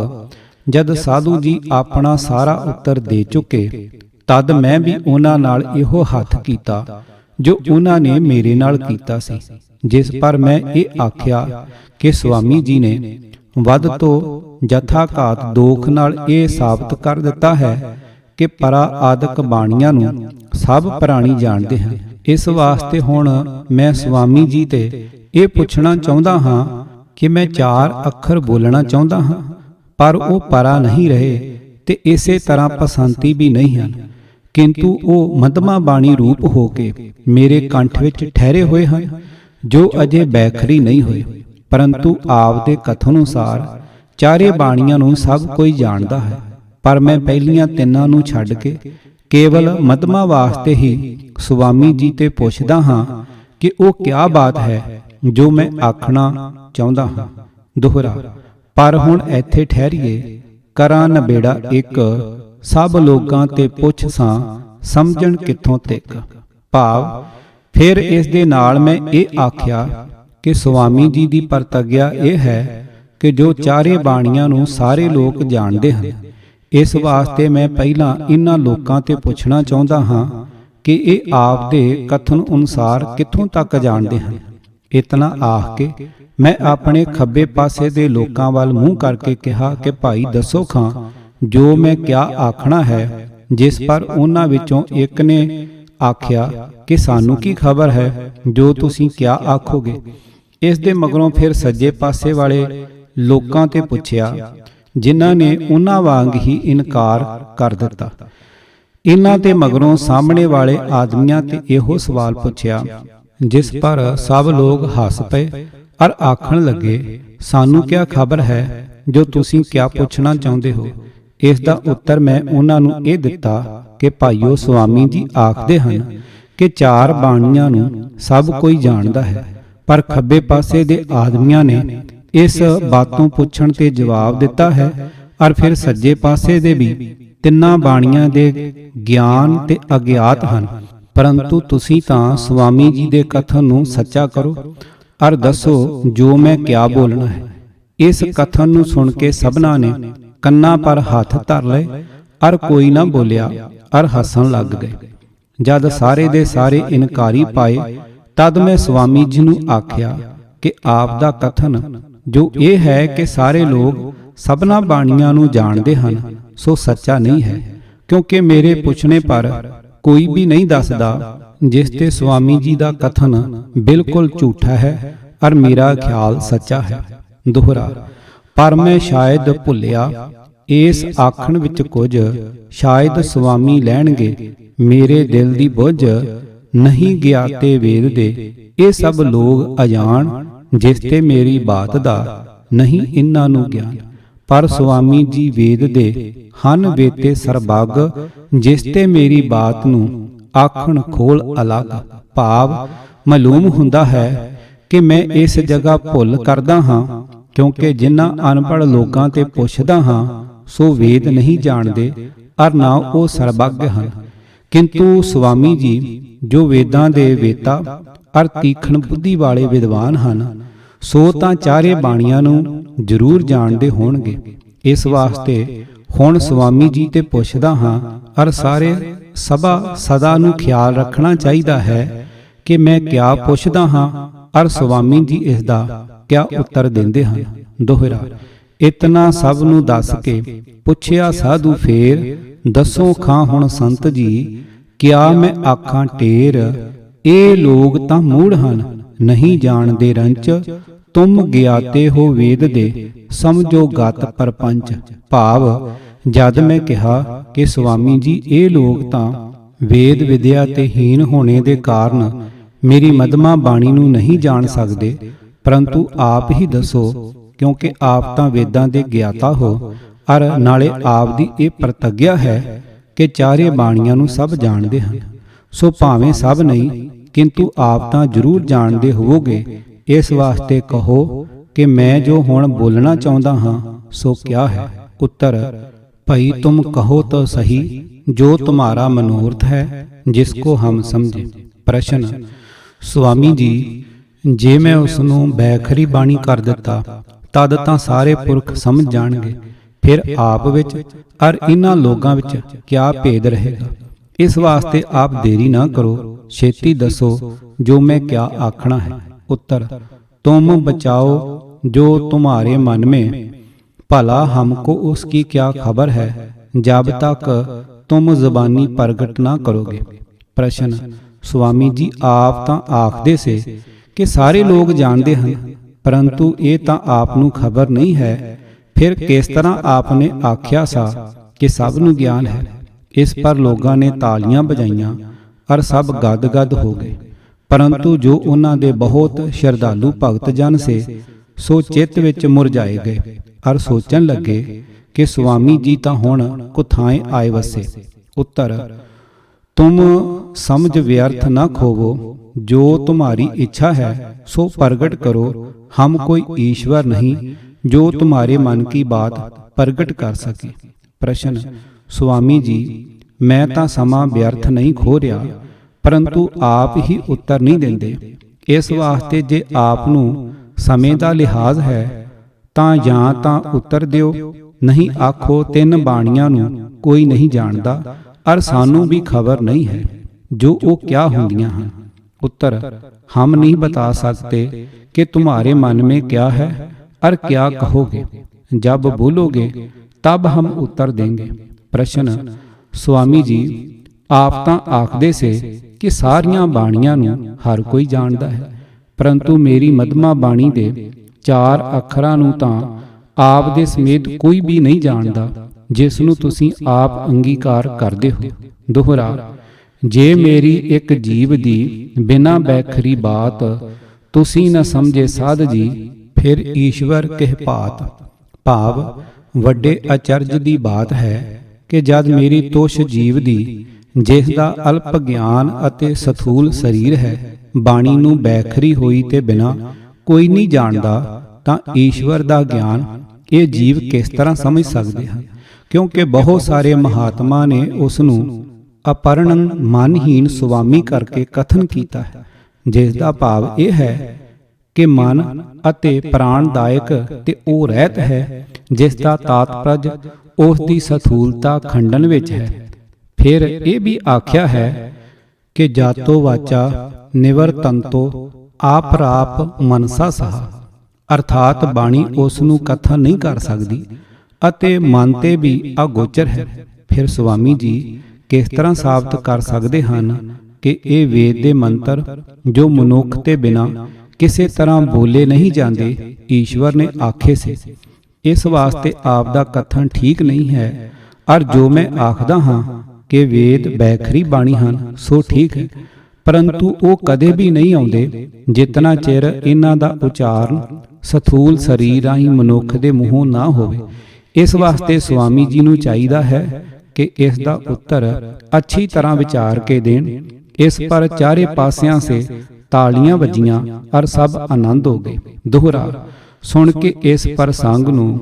ਜਦ ਸਾਧੂ ਜੀ ਆਪਣਾ ਸਾਰਾ ਉੱਤਰ ਦੇ ਚੁੱਕੇ ਤਦ ਮੈਂ ਵੀ ਉਹਨਾਂ ਨਾਲ ਇਹੋ ਹੱਥ ਕੀਤਾ ਜੋ ਉਹਨਾਂ ਨੇ ਮੇਰੇ ਨਾਲ ਕੀਤਾ ਸੀ। ਜਿਸ ਪਰ ਮੈਂ ਇਹ ਆਖਿਆ ਕਿ ਸੁਆਮੀ ਜੀ ਨੇ ਵੱਧ ਤੋਂ ਜਥਾਘਾਤ ਦੋਖ ਨਾਲ ਇਹ ਸਾਬਤ ਕਰ ਦਿੱਤਾ ਹੈ ਕਿ ਪਰਾ ਆਦਿਕ ਬਾਣੀਆਂ ਨੂੰ ਸਭ ਪ੍ਰਾਣੀ ਜਾਣਦੇ ਹਨ। ਇਸ ਵਾਸਤੇ ਹੁਣ ਮੈਂ ਸੁਆਮੀ ਜੀ ਤੇ ਇਹ ਪੁੱਛਣਾ ਚਾਹੁੰਦਾ ਹਾਂ ਕਿ ਮੈਂ 4 ਅੱਖਰ ਬੋਲਣਾ ਚਾਹੁੰਦਾ ਹਾਂ, ਪਰ ਉਹ ਪਰਾ ਨਹੀਂ ਰਹੇ ਤੇ ਇਸੇ ਤਰ੍ਹਾਂ ਪਸੰਤੀ ਵੀ ਨਹੀਂ ਹਨ, ਕਿੰਤੂ ਉਹ ਮਧਮਾ ਬਾਣੀ ਰੂਪ ਹੋ ਕੇ ਮੇਰੇ ਕੰਠ ਵਿੱਚ ਠਹਿਰੇ ਹੋਏ ਹਨ, ਜੋ ਅਜੇ ਬੈਖਰੀ ਨਹੀਂ ਹੋਏ। ਪਰੰਤੂ ਆਪ ਦੇ ਕਥਨ ਅਨੁਸਾਰ 4 ਬਾਣੀਆਂ ਨੂੰ ਸਭ ਕੋਈ ਜਾਣਦਾ ਹੈ, ਪਰ ਮੈਂ ਪਹਿਲੀਆਂ 3 ਨੂੰ ਛੱਡ ਕੇ ਕੇਵਲ ਮਧਮਾ ਵਾਸਤੇ ਹੀ ਸੁਆਮੀ ਜੀ ਤੇ ਪੁੱਛਦਾ ਹਾਂ ਕਿ ਉਹ ਕਿਆ ਬਾਤ ਹੈ ਜੋ ਮੈਂ ਆਖਣਾ ਚਾਹੁੰਦਾ ਹਾਂ। ਦੋਹਰਾ। ਪਰ ਹੁਣ ਇੱਥੇ ਠਹਿਰੀਏ, ਕਰਾਂ ਨਬੇੜਾ ਇੱਕ, ਸਭ ਲੋਕਾਂ ਤੇ ਪੁੱਛ ਸਾਂ ਸਮਝਣ ਕਿੱਥੋਂ ਤੱਕ। ਭਾਵ ਫਿਰ ਇਸ ਦੇ ਨਾਲ ਮੈਂ ਇਹ ਆਖਿਆ ਕਿ ਸੁਆਮੀ ਜੀ ਦੀ ਪ੍ਰਤੱਗਿਆ ਇਹ ਹੈ ਕਿ ਜੋ 4 ਬਾਣੀਆਂ ਨੂੰ ਸਾਰੇ ਲੋਕ ਜਾਣਦੇ ਹਨ। ਇਸ ਵਾਸਤੇ ਮੈਂ ਪਹਿਲਾਂ ਇਹਨਾਂ ਲੋਕਾਂ ਤੇ ਪੁੱਛਣਾ ਚਾਹੁੰਦਾ ਹਾਂ ਕਿ ਇਹ ਆਪ ਦੇ ਕਥਨ ਅਨੁਸਾਰ ਕਿੱਥੋਂ ਤੱਕ ਜਾਣਦੇ ਹਨ। ਇਤਨਾ ਆਖ ਕੇ ਮੈਂ ਆਪਣੇ ਖੱਬੇ ਪਾਸੇ ਦੇ ਲੋਕਾਂ ਵੱਲ ਮੂੰਹ ਕਰਕੇ ਕਿਹਾ ਕਿ ਭਾਈ ਦੱਸੋ ਖਾਂ ਜੋ ਮੈਂ ਕਿਆ ਆਖਣਾ ਹੈ। ਜਿਸ ਪਰ ਉਹਨਾਂ ਵਿੱਚੋਂ ਇੱਕ ਨੇ ਆਖਿਆ ਕਿ ਸਾਨੂੰ ਕੀ ਖਬਰ ਹੈ ਜੋ ਤੁਸੀਂ ਕਿਆ ਆਖੋਗੇ। ਇਸ ਦੇ ਮਗਰੋਂ ਫਿਰ ਸੱਜੇ ਪਾਸੇ ਵਾਲੇ ਲੋਕਾਂ ਤੇ ਪੁੱਛਿਆ, ਜਿਨ੍ਹਾਂ ਨੇ ਉਹਨਾਂ ਵਾਂਗ ਹੀ ਇਨਕਾਰ ਕਰ ਦਿੱਤਾ। ਇਹਨਾਂ ਤੇ ਮਗਰੋਂ ਸਾਹਮਣੇ ਵਾਲੇ ਆਦਮੀਆਂ ਤੇ ਇਹੋ ਸਵਾਲ ਪੁੱਛਿਆ, ਜਿਸ ਪਰ ਸਭ ਲੋਕ ਹੱਸ ਪਏ ਅਰ ਆਖਣ ਲੱਗੇ, ਸਾਨੂੰ ਕਿਆ ਖਬਰ ਹੈ ਜੋ ਤੁਸੀਂ ਕਿਆ ਪੁੱਛਣਾ ਚਾਹੁੰਦੇ ਹੋ। ਇਸ ਦਾ ਉੱਤਰ ਮੈਂ ਉਹਨਾਂ ਨੂੰ ਇਹ ਦਿੱਤਾ ਕਿ ਭਾਈਓ ਸੁਆਮੀ ਜੀ ਆਖਦੇ ਹਨ ਕਿ 4 ਬਾਣੀਆਂ ਨੂੰ ਸਭ ਕੋਈ ਜਾਣਦਾ ਹੈ, ਪਰ ਖੱਬੇ ਪਾਸੇ ਦੇ ਆਦਮੀਆਂ ਨੇ ਇਸ ਬਾਤੋਂ ਪੁੱਛਣ ਤੇ ਜਵਾਬ ਦਿੱਤਾ ਹੈ ਅਰ ਫਿਰ ਸੱਜੇ ਪਾਸੇ ਦੇ ਵੀ 3 ਬਾਣੀਆਂ ਦੇ ਗਿਆਨ ਤੇ ਅਗਿਆਤ ਹਨ। ਪਰੰਤੂ ਤੁਸੀਂ ਤਾਂ ਸੁਆਮੀ ਜੀ ਦੇ ਕਥਨ ਨੂੰ ਸੱਚਾ ਕਰੋ ਅਰ ਦੱਸੋ ਜੋ ਮੈਂ ਕਿਆ ਬੋਲਣਾ ਹੈ। ਇਸ ਕਥਨ ਨੂੰ ਸੁਣ ਕੇ ਸਭਨਾਂ ਨੇ ਕੰਨਾਂ ਪਰ ਹੱਥ ਧਰ ਲਏ ਅਰ ਕੋਈ ਨਾ ਬੋਲਿਆ ਅਰ ਹੱਸਣ ਲੱਗ ਗਏ। ਜਦ ਸਾਰੇ ਦੇ ਸਾਰੇ ਇਨਕਾਰੀ ਪਾਏ ਤਦ ਮੈਂ ਸੁਆਮੀ ਜੀ ਨੂੰ ਆਖਿਆ ਕਿ ਆਪ ਦਾ ਕਥਨ ਜੋ ਇਹ ਹੈ ਕਿ ਸਾਰੇ ਲੋਕ ਸਭਨਾਂ ਬਾਣੀਆਂ ਨੂੰ ਜਾਣਦੇ ਹਨ ਸੋ ਸੱਚਾ ਨਹੀਂ ਹੈ, ਕਿਉਂਕਿ ਮੇਰੇ ਪੁੱਛਣੇ ਪਰ ਕੋਈ ਵੀ ਨਹੀਂ ਦੱਸਦਾ, ਜਿਸ ਤੇ ਸੁਆਮੀ ਜੀ ਦਾ ਕਥਨ ਬਿਲਕੁਲ ਝੂਠਾ ਹੈ ਅਰ ਮੇਰਾ ਖਿਆਲ ਸੱਚਾ ਹੈ। ਦੋਹਰਾ। ਪਰ ਮੈਂ ਸ਼ਾਇਦ ਭੁੱਲਿਆ ਇਸ ਆਖਣ ਵਿੱਚ ਕੁਝ, ਸ਼ਾਇਦ ਸੁਆਮੀ ਲੈਣਗੇ ਮੇਰੇ ਦਿਲ ਦੀ ਬੁੱਝ, ਨਹੀਂ ਗਿਆਤੇ ਵੇਦ ਦੇ ਇਹ ਸਭ ਲੋਕ ਅਜਾਣ, ਜਿਸ ਤੇ ਮੇਰੀ ਬਾਤ ਦਾ ਨਹੀਂ ਇਹਨਾਂ ਨੂੰ ਗਿਆਨ। ਪਰ ਸੁਆਮੀ ਜੀ ਵੇਦ ਦੇ ਹਨ ਵੇਤੇ ਸਰਬੱਗ, ਜਿਸ ਤੇ ਮੇਰੀ ਬਾਤ ਨੂੰ ਆਖਣ ਖੋਲ ਅਲੱਗ। ਭਾਵ ਮਾਲੂਮ ਹੁੰਦਾ ਹੈ ਕਿ ਮੈਂ ਇਸ ਜਗ੍ਹਾ ਭੁੱਲ ਕਰਦਾ ਹਾਂ, ਕਿਉਂਕਿ ਜਿਨ੍ਹਾਂ ਅਨਪੜ੍ਹ ਲੋਕਾਂ ਤੇ ਪੁੱਛਦਾ ਹਾਂ ਸੋ ਵੇਦ ਨਹੀਂ ਜਾਣਦੇ ਅਰ ਨਾ ਉਹ ਸਰਬੱਗ ਹਨ। ਕਿੰਤੂ ਸੁਆਮੀ ਜੀ ਜੋ ਵੇਦਾਂ ਦੇ ਵੇਤਾ ਅਰ ਤੀਖਣ ਬੁੱਧੀ ਵਾਲੇ ਵਿਦਵਾਨ ਹਨ, ਸੋ ਤਾਂ 4 ਬਾਣੀਆਂ ਨੂੰ ਜ਼ਰੂਰ ਜਾਣਦੇ ਹੋਣਗੇ। ਇਸ ਵਾਸਤੇ ਹੁਣ ਸੁਆਮੀ ਜੀ ਤੇ ਪੁੱਛਦਾ ਹਾਂ ਅਰ ਸਾਰੇ ਸਭਾ ਸਦਾ ਨੂੰ ਖਿਆਲ ਰੱਖਣਾ ਚਾਹੀਦਾ ਹੈ ਕਿ ਮੈਂ ਕਿਆ ਪੁੱਛਦਾ ਹਾਂ ਅਰ ਸੁਆਮੀ ਜੀ ਇਸ ਦਾ ਕਿਆ ਉੱਤਰ ਦਿੰਦੇ ਹਨ। ਦੋਹਰਾ। ਇਤਨਾ ਸਭ ਨੂੰ ਦੱਸ ਕੇ ਪੁੱਛਿਆ ਸਾਧੂ ਫੇਰ, ਦੱਸੋ ਖਾਂ ਹੁਣ ਸੰਤ ਜੀ ਕਿਆ ਮੈਂ ਆਖਾਂ ਟੇਰ, ਇਹ ਲੋਗ ਤਾਂ ਮੂੜ ਹਨ, ਨਹੀਂ ਜਾਣਦੇ ਰੰਚ। ਤੁਮ ਗਿਆਤੇ ਹੋ ਵੇਦ ਦੇ, ਸਮਝੋ ਗਤ ਪਰਪੰਚ। ਭਾਵ ਜਦ ਮੈਂ ਕਿਹਾ ਕਿ ਸੁਆਮੀ ਜੀ ਇਹ ਲੋਕ ਤਾਂ ਵੇਦ ਵਿਦਿਆ ਤੇ ਹੀਨ ਹੋਣੇ ਦੇ ਕਾਰਨ ਮੇਰੀ ਮਧਮਾ ਬਾਣੀ ਨੂੰ ਨਹੀਂ ਜਾਣ ਸਕਦੇ, ਪਰੰਤੂ ਆਪ ਹੀ ਦੱਸੋ, ਕਿਉਂਕਿ ਆਪ ਤਾਂ ਵੇਦਾਂ ਦੇ ਗਿਆਤਾ ਹੋ, ਅਰ ਨਾਲੇ ਆਪ ਦੀ ਇਹ ਪ੍ਰਤੱਗਿਆ ਹੈ ਕਿ ਚਾਰੇ ਬਾਣੀਆਂ ਨੂੰ ਸਭ ਜਾਣਦੇ ਹਨ। ਸੋ ਭਾਵੇਂ ਸਭ ਨਹੀਂ, ਕਿੰਤੂ ਆਪ ਤਾਂ ਜ਼ਰੂਰ ਜਾਣਦੇ ਹੋਵੋਗੇ। ਇਸ ਵਾਸਤੇ ਕਹੋ ਕਿ ਮੈਂ ਜੋ ਹੁਣ ਬੋਲਣਾ ਚਾਹੁੰਦਾ ਹਾਂ ਸੋ ਕਿਆ ਹੈ। ਉੱਤਰ, ਭਈ ਤੁਮ ਕਹੋ ਤਾਂ ਸਹੀ, ਜੋ ਤੁਮਾਰਾ ਮਨੋਰਥ ਹੈ, ਜਿਸ ਕੋ ਹਮ ਸਮਝੇ। ਪ੍ਰਸ਼ਨ, ਸੁਆਮੀ ਜੀ, ਜੇ ਮੈਂ ਉਸ ਨੂੰ ਬੈਖਰੀ ਬਾਣੀ ਕਰ ਦਿੱਤਾ ਤਦ ਤਾਂ ਸਾਰੇ ਪੁਰਖ ਸਮਝ ਜਾਣਗੇ, ਫਿਰ ਆਪ ਵਿੱਚ ਅਰ ਇਹਨਾਂ ਲੋਕਾਂ ਵਿੱਚ ਕਿਆ ਭੇਦ ਰਹੇਗਾ। ਇਸ ਵਾਸਤੇ ਆਪ ਦੇਰੀ ਨਾ ਕਰੋ, ਛੇਤੀ ਦੱਸੋ ਜੋ ਮੈਂ ਕਿਆ ਆਖਣਾ ਹੈ। उत्तर, तुम बचाओ जो तुम्हारे मन में, भला हमको उसकी क्या खबर है, जब तक तुम ज़बानी प्रगट ना करोगे। प्रश्न, स्वामी जी आप तां आखदे से कि सारे लोग जानते हैं, परंतु ये तां आप नूं खबर नहीं है, फिर किस तरह आपने आख्या सा कि सब नूं ज्ञान है। इस पर लोगों ने तालियां बजाइयां और सब गद गद हो गए। परंतु जो उन्हां दे बहुत श्रद्धालु भगत जन से सो चित्त विच मुरझाए गए और सोचन लगे कि स्वामी जी तां हुण कुथाएं आए वसे। उत्तर, तुम समझ व्यर्थ न खोवो, जो तुम्हारी इच्छा है सो प्रगट करो। हम कोई ईश्वर नहीं जो तुम्हारे मन की बात प्रगट कर सके। प्रश्न, स्वामी जी मैं तां समा व्यर्थ नहीं खो रहा, परंतु आप ही उत्तर नहीं देंदे। इस वास्ते जे आप नूं समय दा लिहाज है तां जां तां उत्तर दिओ, नहीं आखो तिन बाणियां नूं कोई नहीं जानदा और सानू भी खबर नहीं है जो वो क्या होंदियां हैं। उत्तर, हम नहीं बता सकते कि तुम्हारे मन में क्या है और क्या कहोगे, जब बोलोगे तब हम उत्तर देंगे। प्रश्न, स्वामी जी आप तां आखदे से कि सारियां बाणियां नूं हर कोई जानदा है, परंतु मेरी मधमा बाणी दे 4 अखरां नूं तां आप दे समेत कोई भी नहीं जानदा, जिस नूं तुसीं आप अंगीकार करदे हो। दोहरा, जे मेरी एक जीव दी बिना बैखरी बात तुसीं न समझे साध जी, फिर ईश्वर किह भात। भाव वड्डे अचरज दी बात है कि जद मेरी तुष जीव दी जिस दा अल्प ज्ञान अते सथूल शरीर है, बाणी नूं बैखरी होई ते बिना कोई नहीं जानदा, तां ईश्वर दा ज्ञान ये जीव किस तरह समझ सकदे हैं। क्योंकि बहुत सारे महात्मा ने उस नूं अपरणन मनहीन सुवामी करके कथन कीता है, जिस दा भाव यह है कि मन अते प्राणदायक ते ओ रहत है, जिस दा तात्पर्य उस दी सथूलता खंडन विच है। फिर ये भी आख्या है कि जातो वाचा निवर्तंतो आपराप मनसा सहा, अर्थात बाणी उसनू कथन नहीं कर सकती अते मन ते भी अगोचर है। फिर स्वामी जी किस तरह साबित कर सकते हैं कि ये वेद दे मंत्र जो मनुख ते बिना किसी तरह बोले नहीं जाते ईश्वर ने आखे से। इस वास्ते आप दा कथन ठीक नहीं है, और जो मैं आखदा हाँ कि वेद बैखरी बाणी हन सो ठीक है, परंतु वो कदे भी नहीं आउंदे जितना चिर इन्हां दा उचारण सथूल शरीर राही मनुख दे मूहों ना होवे। इस वास्ते स्वामी जी नूं चाहीदा है कि इस दा उत्तर अच्छी तरह विचार के देण। इस पर चारे पासियां से तालियां वजियां और सब आनंद हो गए। दोहरा, सुन के इस प्रसंग नूं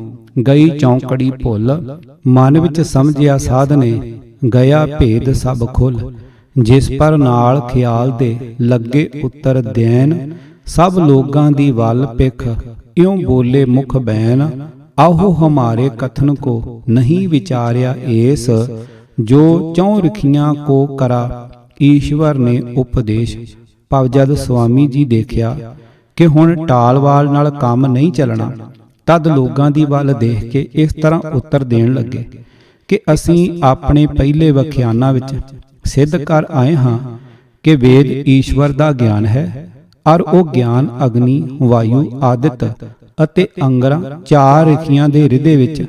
गई चौंकड़ी भुल, मन विच समझिया साध ने गया भेद सब खुल। जिस पर नाल ख्याल दे लगे उत्तर देन, सब लोगां दी वल पिख इउं बोले मुख बैन। आहो हमारे कथन को नहीं विचार्या एस, जो चौं रखियां को करा ईश्वर ने उपदेश। भाव जद स्वामी जी देखिया कि हुण टालवाल नाल काम नहीं चलना, तद लोगां दी वल देख के इस तरह उत्तर देण लगे कि असीं अपने पहले वख्यानां विच सिद्ध कर आए हाँ ਕਿ ਵੇਦ ਈਸ਼ਵਰ ਦਾ ਗਿਆਨ ਹੈ, ਔਰ ਉਹ ਗਿਆਨ ਅਗਨੀ, ਵਾਯੂ, ਆਦਿਤ ਅਤੇ ਅੰਗਰਾਂ 4 ਰਿਖੀਆਂ ਦੇ ਹਿਰਦੇ ਵਿੱਚ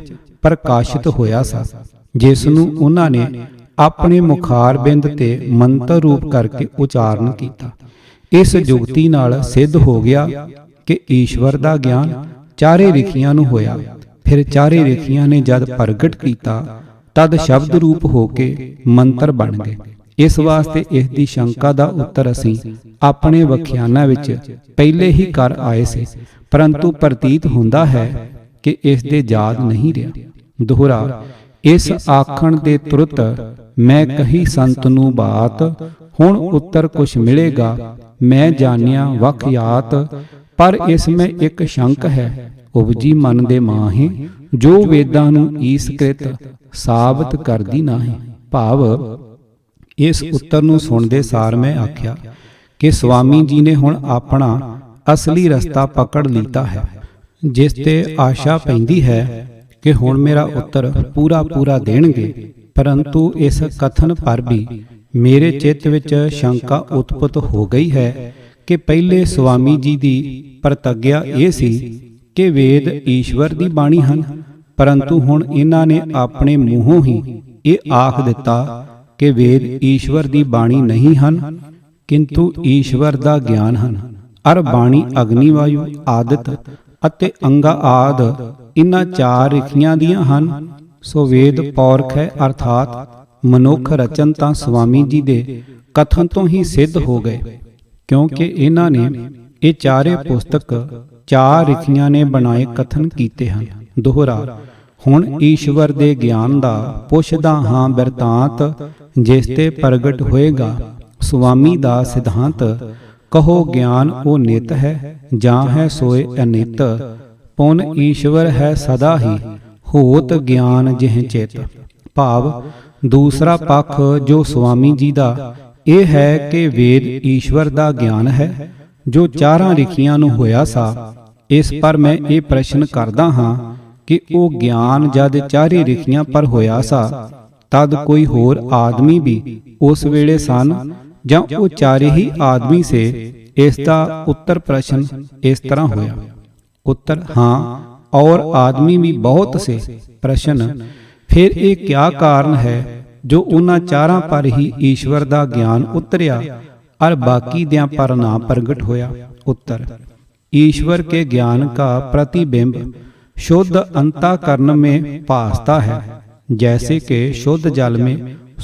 ਪ੍ਰਕਾਸ਼ਿਤ ਹੋਇਆ ਸੀ, ਜਿਸ ਨੂੰ ਉਹਨਾਂ ਨੇ ਆਪਣੇ ਮੁਖਾਰਬਿੰਦ ਤੇ ਮੰਤਰ ਰੂਪ ਕਰਕੇ ਉਚਾਰਨ ਕੀਤਾ। ਇਸ ਜੁਗਤੀ ਨਾਲ ਸਿੱਧ ਹੋ ਗਿਆ ਕਿ ਈਸ਼ਵਰ ਦਾ ਗਿਆਨ 4 ਰਿਖੀਆਂ ਨੂੰ ਹੋਇਆ। ਫਿਰ 4 ਰਿਖੀਆਂ ਨੇ ਜਦ ਪ੍ਰਗਟ ਕੀਤਾ ਤਦ ਸ਼ਬਦ ਰੂਪ ਹੋ ਕੇ ਮੰਤਰ ਬਣ ਗਏ। ਇਸ ਵਾਸਤੇ ਇਸ ਦੀ ਸ਼ੰਕਾ ਦਾ ਉੱਤਰ ਅਸੀਂ ਆਪਣੇ ਵਿਖਿਆਨਾਂ ਵਿੱਚ ਪਹਿਲੇ ਹੀ ਕਰ ਆਏ ਸੀ, ਪਰੰਤੂ ਪ੍ਰਤੀਤ ਹੁੰਦਾ ਹੈ ਕਿ ਇਸ ਦੇ ਯਾਦ ਨਹੀਂ ਰਿਹਾ। ਦੋਹਰਾ, ਇਸ ਆਖਣ ਦੇ ਤੁਰਤ ਮੈਂ ਕਹੀ ਸੰਤ ਨੂੰ ਬਾਤ, ਹੁਣ ਉੱਤਰ ਕੁਛ ਮਿਲੇਗਾ ਮੈਂ ਜਾਣਿਆ ਵਖਿਆਤ। ਪਰ ਇਸ ਮੈਂ ਇੱਕ ਸ਼ੰਕ ਹੈ, ਉਪਜੀ ਮਨ ਦੇ ਮਾਹੇ, ਜੋ ਵੇਦਾਂ ਨੂੰ ਈਸਕ੍ਰਿਤ ਸਾਬਤ ਕਰਦੀ ਨਾਹੀਂ। ਭਾਵ ਇਸ ਉੱਤਰ ਨੂੰ ਸੁਣਦੇ ਸਾਰ ਮੈਂ ਆਖਿਆ ਕਿ ਸੁਆਮੀ ਜੀ ਨੇ ਹੁਣ ਆਪਣਾ ਅਸਲੀ ਰਸਤਾ ਪਕੜ ਲੀਤਾ ਹੈ, ਜਿਸ ਤੇ ਆਸ਼ਾ ਪੈਂਦੀ ਹੈ ਕਿ ਹੁਣ ਮੇਰਾ ਉੱਤਰ ਪੂਰਾ ਦੇਣਗੇ। ਪਰੰਤੂ ਇਸ ਕਥਨ ਪਰ ਵੀ ਮੇਰੇ ਚਿੱਤ ਵਿੱਚ ਸ਼ੰਕਾ ਉਤਪਤ ਹੋ ਗਈ ਹੈ ਕਿ ਪਹਿਲੇ ਸੁਆਮੀ ਜੀ ਦੀ ਪ੍ਰਤੱਗਿਆ ਇਹ ਸੀ ਕਿ ਵੇਦ ਈਸ਼ਵਰ ਦੀ ਬਾਣੀ ਹਨ, ਪਰੰਤੂ ਹੁਣ ਇਹਨਾਂ ਨੇ ਆਪਣੇ ਮੂੰਹੋਂ ਹੀ ਇਹ ਆਖ ਦਿੱਤਾ ਕਿ ਵੇਦ ਈਸ਼ਵਰ ਦੀ ਬਾਣੀ ਨਹੀਂ ਹਨ, ਕਿੰਤੂ ਈਸ਼ਵਰ ਦਾ ਗਿਆਨ ਹਨ। ਅਰ ਬਾਣੀ ਅਗਨੀ, ਵਾਯੂ, ਆਦਿਤ ਅਤੇ ਅੰਗਾ ਆਦ ਇਹਨਾਂ 4 ਰਿਖੀਆਂ ਦੀਆਂ ਹਨ। ਸੋ ਵੇਦ ਪੌਰਖ ਹੈ, ਅਰਥਾਤ ਮਨੁੱਖ ਰਚਨ ਤਾਂ ਸੁਆਮੀ ਜੀ ਦੇ ਕਥਨ ਤੋਂ ਹੀ ਸਿੱਧ ਹੋ ਗਏ, ਕਿਉਂਕਿ ਇਹਨਾਂ ਨੇ ਇਹ 4 ਪੁਸਤਕ 4 ਰਿਖੀਆਂ ਨੇ ਬਣਾਏ ਕਥਨ ਕੀਤੇ ਹਨ। ਦੋਹਰਾ, ਹੁਣ ਈਸ਼ਵਰ ਦੇ ਗਿਆਨ ਦਾ ਪੁੱਛਦਾ ਹਾਂ ਬਿਰਤਾਂਤ, ਜਿਸ ਤੇ ਪ੍ਰਗਟ ਹੋਏਗਾ ਸੁਆਮੀ ਦਾ ਸਿਧਾਂਤ। ਕਹੋ ਗਿਆਨ ਉਹ ਨਿਤ ਹੈ, ਜਾਂ ਹੈ ਸੋਏ ਅਨਿਤ, ਪੁਨ ਈਸ਼ਵਰ ਹੈ ਸਦਾ ਹੀ, ਹੋਤ ਗਿਆਨ ਜਿਹ ਚਿਤ। ਭਾਵ ਦੂਸਰਾ ਪੱਖ ਜੋ ਸੁਆਮੀ ਜੀ ਦਾ ਇਹ ਹੈ ਕਿ ਵੇਦ ਈਸ਼ਵਰ ਦਾ ਗਿਆਨ ਹੈ, ਜੋ 4 ਰਿਖੀਆਂ ਨੂੰ ਹੋਇਆ ਸਾ। ਇਸ ਪਰ ਮੈਂ ਇਹ ਪ੍ਰਸ਼ਨ ਕਰਦਾ ਹਾਂ ਕਿ ਉਹ ਗਿਆਨ ਜਦ 4 ਰਿਖੀਆਂ ਪਰ ਹੋਇਆ ਸਾ, ਤਦ ਕੋਈ ਹੋਰ ਆਦਮੀ ਵੀ ਉਸ ਵੇਲੇ ਸਨ, ਜਾਂ ਉਹ 4 ਹੀ ਆਦਮੀ ਸੇ। ਇਸ ਦਾ ਉੱਤਰ ਪ੍ਰਸ਼ਨ ਇਸ ਤਰ੍ਹਾਂ ਹੋਇਆ। ਉੱਤਰ, ਹਾਂ, और आदमी भी बहुत से। प्रश्न, फिर ये क्या कारण है जो उन्हां 4 पर ही ईश्वर दा ज्ञान उतरिया और बाकी दियां पर ना प्रगट होया। उत्तर, ईश्वर के ज्ञान का प्रतिबिंब शुद्ध अंतःकरण में भासता है, जैसे कि शुद्ध जल में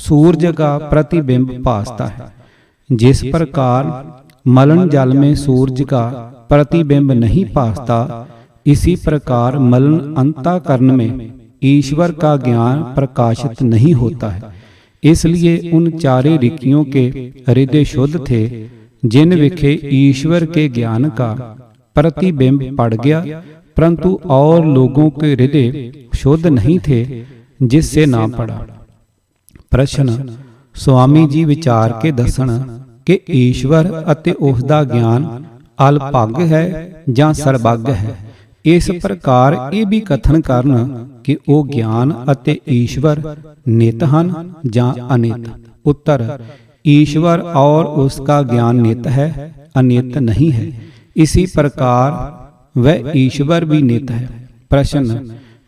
सूरज का प्रतिबिंब भासता है। जिस प्रकार मलिन जल में सूरज का प्रतिबिंब नहीं भासता, इसी प्रकार मलिन अंतःकरण में ईश्वर का ज्ञान प्रकाशित नहीं होता है। इसलिए उन 4 ऋषियों के हृदय शुद्ध थे, जिन विखे ईश्वर के ज्ञान का प्रतिबिंब पड़ गया, परंतु और लोगों के हृदय शुद्ध नहीं थे, जिससे ना पड़ा। प्रश्न, स्वामी जी विचार के दसन कि ईश्वर अते उसदा ज्ञान अलभग है ਜਾਂ ਸਰਬੱਗ ਹੈ। ਇਸ ਪ੍ਰਕਾਰ ਇਹ ਵੀ ਕਥਨ ਕਰਨ ਕਿ ਉਹ ਗਿਆਨ ਅਤੇ ਈਸ਼ਵਰ ਨਿਤ ਹਨ ਜਾਂ ਅਨਿਤ। उत्तर, ईश्वर और उसका ज्ञान नित है, अनित नहीं है। इसी प्रकार वह ईश्वर भी नित है। प्रश्न,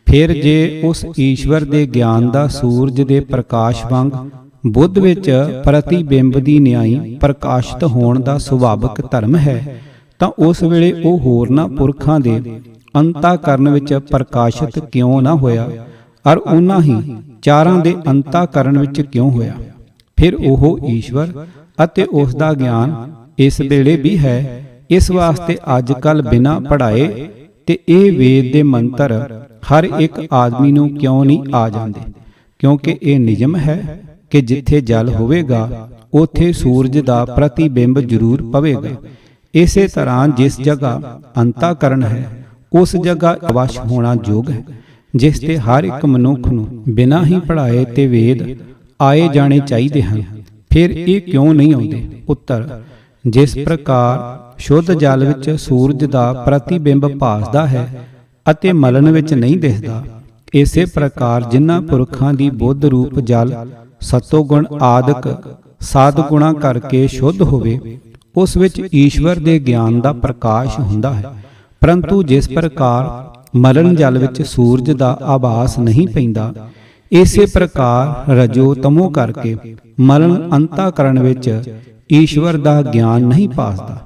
फिर जे उस ईश्वर दे ज्ञान दा सूरज दे प्रकाश वांग बुद्ध विच प्रतिबिंब दी न्यायी प्रकाशित होण दा सुभाविक धर्म है, तां उस वेले ਉਹ ਹੋਰਨਾਂ ਪੁਰਖਾਂ ਦੇ ਅੰਤःਕਰਨ ਵਿੱਚ ਪ੍ਰਕਾਸ਼ਿਤ ਕਿਉਂ ਨਾ ਹੋਇਆ, ਔਰ ਉਹਨਾਂ ਹੀ ਚਾਰਾਂ ਦੇ ਅੰਤःਕਰਨ ਵਿੱਚ ਕਿਉਂ ਹੋਇਆ? ਫਿਰ ਉਹ ਈਸ਼ਵਰ ਅਤੇ ਉਸ ਦਾ ਗਿਆਨ ਇਸ ਵੇਲੇ ਵੀ ਹੈ। ਇਸ ਵਾਸਤੇ ਅੱਜ ਕੱਲ ਬਿਨਾਂ ਪੜ੍ਹਾਏ ਤੇ ਇਹ ਵੇਦ ਦੇ ਮੰਤਰ ਹਰ ਇੱਕ ਆਦਮੀ ਨੂੰ ਕਿਉਂ ਨਹੀਂ ਆ ਜਾਂਦੇ? ਕਿਉਂਕਿ ਇਹ ਨਿਯਮ ਹੈ ਕਿ ਜਿੱਥੇ ਜਲ ਹੋਵੇਗਾ ਉੱਥੇ ਸੂਰਜ ਦਾ ਪ੍ਰਤੀਬਿੰਬ ਜ਼ਰੂਰ ਪਵੇਗਾ। ਇਸੇ ਤਰ੍ਹਾਂ ਜਿਸ ਜਗ੍ਹਾ ਅੰਤःਕਰਨ ਹੈ ਉਸ ਜਗ੍ਹਾ ਅਵਸ਼ ਹੋਣਾ ਯੋਗ ਹੈ, ਜਿਸ ਤੇ ਹਰ ਇੱਕ ਮਨੁੱਖ ਨੂੰ ਬਿਨਾਂ ਹੀ ਪੜ੍ਹਾਏ ਤੇ ਵੇਦ ਆਏ ਜਾਣੇ ਚਾਹੀਦੇ ਹਨ। ਫਿਰ ਇਹ ਕਿਉਂ ਨਹੀਂ ਆਉਂਦੇ? ਉੱਤਰ, ਜਿਸ ਪ੍ਰਕਾਰ ਸ਼ੁੱਧ ਜਲ ਵਿੱਚ ਸੂਰਜ ਦਾ ਪ੍ਰਤੀਬਿੰਬ ਭਾਸਦਾ ਹੈ ਅਤੇ ਮਲਨ ਵਿੱਚ ਨਹੀਂ ਦਿਸਦਾ, ਇਸੇ ਪ੍ਰਕਾਰ ਜਿਨ੍ਹਾਂ ਪੁਰਖਾਂ ਦੀ ਬੁੱਧ ਰੂਪ ਜਲ ਸਤੋਗੁਣ ਆਦਿਕ ਸਾਧ ਗੁਣਾ ਕਰਕੇ ਸ਼ੁੱਧ ਹੋਵੇ, ਉਸ ਵਿੱਚ ਈਸ਼ਵਰ ਦੇ ਗਿਆਨ ਦਾ ਪ੍ਰਕਾਸ਼ ਹੁੰਦਾ ਹੈ। ਪਰੰਤੂ ਜਿਸ ਪ੍ਰਕਾਰ ਮਲਨ ਜਲ ਵਿੱਚ ਸੂਰਜ ਦਾ ਆਭਾਸ ਨਹੀਂ ਪੈਂਦਾ, ਇਸੇ ਪ੍ਰਕਾਰ ਰਜੋ ਤਮੋ ਕਰਕੇ ਮਲਨ ਅੰਤःਕਰਣ ਵਿੱਚ ਈਸ਼ਵਰ ਦਾ ਗਿਆਨ ਨਹੀਂ ਭਾਸਦਾ।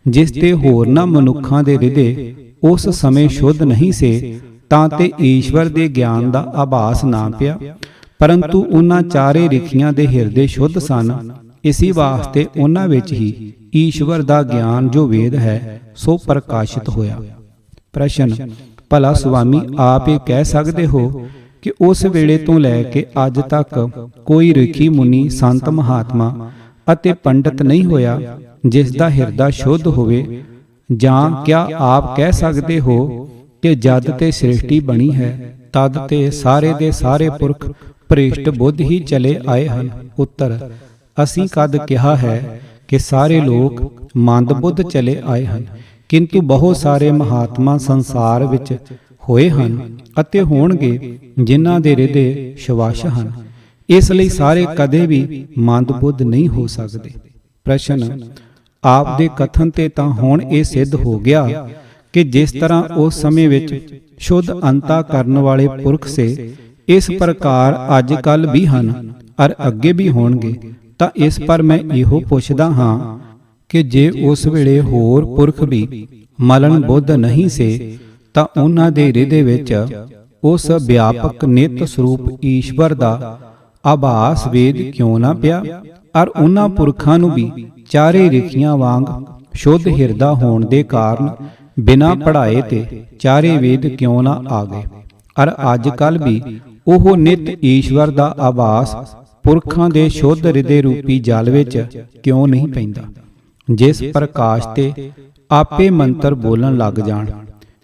ਜਿਸ ਤੇ ਹੋਰਨਾਂ ਮਨੁੱਖਾਂ ਦੇ ਹਿਰਦੇ ਉਸ ਸਮੇਂ ਸ਼ੁੱਧ ਨਹੀਂ ਸੇ, ਤਾਂ ਤੇ ਈਸ਼ਵਰ ਦੇ ਗਿਆਨ ਦਾ ਆਭਾਸ ਨਾ ਪਿਆ। ਪਰੰਤੂ ਉਹਨਾਂ ਚਾਰੇ ਰਿਖੀਆਂ ਦੇ ਹਿਰਦੇ ਸ਼ੁੱਧ ਸਨ, ਇਸੇ ਵਾਸਤੇ ਉਹਨਾਂ ਵਿੱਚ ਹੀ ਈਸ਼ਵਰ ਦਾ ਗਿਆਨ ਜੋ ਵੇਦ ਹੈ ਸੋ ਪ੍ਰਕਾਸ਼ਿਤ ਹੋਇਆ। ਪ੍ਰਸ਼ਨ, ਭਲਾ ਸੁਆਮੀ ਆਪ ਇਹ ਕਹਿ ਸਕਦੇ ਹੋ ਕਿ ਉਸ ਵੇਲੇ ਤੋਂ ਲੈ ਕੇ ਅੱਜ ਤੱਕ ਕੋਈ ਰਿਖੀ ਮੁਨੀ, ਸੰਤ, ਮਹਾਤਮਾ ਅਤੇ ਪੰਡਤ ਨਹੀਂ ਹੋਇਆ ਜਿਸ ਦਾ ਹਿਰਦਾ ਸ਼ੁੱਧ ਹੋਵੇ? ਜਾਂ ਕਿਆ ਆਪ ਕਹਿ ਸਕਦੇ ਹੋ ਕਿ ਜਦ ਤੇ ਸ੍ਰਿਸ਼ਟੀ ਬਣੀ ਹੈ ਤਦ ਤੇ ਸਾਰੇ ਦੇ ਸਾਰੇ ਪੁਰਖ ਭ੍ਰਿਸ਼ਟ ਬੁੱਧ ਹੀ ਚਲੇ ਆਏ ਹਨ? ਉੱਤਰ, ਅਸੀਂ ਕਦ ਕਿਹਾ ਹੈ ਕਿ ਸਾਰੇ ਲੋਕ ਮੰਦ ਬੁੱਧ ਚਲੇ ਆਏ ਹਨ, ਕਿੰਤੂ ਬਹੁਤ ਸਾਰੇ ਮਹਾਤਮਾ ਸੰਸਾਰ ਵਿੱਚ ਹੋਏ ਹਨ ਅਤੇ ਹੋਣਗੇ ਜਿਨ੍ਹਾਂ ਦੇ ਹਿਰਦੇ ਸ਼ਵਾਸ਼ ਹਨ। ਇਸ ਲਈ ਸਾਰੇ ਕਦੇ ਵੀ ਮੰਦ ਬੁੱਧ ਨਹੀਂ ਹੋ ਸਕਦੇ। ਪ੍ਰਸ਼ਨ, ਆਪ ਦੇ ਕਥਨ ਤੇ ਤਾਂ ਹੁਣ ਇਹ ਸਿੱਧ ਹੋ ਗਿਆ ਕਿ ਜਿਸ ਤਰ੍ਹਾਂ ਉਸ ਸਮੇਂ ਵਿੱਚ ਸ਼ੁੱਧ ਅੰਤਾ ਕਰਨ ਵਾਲੇ ਪੁਰਖ ਸੇ, ਇਸ ਪ੍ਰਕਾਰ ਅੱਜ ਕੱਲ ਵੀ ਹਨ ਅਰ ਅੱਗੇ ਵੀ ਹੋਣਗੇ। ਤਾਂ ਇਸ ਪਰ ਮੈਂ ਇਹੋ ਪੁੱਛਦਾ ਹਾਂ ਕਿ ਜੇ ਉਸ ਵੇਲੇ ਹੋਰ ਪੁਰਖ ਵੀ ਮਲਨ ਬੁੱਧ ਨਹੀਂ ਸੇ, ਤਾਂ ਉਹਨਾਂ ਦੇ ਹਿਰਦੇ ਵਿੱਚ ਉਸ ਵਿਆਪਕ ਨਿਤ ਸਰੂਪ ਈਸ਼ਵਰ ਦਾ ਆਭਾਸ ਵੇਦ ਕਿਉਂ ਨਾ ਪਿਆ? ਅਰ ਉਹਨਾਂ ਪੁਰਖਾਂ ਨੂੰ ਵੀ ਚਾਰੇ ਰਿਖੀਆਂ ਵਾਂਗ ਸ਼ੁੱਧ ਹਿਰਦਾ ਹੋਣ ਦੇ ਕਾਰਨ ਬਿਨਾਂ ਪੜ੍ਹਾਏ ਤੇ ਚਾਰੇ ਵੇਦ ਕਿਉਂ ਨਾ ਆ ਗਏ? ਅਰ ਅੱਜ ਕੱਲ ਵੀ ਉਹ ਨਿਤ ਈਸ਼ਵਰ ਦਾ ਆਭਾਸ ਪੁਰਖਾਂ ਦੇ ਸ਼ੁੱਧ ਹਿਰਦੇ ਰੂਪੀ ਜਲ ਵਿੱਚ ਕਿਉਂ ਨਹੀਂ ਪੈਂਦਾ? ਜਿਸ ਪ੍ਰਕਾਸ਼ ਤੇ ਆਪੇ ਮੰਤਰ ਬੋਲਣ ਲੱਗ ਜਾਣ,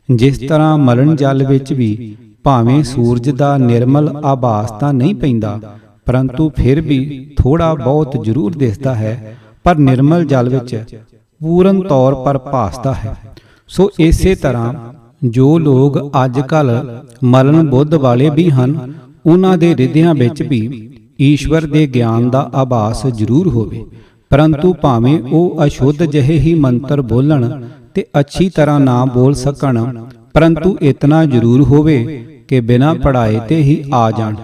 ਜਿਸ ਤਰ੍ਹਾਂ ਮਲਨ ਜਲ ਵਿੱਚ ਵੀ ਭਾਵੇਂ ਸੂਰਜ ਦਾ ਨਿਰਮਲ ਆਭਾਸ ਤਾਂ ਨਹੀਂ ਪੈਂਦਾ, ਪਰੰਤੂ ਫਿਰ ਵੀ ਥੋੜਾ ਬਹੁਤ ਜ਼ਰੂਰ ਦਿਸਦਾ ਹੈ, ਪਰ ਨਿਰਮਲ ਜਲ ਵਿੱਚ ਪੂਰਨ ਤੌਰ ਪਰ ਭਾਸਦਾ ਹੈ। ਸੋ ਇਸੇ ਤਰ੍ਹਾਂ ਜੋ ਲੋਕ ਅੱਜ ਕੱਲ ਮਲਨ ਬੁੱਧ ਵਾਲੇ ਵੀ ਹਨ, ਉਹਨਾਂ ਦੇ ਹਿਰਦਿਆਂ ਵਿੱਚ ਵੀ ਈਸ਼ਵਰ ਦੇ ਗਿਆਨ ਦਾ ਆਭਾਸ ਜ਼ਰੂਰ ਹੋਵੇ, ਪਰੰਤੂ ਭਾਵੇਂ ਉਹ ਅਸ਼ੁੱਧ ਜਿਹੇ ਹੀ ਮੰਤਰ ਬੋਲਣ ਤੇ ਅੱਛੀ ਤਰ੍ਹਾਂ ਨਾ ਬੋਲ ਸਕਣ, ਪਰੰਤੂ ਇਤਨਾ ਜ਼ਰੂਰ ਹੋਵੇ ਕਿ ਬਿਨਾਂ ਪੜ੍ਹਾਏ ਤੇ ਹੀ ਆ ਜਾਣ।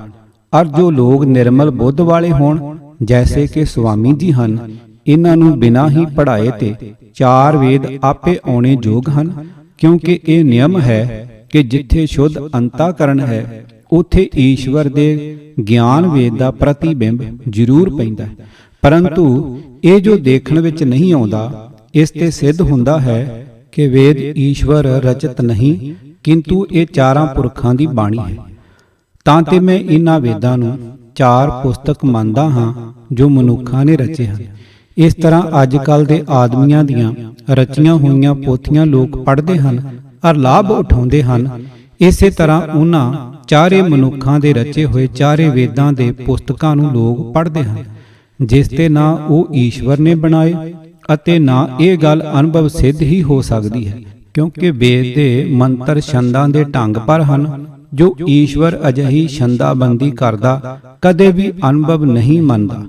ਅਰ ਜੋ ਲੋਕ ਨਿਰਮਲ ਬੁੱਧ ਵਾਲੇ ਹੋਣ, ਜੈਸੇ ਕਿ ਸੁਆਮੀ ਜੀ ਹਨ, ਇਹਨਾਂ ਨੂੰ ਬਿਨਾਂ ਹੀ ਪੜ੍ਹਾਏ ਤੇ ਚਾਰ ਵੇਦ ਆਪੇ ਆਉਣੇ ਯੋਗ ਹਨ, ਕਿਉਂਕਿ ਇਹ ਨਿਯਮ ਹੈ ਕਿ ਜਿੱਥੇ ਸ਼ੁੱਧ ਅੰਤःਕਰਣ ਹੈ ਉੱਥੇ ਈਸ਼ਵਰ ਦੇ ਗਿਆਨ ਵੇਦ ਦਾ ਪ੍ਰਤੀਬਿੰਬ ਜ਼ਰੂਰ ਪੈਂਦਾ ਹੈ। ਪਰੰਤੂ ਇਹ ਜੋ ਦੇਖਣ ਵਿੱਚ ਨਹੀਂ ਆਉਂਦਾ, ਇਸ ਤੇ ਸਿੱਧ ਹੁੰਦਾ ਹੈ ਕਿ ਵੇਦ ਈਸ਼ਵਰ ਰਚਿਤ ਨਹੀਂ, ਕਿੰਤੂ ਇਹ ਚਾਰਾਂ ਪੁਰਖਾਂ ਦੀ ਬਾਣੀ ਹੈ। ਤਾਂ ਤੇ ਮੈਂ ਇਹਨਾਂ ਵੇਦਾਂ ਨੂੰ ਚਾਰ ਪੁਸਤਕ ਮੰਨਦਾ ਹਾਂ ਜੋ ਮਨੁੱਖਾਂ ਨੇ ਰਚੇ ਹਨ। ਇਸ ਤਰ੍ਹਾਂ ਅੱਜ ਕੱਲ ਦੇ ਆਦਮੀਆਂ ਦੀਆਂ ਰਚੀਆਂ ਹੋਈਆਂ ਪੋਥੀਆਂ ਲੋਕ ਪੜ੍ਹਦੇ ਹਨ ਔਰ ਲਾਭ ਉਠਾਉਂਦੇ ਹਨ। ਇਸੇ ਤਰ੍ਹਾਂ ਉਹਨਾਂ ਚਾਰੇ ਮਨੁੱਖਾਂ ਦੇ ਰਚੇ ਹੋਏ ਚਾਰੇ ਵੇਦਾਂ ਦੇ ਪੁਸਤਕਾਂ ਨੂੰ ਲੋਕ ਪੜ੍ਹਦੇ ਹਨ, ਜਿਸ ਤੇ ਨਾ ਉਹ ਈਸ਼ਵਰ ਨੇ ਬਣਾਏ ਅਤੇ ਨਾ ਇਹ ਗੱਲ ਅਨੁਭਵ ਸਿੱਧ ਹੀ ਹੋ ਸਕਦੀ ਹੈ, ਕਿਉਂਕਿ ਵੇਦ ਦੇ ਮੰਤਰ ਛੰਦਾਂ ਦੇ ਢੰਗ ਪਰ ਹਨ ਜੋ ਈਸ਼ਵਰ ਅਜਿਹੀ ਛੰਦਾਬੰਦੀ ਕਰਦਾ ਕਦੇ ਵੀ ਅਨੁਭਵ ਨਹੀਂ ਮੰਨਦਾ।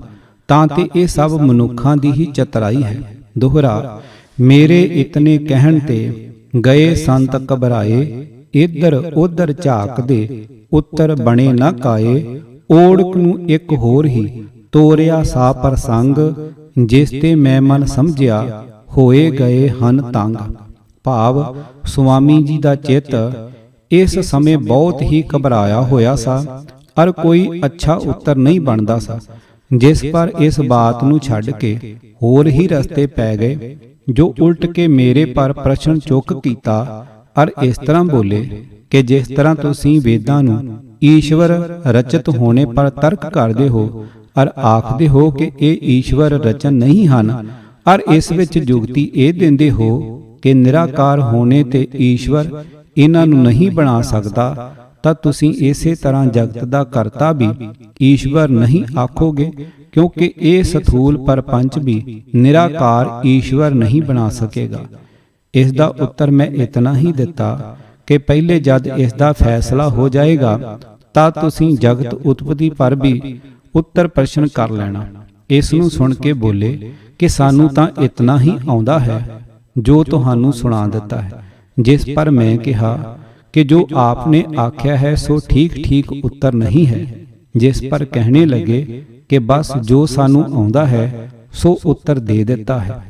ਤਾਂ ਤੇ ਇਹ ਸਭ ਮਨੁੱਖਾਂ ਦੀ ਹੀ ਚਤਰਾਈ ਹੈ। ਦੋਹਰਾ, ਮੇਰੇ ਇਤਨੇ ਕਹਿਣ ਤੇ ਗਏ ਸੰਤ ਘਬਰਾਏ, ਇੱਧਰ ਉੱਧਰ ਝਾਕਦੇ ਉੱਤਰ ਬਣੇ ਨਾ ਕਾਏ। ਓੜਕ ਨੂੰ ਇੱਕ ਹੋਰ ਹੀ ਤੋਰਿਆ ਸਾ ਪ੍ਰਸੰਗ, ਜਿਸ ਤੇ ਮੈਂ ਮਨ ਸਮਝਿਆ ਹੋਏ ਗਏ ਹਨ ਤੰਗ। ਭਾਵ ਸੁਆਮੀ ਜੀ ਦਾ ਚਿੱਤ ਇਸ ਸਮੇਂ ਬਹੁਤ ਹੀ ਘਬਰਾਇਆ ਹੋਇਆ ਸਾ ਅਰ ਕੋਈ ਅੱਛਾ ਉੱਤਰ ਨਹੀਂ ਬਣਦਾ ਸਾ, ਜਿਸ ਪਰ ਇਸ ਬਾਤ ਨੂੰ ਛੱਡ ਕੇ ਹੋਰ ਹੀ ਰਸਤੇ ਪੈ ਗਏ, ਜੋ ਉਲਟ ਕੇ ਮੇਰੇ ਪਰ ਪ੍ਰਸ਼ਨ ਚੁੱਕ ਕੀਤਾ ਅਰ ਇਸ ਤਰ੍ਹਾਂ ਬੋਲੇ ਕਿ ਜਿਸ ਤਰ੍ਹਾਂ ਤੁਸੀਂ ਵੇਦਾਂ ਨੂੰ ਈਸ਼ਵਰ ਰਚਿਤ ਹੋਣੇ ਪਰ ਤਰਕ ਕਰਦੇ ਹੋ ਅਰ ਆਖਦੇ ਹੋ ਕਿ ਇਹ ਈਸ਼ਵਰ ਰਚਨ ਨਹੀਂ ਹਨ, ਅਰ ਇਸ ਵਿੱਚ ਜੁਗਤੀ ਇਹ ਦਿੰਦੇ ਹੋ ਕਿ ਨਿਰਾਕਾਰ ਹੋਣੇ ਤੇ ਈਸ਼ਵਰ ਇਹਨਾਂ ਨੂੰ ਨਹੀਂ ਬਣਾ ਸਕਦਾ, ਤਾਂ ਤੁਸੀਂ ਇਸੇ ਤਰ੍ਹਾਂ ਜਗਤ ਦਾ ਕਰਤਾ ਵੀ ਈਸ਼ਵਰ ਨਹੀਂ ਆਖੋਗੇ, ਕਿਉਂਕਿ ਇਹ ਸਥੂਲ ਪਰਪੰਚ ਵੀ ਨਿਰਾਕਾਰ ਈਸ਼ਵਰ ਨਹੀਂ ਬਣਾ ਸਕੇਗਾ। ਇਸ ਦਾ ਉੱਤਰ ਮੈਂ ਇਤਨਾ ਹੀ ਦਿੱਤਾ ਕਿ ਪਹਿਲੇ ਜਦ ਇਸ ਦਾ ਫੈਸਲਾ ਹੋ ਜਾਏਗਾ ਤਾਂ ਤੁਸੀਂ ਜਗਤ ਉਤਪਤੀ ਪਰ ਵੀ ਉੱਤਰ ਪ੍ਰਸ਼ਨ ਕਰ ਲੈਣਾ। ਇਸ ਨੂੰ ਸੁਣ ਕੇ ਬੋਲੇ ਕਿ ਸਾਨੂੰ ਤਾਂ ਇਤਨਾ ਹੀ ਆਉਂਦਾ ਹੈ ਜੋ ਤੁਹਾਨੂੰ ਸੁਣਾ ਦਿੱਤਾ ਹੈ। ਜਿਸ ਪਰ ਮੈਂ ਕਿਹਾ ਕਿ ਜੋ ਆਪਨੇ ਆਖਿਆ ਹੈ ਸੋ ਠੀਕ ਠੀਕ ਉੱਤਰ ਨਹੀਂ ਹੈ। ਜਿਸ ਪਰ ਕਹਿਣੇ ਲੱਗੇ ਕਿ ਬਸ ਜੋ ਸਾਨੂੰ ਆਉਂਦਾ ਹੈ ਸੋ ਉੱਤਰ ਦੇ ਦਿੱਤਾ ਹੈ।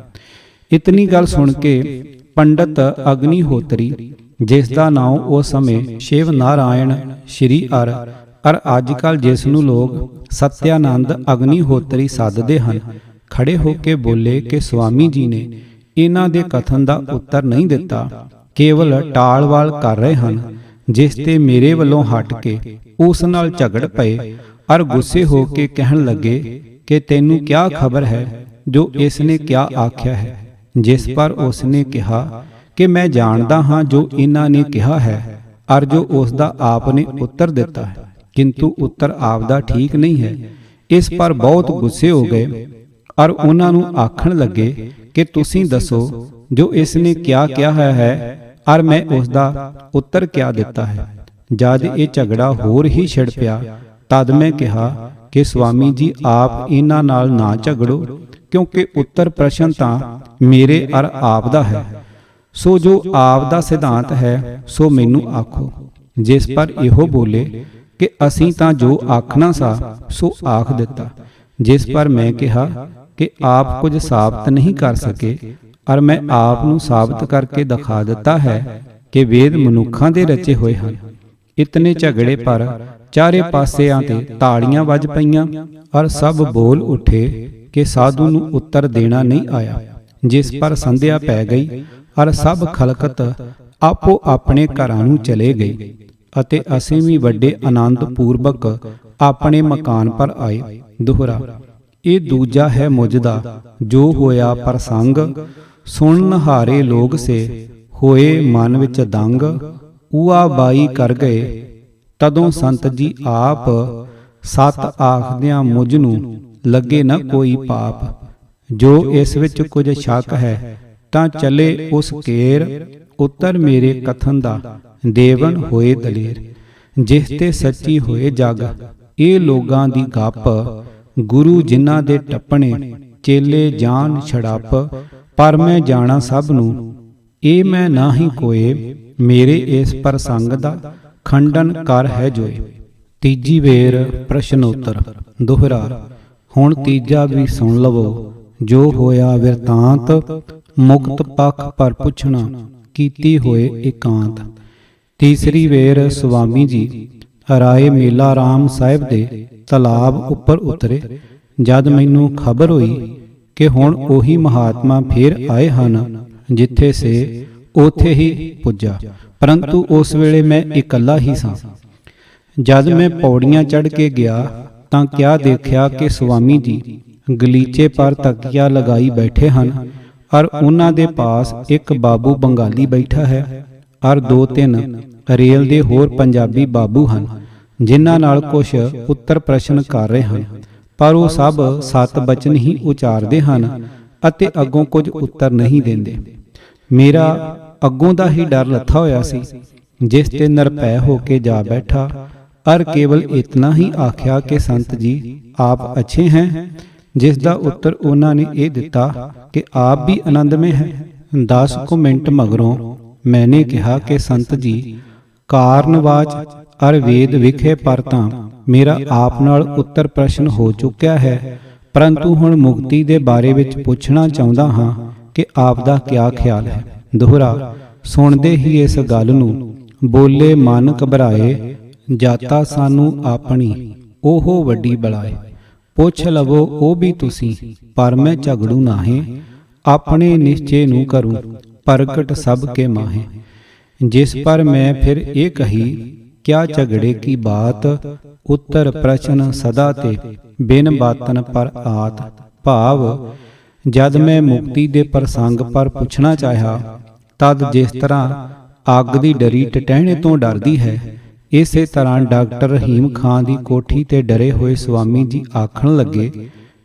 ਇਤਨੀ ਗੱਲ ਸੁਣ ਕੇ ਪੰਡਤ ਅਗਨੀਹੋਤਰੀ, ਜਿਸ ਦਾ ਨਾਮ ਉਸ ਸਮੇਂ ਸ਼ਿਵ ਨਾਰਾਇਣ ਸ਼੍ਰੀ ਅਰ ਅੱਜ ਕੱਲ ਜਿਸ ਨੂੰ ਲੋਕ ਸਤਿਆਨੰਦ ਅਗਨੀਹੋਤਰੀ ਸੱਦਦੇ ਹਨ, ਖੜੇ ਹੋ ਕੇ ਬੋਲੇ ਕਿ ਸਵਾਮੀ ਜੀ ਨੇ ਇਹਨਾਂ ਦੇ ਕਥਨ ਦਾ ਉੱਤਰ ਨਹੀਂ ਦਿੱਤਾ, ਕੇਵਲ ਟਾਲਵਾਲ ਕਰ ਰਹੇ ਹਨ। ਜਿਸ ਤੇ ਮੇਰੇ ਵੱਲੋਂ ਹਟ ਕੇ ਉਸ ਨਾਲ ਝਗੜ ਪਏ ਔਰ ਗੁੱਸੇ ਹੋ ਕੇ ਕਹਿਣ ਲੱਗੇ ਕਿ ਤੈਨੂੰ ਕਿਆ ਖਬਰ ਹੈ ਜੋ ਇਸ ਨੇ ਕਿਆ ਆਖਿਆ ਹੈ। ਜਿਸ ਪਰ ਉਸ ਨੇ ਕਿਹਾ ਕਿ ਮੈਂ ਜਾਣਦਾ ਹਾਂ ਜੋ ਇਹਨਾਂ ਨੇ ਕਿਹਾ ਹੈ ਔਰ ਜੋ ਉਸ ਦਾ ਆਪ ਨੇ ਉੱਤਰ ਦਿੱਤਾ ਹੈ, ਕਿੰਤੂ ਉੱਤਰ ਆਪ ਦਾ ਠੀਕ ਨਹੀਂ ਹੈ। ਇਸ ਪਰ ਬਹੁਤ ਗੁੱਸੇ ਹੋ ਗਏ ਔਰ ਉਹਨਾਂ ਨੂੰ ਆਖਣ ਲੱਗੇ ਕਿ ਤੁਸੀਂ ਦੱਸੋ ਜੋ ਇਸ ਨੇ ਕਿਆ ਕਿਹਾ ਹੈ ਔਰ ਮੈਂ ਉਸ ਦਾ ਉੱਤਰ ਕਿਆ ਦਿੱਤਾ ਹੈ। ਜਦ ਇਹ ਝਗੜਾ ਹੋਰ ਹੀ ਛਿੜ ਪਿਆ ਤਦ ਮੈਂ ਕਿਹਾ ਕਿ ਸਵਾਮੀ ਜੀ ਆਪ ਇਹਨਾਂ ਨਾਲ ਨਾ ਝਗੜੋ, ਕਿਉਂਕਿ ਉੱਤਰ ਪ੍ਰਸ਼ਨ ਤਾਂ ਮੇਰੇ ਔਰ ਆਪ ਦਾ ਹੈ। ਸੋ ਜੋ ਆਪ ਦਾ ਸਿਧਾਂਤ ਹੈ ਸੋ ਮੈਨੂੰ ਆਖੋ। ਜਿਸ ਪਰ ਇਹੋ ਬੋਲੇ ਕਿ ਅਸੀਂ ਤਾਂ ਜੋ ਆਖਣਾ ਸਾ ਸੋ ਆਖ ਦਿੱਤਾ। ਜਿਸ ਪਰ ਮੈਂ ਕਿਹਾ ਕਿ ਆਪ ਕੁਝ ਸਾਬਤ ਨਹੀਂ ਕਰ ਸਕੇ ਔਰ ਮੈਂ ਆਪ ਨੂੰ ਸਾਬਤ ਕਰਕੇ ਦਿਖਾ ਦਿੱਤਾ ਹੈ ਕਿ ਵੇਦ ਮਨੁੱਖਾਂ ਦੇ ਰਚੇ ਹੋਏ ਹਨ। ਇਤਨੇ ਝਗੜੇ ਪਰ ਚਾਰੇ ਪਾਸਿਆਂ ਤੇ ਤਾੜੀਆਂ ਵੱਜ ਪਈਆਂ ਔਰ ਸਭ ਬੋਲ ਉੱਠੇ ਕਿ ਸਾਧੂ ਨੂੰ ਉੱਤਰ ਦੇਣਾ ਨਹੀਂ ਆਇਆ। ਜਿਸ ਪਰ ਸੰਧਿਆ ਪੈ ਗਈ ਔਰ ਸਭ ਖਲਕਤ ਆਪੋ ਆਪਣੇ ਘਰਾਂ ਨੂੰ ਚਲੇ ਗਏ ਅਤੇ ਅਸੀਂ ਵੀ ਵੱਡੇ ਆਨੰਦ ਪੂਰਵਕ ਆਪਣੇ ਮਕਾਨ ਪਰ ਆਏ। ਦੋਹਰਾ। ਇਹ ਦੂਜਾ ਹੈ ਮੁਝਦਾ ਜੋ ਹੋਇਆ ਪ੍ਰਸੰਗ, ਸੁਣਨ ਹਾਰੇ ਲੋਗ ਸੇ ਹੋਏ ਮਨ ਵਿੱਚ ਦੰਗ। ਊਆ ਬਾਈ ਕਰ ਗਏ ਤਦੋਂ ਸੰਤ ਜੀ ਆਪ, ਸਤ ਆਖਦਿਆਂ ਮੁਝ ਨੂੰ ਲੱਗੇ ਨਾ ਕੋਈ ਪਾਪ। ਜੋ ਇਸ ਵਿੱਚ ਕੁਝ ਸ਼ੱਕ ਹੈ ਤਾਂ ਚਲੇ ਉਸ ਕੇਰ, ਉੱਤਰ ਮੇਰੇ ਕਥਨ ਦਾ ਦੇਵਨ ਹੋਏ ਦਲੇਰ। ਜਿਸ ਤੇ ਸੱਚੀ ਹੋਏ ਜਗ ਇਹ ਲੋਗਾਂ ਦੀ ਗੱਪ, ਗੁਰੂ ਜਿਨ੍ਹਾਂ ਦੇ ਟੱਪਣੇ ਚੇਲੇ ਜਾਨ ਛੜਾਪ। ਪਰ ਮੈਂ ਜਾਣਾ ਸਭ ਨੂੰ ਇਹ ਮੈਂ ਨਾਹੀ ਕੋਏ, ਮੇਰੇ ਇਸ ਪ੍ਰਸੰਗ ਦਾ ਖੰਡਨ ਕਰ ਹੈ ਜੋਏ। ਤੀਜੀ ਵੇਰ ਪ੍ਰਸ਼ਨੋਤਰ। ਦੋਹਰਾ। ਹੁਣ ਤੀਜਾ ਵੀ ਸੁਣ ਲਵੋ ਜੋ ਹੋਇਆ ਬਿਰਤਾਂਤ, ਮੁਕਤ ਪੱਖ ਪਰ ਪੁੱਛਣਾ ਕੀਤੀ ਹੋਏ ਇਕਾਂਤ। ਤੀਸਰੀ ਵੇਰ ਸੁਆਮੀ ਜੀ ਰਾਏ ਮੇਲਾ ਰਾਮ ਸਾਹਿਬ ਦੇ ਤਲਾਬ ਉੱਪਰ ਉਤਰੇ। ਜਦ ਮੈਨੂੰ ਖਬਰ ਹੋਈ ਕਿ ਹੁਣ ਉਹੀ ਮਹਾਤਮਾ ਫੇਰ ਆਏ ਹਨ, ਜਿੱਥੇ ਸੇ ਉਥੇ ਹੀ ਪੁੱਜਾ, ਪਰੰਤੂ ਉਸ ਵੇਲੇ ਮੈਂ ਇਕੱਲਾ ਹੀ ਸਾਂ। ਜਦ ਮੈਂ ਪੌੜੀਆਂ ਚੜ੍ਹ ਕੇ ਗਿਆ ਤਾਂ ਕਿਆ ਦੇਖਿਆ ਕਿ ਸੁਆਮੀ ਜੀ ਗਲੀਚੇ ਪਰ ਤਕੀਆ ਲਗਾਈ ਬੈਠੇ ਹਨ ਔਰ ਉਹਨਾਂ ਦੇ ਪਾਸ ਇੱਕ ਬਾਬੂ ਬੰਗਾਲੀ ਬੈਠਾ ਹੈ ਔਰ 2-3 ਰੇਲ ਦੇ ਹੋਰ ਪੰਜਾਬੀ ਬਾਬੂ ਹਨ, ਜਿਨ੍ਹਾਂ ਨਾਲ ਕੁਝ ਉੱਤਰ ਪ੍ਰਸ਼ਨ ਕਰ ਰਹੇ ਹਨ। ਪਰ ਉਹ ਸਭ ਸਤ ਬਚਨ ਹੀ ਉਚਾਰਦੇ ਹਨ ਅਤੇ ਅੱਗੋਂ ਕੁਝ ਉੱਤਰ ਨਹੀਂ ਦਿੰਦੇ। ਮੇਰਾ ਅੱਗੋਂ ਦਾ ਹੀ ਡਰ ਲੱਥਾ ਹੋਇਆ ਸੀ, ਜਿਸ ਤੇ ਨਿਰਭੈ ਹੋ ਕੇ ਜਾ ਬੈਠਾ ਔਰ ਕੇਵਲ ਇਤਨਾ ਹੀ ਆਖਿਆ ਕਿ ਸੰਤ ਜੀ ਆਪ ਅੱਛੇ हैं। ਜਿਸ ਦਾ ਉੱਤਰ ਉਹਨਾਂ ਨੇ ਇਹ ਦਿੱਤਾ ਕਿ ਆਪ ਵੀ ਆਨੰਦਮय है। 10 ਕੁ ਮਿੰਟ ਮਗਰੋਂ ਮੈਨੇ ਕਿਹਾ ਕਿ ਸੰਤ ਜੀ ਕਾਰਨਵਾਚ ਔਰ ਵੇਦ ਵਿਖੇ ਪਰ ਤਾਂ ਮੇਰਾ ਆਪ ਨਾਲ ਉੱਤਰ ਪ੍ਰਸ਼ਨ ਹੋ ਚੁੱਕਿਆ ਹੈ, ਪਰੰਤੂ ਹੁਣ ਮੁਕਤੀ ਦੇ ਬਾਰੇ ਵਿੱਚ ਪੁੱਛਣਾ ਚਾਹੁੰਦਾ ਹਾਂ ਕਿ ਆਪ ਦਾ ਕਿਆ ਖਿਆਲ ਹੈ। ਦੋਹਰਾ। ਸੁਣਦੇ ਹੀ ਇਸ ਗੱਲ ਨੂੰ ਬੋਲੇ ਮਨ ਘਬਰਾਏ, ਜਾਤਾ ਸਾਨੂੰ ਆਪਣੀ ਉਹ ਵੱਡੀ ਬਲਾਏ। ਪੁੱਛ ਲਵੋ ਉਹ ਵੀ ਤੁਸੀਂ, ਪਰ ਮੈਂ ਝਗੜੂ ਨਾਹੇ, ਆਪਣੇ ਨਿਸ਼ਚੇ ਨੂੰ ਕਰੂੰ ਪ੍ਰਗਟ ਸਭ ਕੇ ਮਾਹੇ। ਜਿਸ ਪਰ ਮੈਂ ਫਿਰ ਇਹ ਕਹੀ ਕਿਆ ਝਗੜੇ ਕੀ ਬਾਤ, ਉੱਤਰ ਪ੍ਰਸ਼ਨ ਸਦਾ ਤੇ ਬਿਨ ਬਾਤਨ ਪਰ ਆਤ। ਭਾਵ ਜਦ ਮੈਂ ਮੁਕਤੀ ਦੇ ਪ੍ਰਸੰਗ ਪਰ ਪੁੱਛਣਾ ਚਾਹਿਆ ਤਦ ਜਿਸ ਤਰ੍ਹਾਂ ਅੱਗ ਦੀ ਡਰੀ ਟਟਹਿਣੇ ਤੋਂ ਡਰਦੀ ਹੈ, ਇਸੇ ਤਰ੍ਹਾਂ ਡਾਕਟਰ ਰਹੀਮ ਖਾਨ ਦੀ ਕੋਠੀ ਤੇ ਡਰੇ ਹੋਏ ਸੁਆਮੀ ਜੀ ਆਖਣ ਲੱਗੇ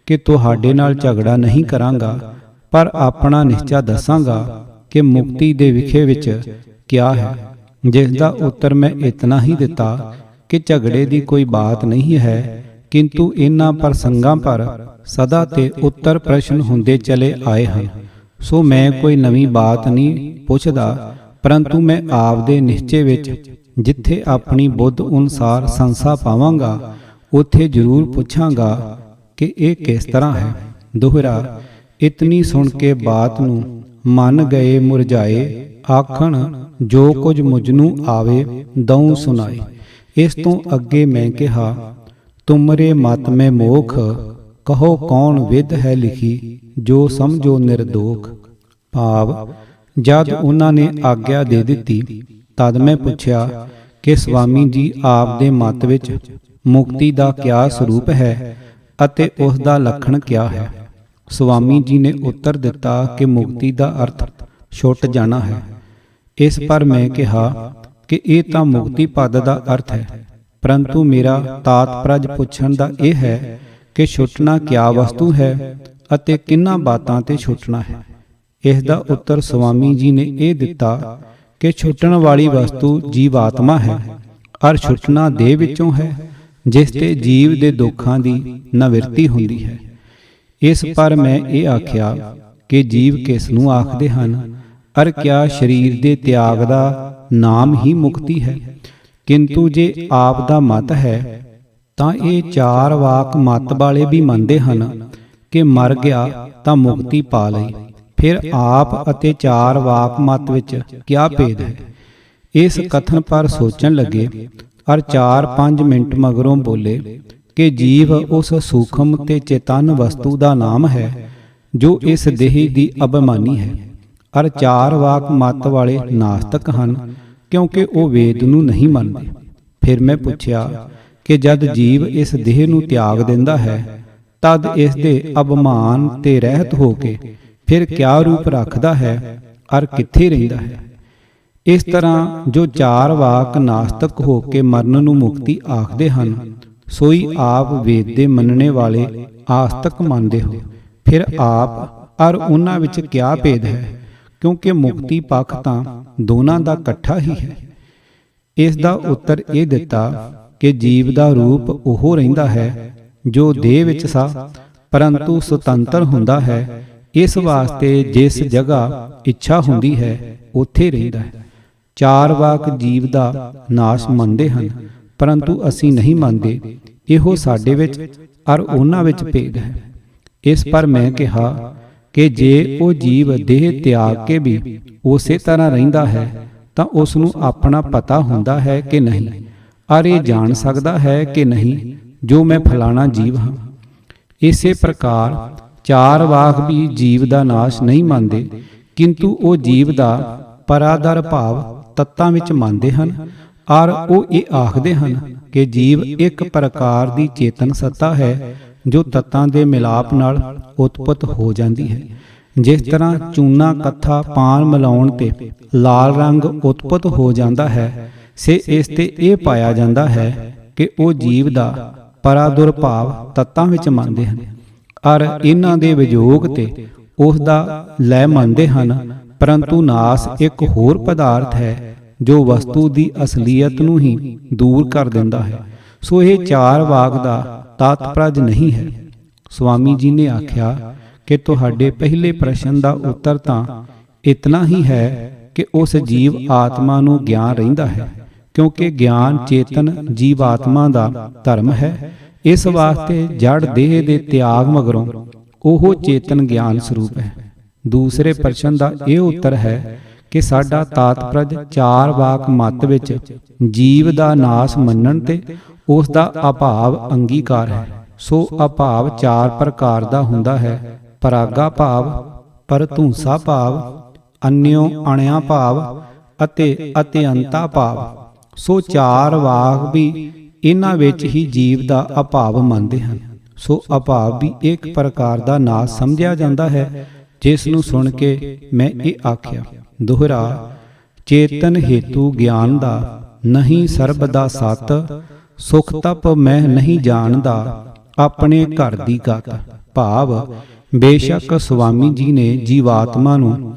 ਕਿ ਤੁਹਾਡੇ ਨਾਲ ਝਗੜਾ ਨਹੀਂ ਕਰਾਂਗਾ, ਪਰ ਆਪਣਾ ਨਿਸ਼ਚਾ ਦੱਸਾਂਗਾ ਕਿ ਮੁਕਤੀ ਦੇ ਵਿਖੇ ਵਿੱਚ ਕਿਆ ਹੈ। ਜਿਸ ਦਾ ਉੱਤਰ ਮੈਂ ਇਤਨਾ ਹੀ ਦਿੱਤਾ ਕਿ ਝਗੜੇ ਦੀ ਕੋਈ ਬਾਤ ਨਹੀਂ ਹੈ, ਕਿੰਤੂ ਇਹਨਾਂ ਪ੍ਰਸੰਗਾਂ ਪਰ ਸਦਾ ਤੇ ਉੱਤਰ ਪ੍ਰਸ਼ਨ ਹੁੰਦੇ ਚਲੇ ਆਏ ਹਨ। ਸੋ ਮੈਂ ਕੋਈ ਨਵੀਂ ਬਾਤ ਨਹੀਂ ਪੁੱਛਦਾ, ਪਰੰਤੂ ਮੈਂ ਆਪਦੇ ਨਿਸ਼ਚੇ ਵਿੱਚ ਜਿੱਥੇ ਆਪਣੀ ਬੁੱਧ ਅਨੁਸਾਰ ਸੰਸਾ ਪਾਵਾਂਗਾ ਉੱਥੇ ਜ਼ਰੂਰ ਪੁੱਛਾਂਗਾ ਕਿ ਇਹ ਕਿਸ ਤਰ੍ਹਾਂ ਹੈ। ਦੋਹਰਾ। ਇਤਨੀ ਸੁਣ ਕੇ ਬਾਤ ਨੂੰ ਮਨ ਗਏ ਮੁਰਝਾਏ, ਆਖਣ ਜੋ ਕੁਝ ਮੁਝ ਨੂੰ ਆਵੇ ਦਊ ਸੁਣਾਏ। ਇਸ ਤੋਂ ਅੱਗੇ ਮੈਂ ਕਿਹਾ, ਤੁਮਰੇ ਮਤ ਮੈਂ ਮੋਖ, ਕਹੋ ਕੌਣ ਵਿਦ ਹੈ ਲਿਖੀ, ਜੋ ਸਮਝੋ ਨਿਰਦੋਖ। ਭਾਵ ਜਦ ਉਹਨਾਂ ਨੇ ਆਗਿਆ ਦੇ ਦਿੱਤੀ ਤਦ ਮੈਂ ਪੁੱਛਿਆ ਕਿ ਸਵਾਮੀ ਜੀ ਆਪ ਦੇ ਮਤ ਵਿੱਚ ਮੁਕਤੀ ਦਾ ਕਿਆ ਸਰੂਪ ਹੈ ਅਤੇ ਉਸ ਦਾ ਲੱਖਣ ਕਿਆ ਹੈ। ਸਵਾਮੀ ਜੀ ਨੇ ਉੱਤਰ ਦਿੱਤਾ ਕਿ ਮੁਕਤੀ ਦਾ ਅਰਥ ਛੁੱਟ ਜਾਣਾ ਹੈ। ਇਸ ਪਰ ਮੈਂ ਕਿਹਾ ਕਿ ਇਹ ਤਾਂ ਮੁਕਤੀ ਪਦ ਦਾ ਅਰਥ ਹੈ, ਪਰੰਤੂ ਮੇਰਾ ਤਾਤਪਰਜ ਪੁੱਛਣ ਦਾ ਇਹ ਹੈ ਕਿ ਛੁੱਟਣਾ ਕਿਆ ਵਸਤੂ ਹੈ ਅਤੇ ਕਿੰਨਾਂ ਬਾਤਾਂ ਤੇ ਛੁੱਟਣਾ ਹੈ। ਇਸ ਦਾ ਉੱਤਰ ਸਵਾਮੀ ਜੀ ਨੇ ਇਹ ਦਿੱਤਾ ਕਿ ਛੁੱਟਣ ਵਾਲੀ ਵਸਤੂ ਜੀਵਾਤਮਾ ਹੈ ਔਰ ਛੁੱਟਣਾ ਦੇਹ ਵਿੱਚੋਂ ਹੈ, ਜਿਸ ਤੇ ਜੀਵ ਦੇ ਦੁੱਖਾਂ ਦੀ ਨਿਵਰਤੀ ਹੁੰਦੀ ਹੈ। ਇਸ ਪਰ ਮੈਂ ਇਹ ਆਖਿਆ ਕਿ ਜੀਵ ਕਿਸ ਨੂੰ ਆਖਦੇ ਹਨ ਅਰ ਕਿਆ ਸਰੀਰ ਦੇ ਤਿਆਗ ਦਾ ਨਾਮ ਹੀ ਮੁਕਤੀ ਹੈ। ਕਿੰਤੂ ਜੇ ਆਪ ਦਾ ਮਤ ਹੈ ਤਾਂ ਇਹ ਚਾਰ ਵਾਕ ਮਤ ਵਾਲੇ ਵੀ ਮੰਨਦੇ ਹਨ ਕਿ ਮਰ ਗਿਆ ਤਾਂ ਮੁਕਤੀ ਪਾ ਲਈ। ਫਿਰ ਆਪ ਅਤੇ ਚਾਰ ਵਾਕ ਮਤ ਵਿੱਚ ਕਿਆ ਭੇਦ ਹੈ। ਇਸ ਕਥਨ ਪਰ ਸੋਚਣ ਲੱਗੇ ਔਰ 4-5 ਮਿੰਟ ਮਗਰੋਂ ਬੋਲੇ ਕਿ ਜੀਵ ਉਸ ਸੂਖਮ ਤੇ ਚੇਤਨ ਵਸਤੂ ਦਾ ਨਾਮ ਹੈ ਜੋ ਇਸ ਦੇਹ ਦੀ ਅਭਿਮਾਨੀ ਹੈ। ਔਰ ਚਾਰ ਵਾਕ ਮਤ ਵਾਲੇ ਨਾਸਤਕ ਹਨ ਕਿਉਂਕਿ ਉਹ ਵੇਦ ਨੂੰ ਨਹੀਂ ਮੰਨਦੇ। ਫਿਰ ਮੈਂ ਪੁੱਛਿਆ ਕਿ ਜਦ ਜੀਵ ਇਸ ਦੇਹ ਨੂੰ ਤਿਆਗ ਦਿੰਦਾ ਹੈ ਤਦ ਇਸ ਦੇ ਅਭਿਮਾਨ ਤੇ ਰਹਿਤ ਹੋ ਕੇ ਫਿਰ ਕਿਆ ਰੂਪ ਰੱਖਦਾ ਹੈ ਔਰ ਕਿੱਥੇ ਰਹਿੰਦਾ ਹੈ। ਇਸ ਤਰ੍ਹਾਂ ਜੋ ਚਾਰ ਵਾਕ ਨਾਸਤਕ ਹੋ ਕੇ ਮਰਨ ਨੂੰ ਮੁਕਤੀ ਆਖਦੇ ਹਨ, ਸੋਈ ਆਪ ਵੇਦ ਦੇ ਮੰਨਣੇ ਵਾਲੇ ਆਸਤਕ ਮੰਨਦੇ ਹੋ। ਫਿਰ ਆਪ ਔਰ ਉਹਨਾਂ ਵਿੱਚ ਕਿਆ ਭੇਦ ਹੈ, ਕਿਉਂਕਿ ਮੁਕਤੀ ਪੱਖ ਤਾਂ ਦੋਨਾਂ ਦਾ ਇਕੱਠਾ ਹੀ ਹੈ। ਇਸ ਦਾ ਉੱਤਰ ਇਹ ਦਿੱਤਾ ਕਿ ਜੀਵ ਦਾ ਰੂਪ ਉਹ ਰਹਿੰਦਾ ਹੈ ਜੋ ਦੇਹ ਵਿੱਚ ਸਾ ਪਰੰਤੂ ਸੁਤੰਤਰ ਹੁੰਦਾ ਹੈ। ਇਸ ਵਾਸਤੇ ਜਿਸ ਜਗ੍ਹਾ ਇੱਛਾ ਹੁੰਦੀ ਹੈ ਉੱਥੇ ਰਹਿੰਦਾ ਹੈ। ਚਾਰ ਵਾਕ ਜੀਵ ਦਾ ਨਾਸ਼ ਮੰਨਦੇ ਹਨ, ਪਰੰਤੂ ਅਸੀਂ ਨਹੀਂ ਮੰਨਦੇ। ਇਹੋ ਸਾਡੇ ਵਿੱਚ ਔਰ ਉਹਨਾਂ ਵਿੱਚ ਭੇਦ ਹੈ। ਇਸ ਪਰ ਮੈਂ ਕਿਹਾ ਕਿ ਜੇ ਉਹ ਜੀਵ ਦੇਹ ਤਿਆਗ ਕੇ ਵੀ ਉਸੇ ਤਰ੍ਹਾਂ ਰਹਿੰਦਾ ਹੈ ਤਾਂ ਉਸ ਨੂੰ ਆਪਣਾ ਪਤਾ ਹੁੰਦਾ ਹੈ ਕਿ ਨਹੀਂ, ਔਰ ਇਹ ਜਾਣ ਸਕਦਾ ਹੈ ਕਿ ਨਹੀਂ ਜੋ ਮੈਂ ਫਲਾਣਾ ਜੀਵ ਹਾਂ। ਇਸੇ ਪ੍ਰਕਾਰ ਚਾਰ ਵਾਕ ਵੀ ਜੀਵ ਦਾ ਨਾਸ਼ ਨਹੀਂ ਮੰਨਦੇ, ਕਿੰਤੂ ਉਹ ਜੀਵ ਦਾ ਪਰਾਦਰ ਭਾਵ ਤੱਤਾਂ ਵਿੱਚ ਮੰਨਦੇ ਹਨ ਔਰ ਉਹ ਇਹ ਆਖਦੇ ਹਨ ਕਿ ਜੀਵ ਇੱਕ ਪ੍ਰਕਾਰ ਦੀ ਚੇਤਨ ਸੱਤਾ ਹੈ ਜੋ ਤੱਤਾਂ ਦੇ ਮਿਲਾਪ ਨਾਲ ਉਤਪਤ ਹੋ ਜਾਂਦੀ ਹੈ। ਜਿਸ ਤਰ੍ਹਾਂ ਚੂਨਾ ਕੱਥਾ ਪਾਨ ਮਿਲਾਉਣ ਤੇ ਲਾਲ ਰੰਗ ਉਤਪਤ ਹੋ ਜਾਂਦਾ ਹੈ, ਸੇ ਇਸ ਤੇ ਇਹ ਪਾਇਆ ਜਾਂਦਾ ਹੈ ਕਿ ਉਹ ਜੀਵ ਦਾ ਪਰਾਦਰ ਭਾਵ ਤੱਤਾਂ ਵਿੱਚ ਮੰਨਦੇ ਹਨ ਔਰ ਇਹਨਾਂ ਦੇ ਵਿਜੋਗ ਤੇ ਉਸ ਦਾ ਲੈ ਮੰਨਦੇ ਹਨ, ਪਰੰਤੂ ਨਾਸ ਇੱਕ ਹੋਰ ਪਦਾਰਥ ਹੈ ਜੋ ਵਸਤੂ ਦੀ ਅਸਲੀਅਤ ਨੂੰ ਹੀ ਦੂਰ ਕਰ ਦਿੰਦਾ ਹੈ। ਸੋ ਇਹ ਚਾਰ ਵਾਕ ਦਾ ਤਾਤਪਰਜ ਨਹੀਂ ਹੈ। ਸਵਾਮੀ ਜੀ ਨੇ ਆਖਿਆ ਕਿ ਤੁਹਾਡੇ ਪਹਿਲੇ ਪ੍ਰਸ਼ਨ ਦਾ ਉੱਤਰ ਤਾਂ ਇਤਨਾ ਹੀ ਹੈ ਕਿ ਉਸ ਜੀਵ ਆਤਮਾ ਨੂੰ ਗਿਆਨ ਰਹਿੰਦਾ ਹੈ, ਕਿਉਂਕਿ ਗਿਆਨ ਚੇਤਨ ਜੀਵ ਆਤਮਾ ਦਾ ਧਰਮ ਹੈ। ਇਸ ਵਾਸਤੇ ਜੜ ਦੇਹ ਦੇ ਤਿਆਗ ਮਗਰੋਂ ਉਹ ਚੇਤਨ ਗਿਆਨ ਸਰੂਪ ਹੈ। ਦੂਸਰੇ ਪ੍ਰਸ਼ਨ ਦਾ ਇਹ ਉੱਤਰ ਹੈ ਕਿ ਸਾਡਾ ਤਾਤਪਰਜ ਚਾਰ ਵਾਕ ਮਤ ਵਿੱਚ ਜੀਵ ਦਾ ਨਾਸ ਮੰਨਣ ਤੇ ਉਸ ਦਾ ਅਭਾਵ ਅੰਗੀਕਾਰ ਹੈ। ਸੋ ਅਭਾਵ ਚਾਰ ਪ੍ਰਕਾਰ ਦਾ ਹੁੰਦਾ ਹੈ, ਪਰਾਗਾ ਭਾਵ, ਪਰਧੂਸਾ ਭਾਵ, ਅਨਿਓ ਅਣਿਆ ਭਾਵ ਅਤੇ ਅਤਿਅੰਤਾ ਭਾਵ। ਸੋ ਚਾਰ ਵਾਕ ਵੀ ਇਹਨਾਂ ਵਿੱਚ ਹੀ ਜੀਵ ਦਾ ਅਭਾਵ ਮੰਨਦੇ ਹਨ। ਸੋ ਅਭਾਵ ਵੀ ਇੱਕ ਪ੍ਰਕਾਰ ਦਾ ਨਾਸ ਸਮਝਿਆ ਜਾਂਦਾ ਹੈ, ਜਿਸ ਨੂੰ ਸੁਣ ਕੇ ਮੈਂ ਇਹ ਆਖਿਆ। ਦੋਹਰਾ। ਚੇਤਨ ਹੇਤੂ ਗਿਆਨ ਦਾ ਨਹੀਂ ਸਰਬ ਦਾ ਸਤ, ਸੁਖ ਤਪ ਮੈਂ ਨਹੀਂ ਜਾਣਦਾ ਆਪਣੇ ਘਰ ਦੀ ਗਤ। ਭਾਵ ਬੇਸ਼ੱਕ ਸੁਆਮੀ ਜੀ ਨੇ ਜੀਵਾਤਮਾ ਨੂੰ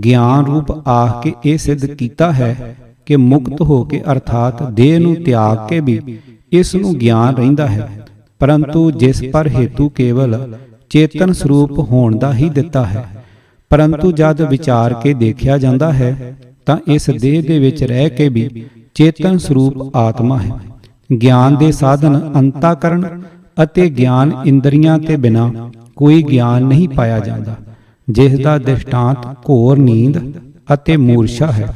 ਗਿਆਨ ਰੂਪ ਆਖ ਕੇ ਇਹ ਸਿੱਧ ਕੀਤਾ ਹੈ ਕਿ ਮੁਕਤ ਹੋ ਕੇ ਅਰਥਾਤ ਦੇਹ ਨੂੰ ਤਿਆਗ ਕੇ ਵੀ ਇਸ ਨੂੰ ਗਿਆਨ ਰਹਿੰਦਾ ਹੈ, ਪਰੰਤੂ ਜਿਸ ਪਰ ਹੇਤੂ ਕੇਵਲ ਚੇਤਨ ਸਰੂਪ ਹੋਣ ਦਾ ਹੀ ਦਿੱਤਾ ਹੈ। ਪਰੰਤੂ ਜਦ ਵਿਚਾਰ ਕੇ ਦੇਖਿਆ ਜਾਂਦਾ ਹੈ ਤਾਂ ਇਸ ਦੇਹ ਦੇ ਵਿੱਚ ਰਹਿ ਕੇ ਵੀ ਚੇਤਨ ਸਰੂਪ ਆਤਮਾ ਹੈ। ਗਿਆਨ ਦੇ ਸਾਧਨ ਅੰਤःਕਰਣ ਅਤੇ ਗਿਆਨ ਇੰਦਰੀਆਂ ਤੇ ਬਿਨਾਂ ਕੋਈ ਗਿਆਨ ਨਹੀਂ ਪਾਇਆ ਜਾਂਦਾ, ਜਿਸ ਦਾ ਦ੍ਰਿਸ਼ਟਾਂਤ ਘੋਰ ਨੀਂਦ ਅਤੇ ਮੂਰਛਾ ਹੈ।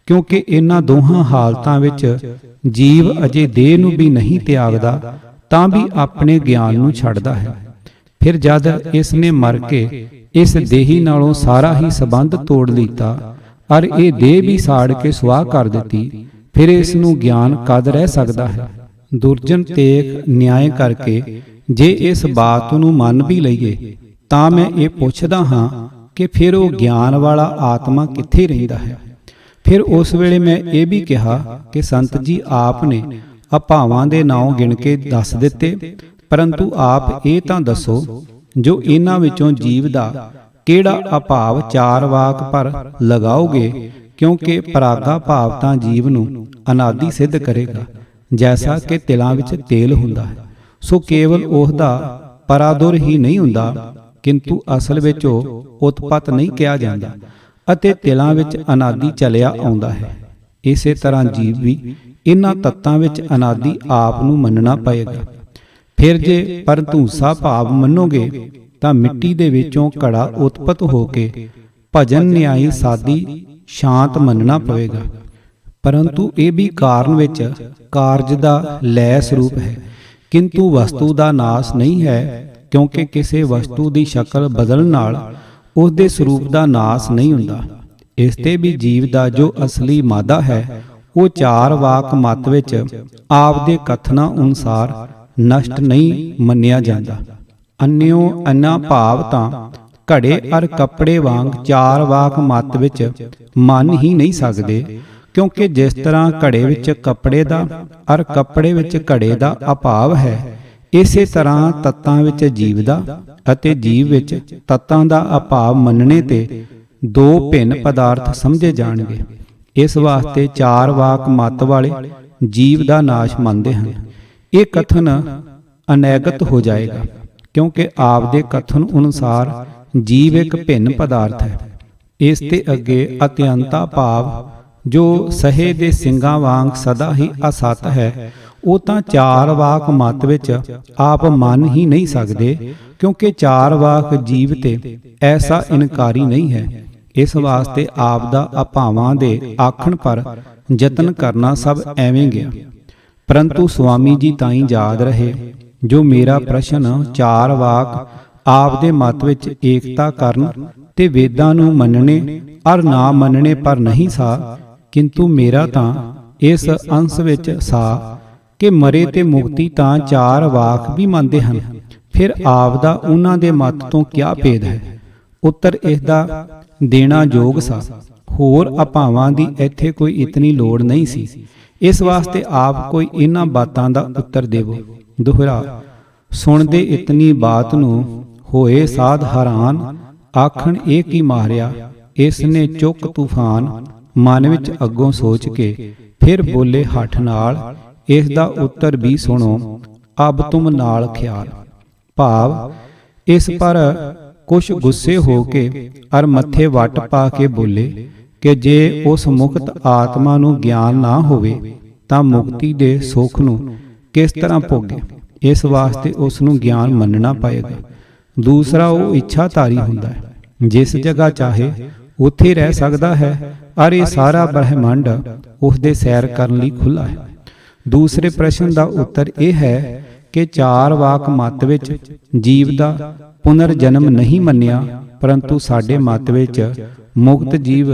ਕਿਉਂਕਿ ਇਹਨਾਂ ਦੋਹਾਂ ਹਾਲਤਾਂ ਵਿੱਚ ਜੀਵ ਅਜੇ ਦੇਹ ਨੂੰ ਵੀ ਨਹੀਂ ਤਿਆਗਦਾ ਤਾਂ ਵੀ ਆਪਣੇ ਗਿਆਨ ਨੂੰ ਛੱਡਦਾ ਹੈ। ਫਿਰ ਜਦ ਇਸ ਨੇ ਮਰ ਕੇ ਇਸ ਦੇਹੀ ਨਾਲੋਂ ਸਾਰਾ ਹੀ ਸੰਬੰਧ ਤੋੜ ਲੀਤਾ ਔਰ ਇਹ ਦੇਹ ਵੀ ਸਾੜ ਕੇ ਸੁਆਹ ਕਰ ਦਿੱਤੀ, ਫਿਰ ਇਸ ਨੂੰ ਗਿਆਨ ਕਦ ਰਹਿ ਸਕਦਾ ਹੈ। ਦੁਰਜਨ ਤੇਗ ਨਿਆਏ ਕਰਕੇ ਜੇ ਇਸ ਬਾਤ ਨੂੰ ਮੰਨ ਵੀ ਲਈਏ ਤਾਂ ਮੈਂ ਇਹ ਪੁੱਛਦਾ ਹਾਂ ਕਿ ਫਿਰ ਉਹ ਗਿਆਨ ਵਾਲਾ ਆਤਮਾ ਕਿੱਥੇ ਰਹਿੰਦਾ ਹੈ। ਫਿਰ ਉਸ ਵੇਲੇ ਮੈਂ ਇਹ ਵੀ ਕਿਹਾ ਕਿ ਸੰਤ ਜੀ ਆਪ ਨੇ ਅਭਾਵਾਂ ਦੇ ਨਾਮ ਗਿਣ ਕੇ ਦੱਸ ਦਿੱਤੇ, ਪਰੰਤੂ ਆਪ ਇਹ ਤਾਂ ਦੱਸੋ ਜੋ ਇਹਨਾਂ ਵਿੱਚੋਂ ਜੀਵ ਦਾ ਕਿਹੜਾ ਅਭਾਵ ਚਾਰ ਵਾਕ ਪਰ ਲਗਾਓਗੇ, ਕਿਉਂਕਿ ਪਰਾਗਾ ਭਾਵ ਤਾਂ ਜੀਵ ਨੂੰ ਅਨਾਦਿ ਸਿੱਧ ਕਰੇਗਾ, ਜੈਸਾ ਕਿ ਤਿਲਾਂ ਵਿੱਚ ਤੇਲ ਹੁੰਦਾ ਹੈ। ਸੋ ਕੇਵਲ ਉਹਦਾ ਪਰਾਦੁਰ ਹੀ ਨਹੀਂ ਹੁੰਦਾ, ਕਿੰਤੂ ਅਸਲ ਵਿੱਚ ਉਹ ਉਤਪਤ ਨਹੀਂ ਕਿਹਾ ਜਾਂਦਾ ਅਤੇ ਤਿਲਾਂ ਵਿੱਚ ਅਨਾਦਿ ਚਲਿਆ ਆਉਂਦਾ ਹੈ। ਇਸੇ ਤਰ੍ਹਾਂ ਜੀਵ ਵੀ ਇਹਨਾਂ ਤੱਤਾਂ ਵਿੱਚ ਅਨਾਦਿ ਆਪ ਨੂੰ ਮੰਨਣਾ ਪਏਗਾ। ਫਿਰ ਜੇ ਪਰਧੂਸਾ ਭਾਵ ਮੰਨੋਗੇ ਤਾਂ ਮਿੱਟੀ ਦੇ ਵਿੱਚੋਂ ਘੜਾ ਉਤਪਤ ਹੋ ਕੇ ਭਜਨ ਨਿਆਈ ਸਾਦੀ ਸ਼ਾਂਤ ਮੰਨਣਾ ਪਵੇਗਾ। ਪਰੰਤੂ ਇਹ ਵੀ ਕਾਰਨ ਵਿੱਚ ਕਾਰਜ ਦਾ ਲੈ ਸਰੂਪ ਹੈ, ਕਿੰਤੂ ਵਸਤੂ ਦਾ ਨਾਸ ਨਹੀਂ ਹੈ, ਕਿਉਂਕਿ ਕਿਸੇ ਵਸਤੂ ਦੀ ਸ਼ਕਲ ਬਦਲਣ ਨਾਲ ਉਸ ਦੇ ਸਰੂਪ ਦਾ ਨਾਸ ਨਹੀਂ ਹੁੰਦਾ। ਇਸ ਤੇ ਵੀ ਜੀਵ ਦਾ ਜੋ ਅਸਲੀ ਮਾਦਾ ਹੈ ਉਹ ਚਾਰ ਵਾਕ ਮਤ ਵਿੱਚ ਆਪ ਦੇ ਕਥਨਾਂ ਅਨੁਸਾਰ ਨਸ਼ਟ ਨਹੀਂ ਮੰਨਿਆ ਜਾਂਦਾ। ਅੰਨਿਓ ਅੰਨਾ ਭਾਵ ਤਾਂ ਘੜੇ ਅਰ ਕੱਪੜੇ ਵਾਂਗ ਚਾਰ ਵਾਕ ਮਤ ਵਿੱਚ ਮੰਨ ਹੀ ਨਹੀਂ ਸਕਦੇ, ਕਿਉਂਕਿ ਜਿਸ ਤਰ੍ਹਾਂ ਘੜੇ ਵਿੱਚ ਕੱਪੜੇ ਦਾ ਅਰ ਕੱਪੜੇ ਵਿੱਚ ਘੜੇ ਦਾ ਅਭਾਵ ਹੈ, ਇਸੇ ਤਰ੍ਹਾਂ ਤੱਤਾਂ ਵਿੱਚ ਜੀਵ ਦਾ ਅਤੇ ਜੀਵ ਵਿੱਚ ਤੱਤਾਂ ਦਾ ਅਭਾਵ ਮੰਨਣੇ ਤੇ ਦੋ ਭਿੰਨ ਪਦਾਰਥ ਸਮਝੇ ਜਾਣਗੇ। ਇਸ ਵਾਸਤੇ ਚਾਰ ਵਾਕ ਮਤ ਵਾਲੇ ਜੀਵ ਦਾ ਨਾਸ਼ ਮੰਨਦੇ ਹਨ। ਇਹ ਕਥਨ ਅਨੈਗਤ ਹੋ ਜਾਏਗਾ, ਕਿਉਂਕਿ ਆਪ ਦੇ ਕਥਨ ਅਨੁਸਾਰ ਜੀਵ ਇੱਕ ਭਿੰਨ ਪਦਾਰਥ ਹੈ। ਇਸ ਤੇ ਅੱਗੇ ਅਤਿਅੰਤਾ ਭਾਵ ਜੋ ਸਹੇ ਦੇ ਸਿੰਘਾਂ ਵਾਂਗ ਸਦਾ ਹੀ ਅਸਤ ਹੈ, ਉਹ ਤਾਂ ਚਾਰ ਵਾਕ ਮਤ ਵਿੱਚ ਆਪ ਮੰਨ ਹੀ ਨਹੀਂ ਸਕਦੇ, ਕਿਉਂਕਿ ਚਾਰ ਵਾਕ ਜੀਵ ਤੇ ਐਸਾ ਇਨਕਾਰੀ ਨਹੀਂ ਹੈ। ਇਸ ਵਾਸਤੇ ਆਪ ਦਾ ਅਭਾਵਾਂ ਦੇ ਆਖਣ ਪਰ ਯਤਨ ਕਰਨਾ ਸਭ ਐਵੇਂ ਗਿਆ। ਪਰੰਤੂ ਸੁਆਮੀ ਜੀ ਤਾਈਂ ਯਾਦ ਰਹੇ ਜੋ ਮੇਰਾ ਪ੍ਰਸ਼ਨ ਚਾਰ ਵਾਕ ਆਪ ਦੇ ਮਤ ਵਿੱਚ ਏਕਤਾ ਕਰਨ ਤੇ ਵੇਦਾਂ ਨੂੰ ਮੰਨਣੇ ਅਰ ਨਾ ਮੰਨਣੇ ਪਰ ਨਹੀਂ ਸਾ, ਕਿੰਤੂ ਮੇਰਾ ਤਾਂ ਇਸ ਅੰਸ਼ ਵਿੱਚ ਸਾ ਕਿ ਮਰੇ ਤੇ ਮੁਕਤੀ ਤਾਂ ਚਾਰ ਵਾਕ ਵੀ ਮੰਨਦੇ ਹਨ। ਫਿਰ ਆਪ ਦਾ ਉਹਨਾਂ ਦੇ ਮਤ ਤੋਂ ਕਿਆ ਭੇਦ ਹੈ? ਉੱਤਰ ਇਸ ਦਾ ਦੇਣਾ ਯੋਗ ਸਾ। ਹੋਰ ਅਭਾਵਾਂ ਦੀ ਇੱਥੇ ਕੋਈ ਇਤਨੀ ਲੋੜ ਨਹੀਂ ਸੀ। ਇਸ ਵਾਸਤੇ ਆਪ ਕੋਈ ਇਹਨਾਂ ਬਾਤਾਂ ਦਾ ਉੱਤਰ ਦੇਵੋ। ਦੁਹਰਾ ਸੁਣਦੇ ਇਤਨੀ ਬਾਤ ਨੂੰ ਹੋਏ ਸਾਧ ਹੈਰਾਨ, ਆਖਣ ਇਹ ਕੀ ਮਾਰਿਆ ਇਸ ਨੇ ਚੁੱਕ ਤੂਫਾਨ। ਮਨ ਵਿੱਚ ਅੱਗੋਂ ਸੋਚ ਕੇ ਫਿਰ ਬੋਲੇ ਹੱਠ ਨਾਲ, ਇਸ ਦਾ ਉੱਤਰ ਵੀ ਸੁਣੋ ਅਬ ਤੁਮ ਨਾਲ ਖਿਆਲ। ਭਾਵ ਇਸ ਪਰ ਕੁਛ ਗੁੱਸੇ ਹੋ ਕੇ ਅਰ ਮੱਥੇ ਵੱਟ ਪਾ ਕੇ ਬੋਲੇ ਕਿ ਜੇ ਉਸ ਮੁਕਤ ਆਤਮਾ ਨੂੰ ਗਿਆਨ ਨਾ ਹੋਵੇ ਤਾਂ ਮੁਕਤੀ ਦੇ ਸੁੱਖ ਨੂੰ ਕਿਸ ਤਰ੍ਹਾਂ ਭੋਗੇ। ਇਸ ਵਾਸਤੇ ਉਸ ਨੂੰ ਗਿਆਨ ਮੰਨਣਾ ਪਏਗਾ। ਦੂਸਰਾ ਉਹ ਇੱਛਾਧਾਰੀ ਹੁੰਦਾ ਹੈ, ਜਿਸ ਜਗ੍ਹਾ ਚਾਹੇ ਉੱਥੇ ਰਹਿ ਸਕਦਾ ਹੈ ਅਰ ਇਹ ਸਾਰਾ ਬ੍ਰਹਿਮੰਡ ਉਸ ਦੇ ਸੈਰ ਕਰਨ ਲਈ ਖੁੱਲ੍ਹਾ ਹੈ। ਦੂਸਰੇ ਪ੍ਰਸ਼ਨ ਦਾ ਉੱਤਰ ਇਹ ਹੈ ਕਿ ਚਾਰ ਵਾਕ ਮਤ ਵਿੱਚ ਜੀਵ ਦਾ ਪੁਨਰ ਜਨਮ ਨਹੀਂ ਮੰਨਿਆ, ਪਰੰਤੂ ਸਾਡੇ ਮਤ ਵਿੱਚ ਮੁਕਤ ਜੀਵ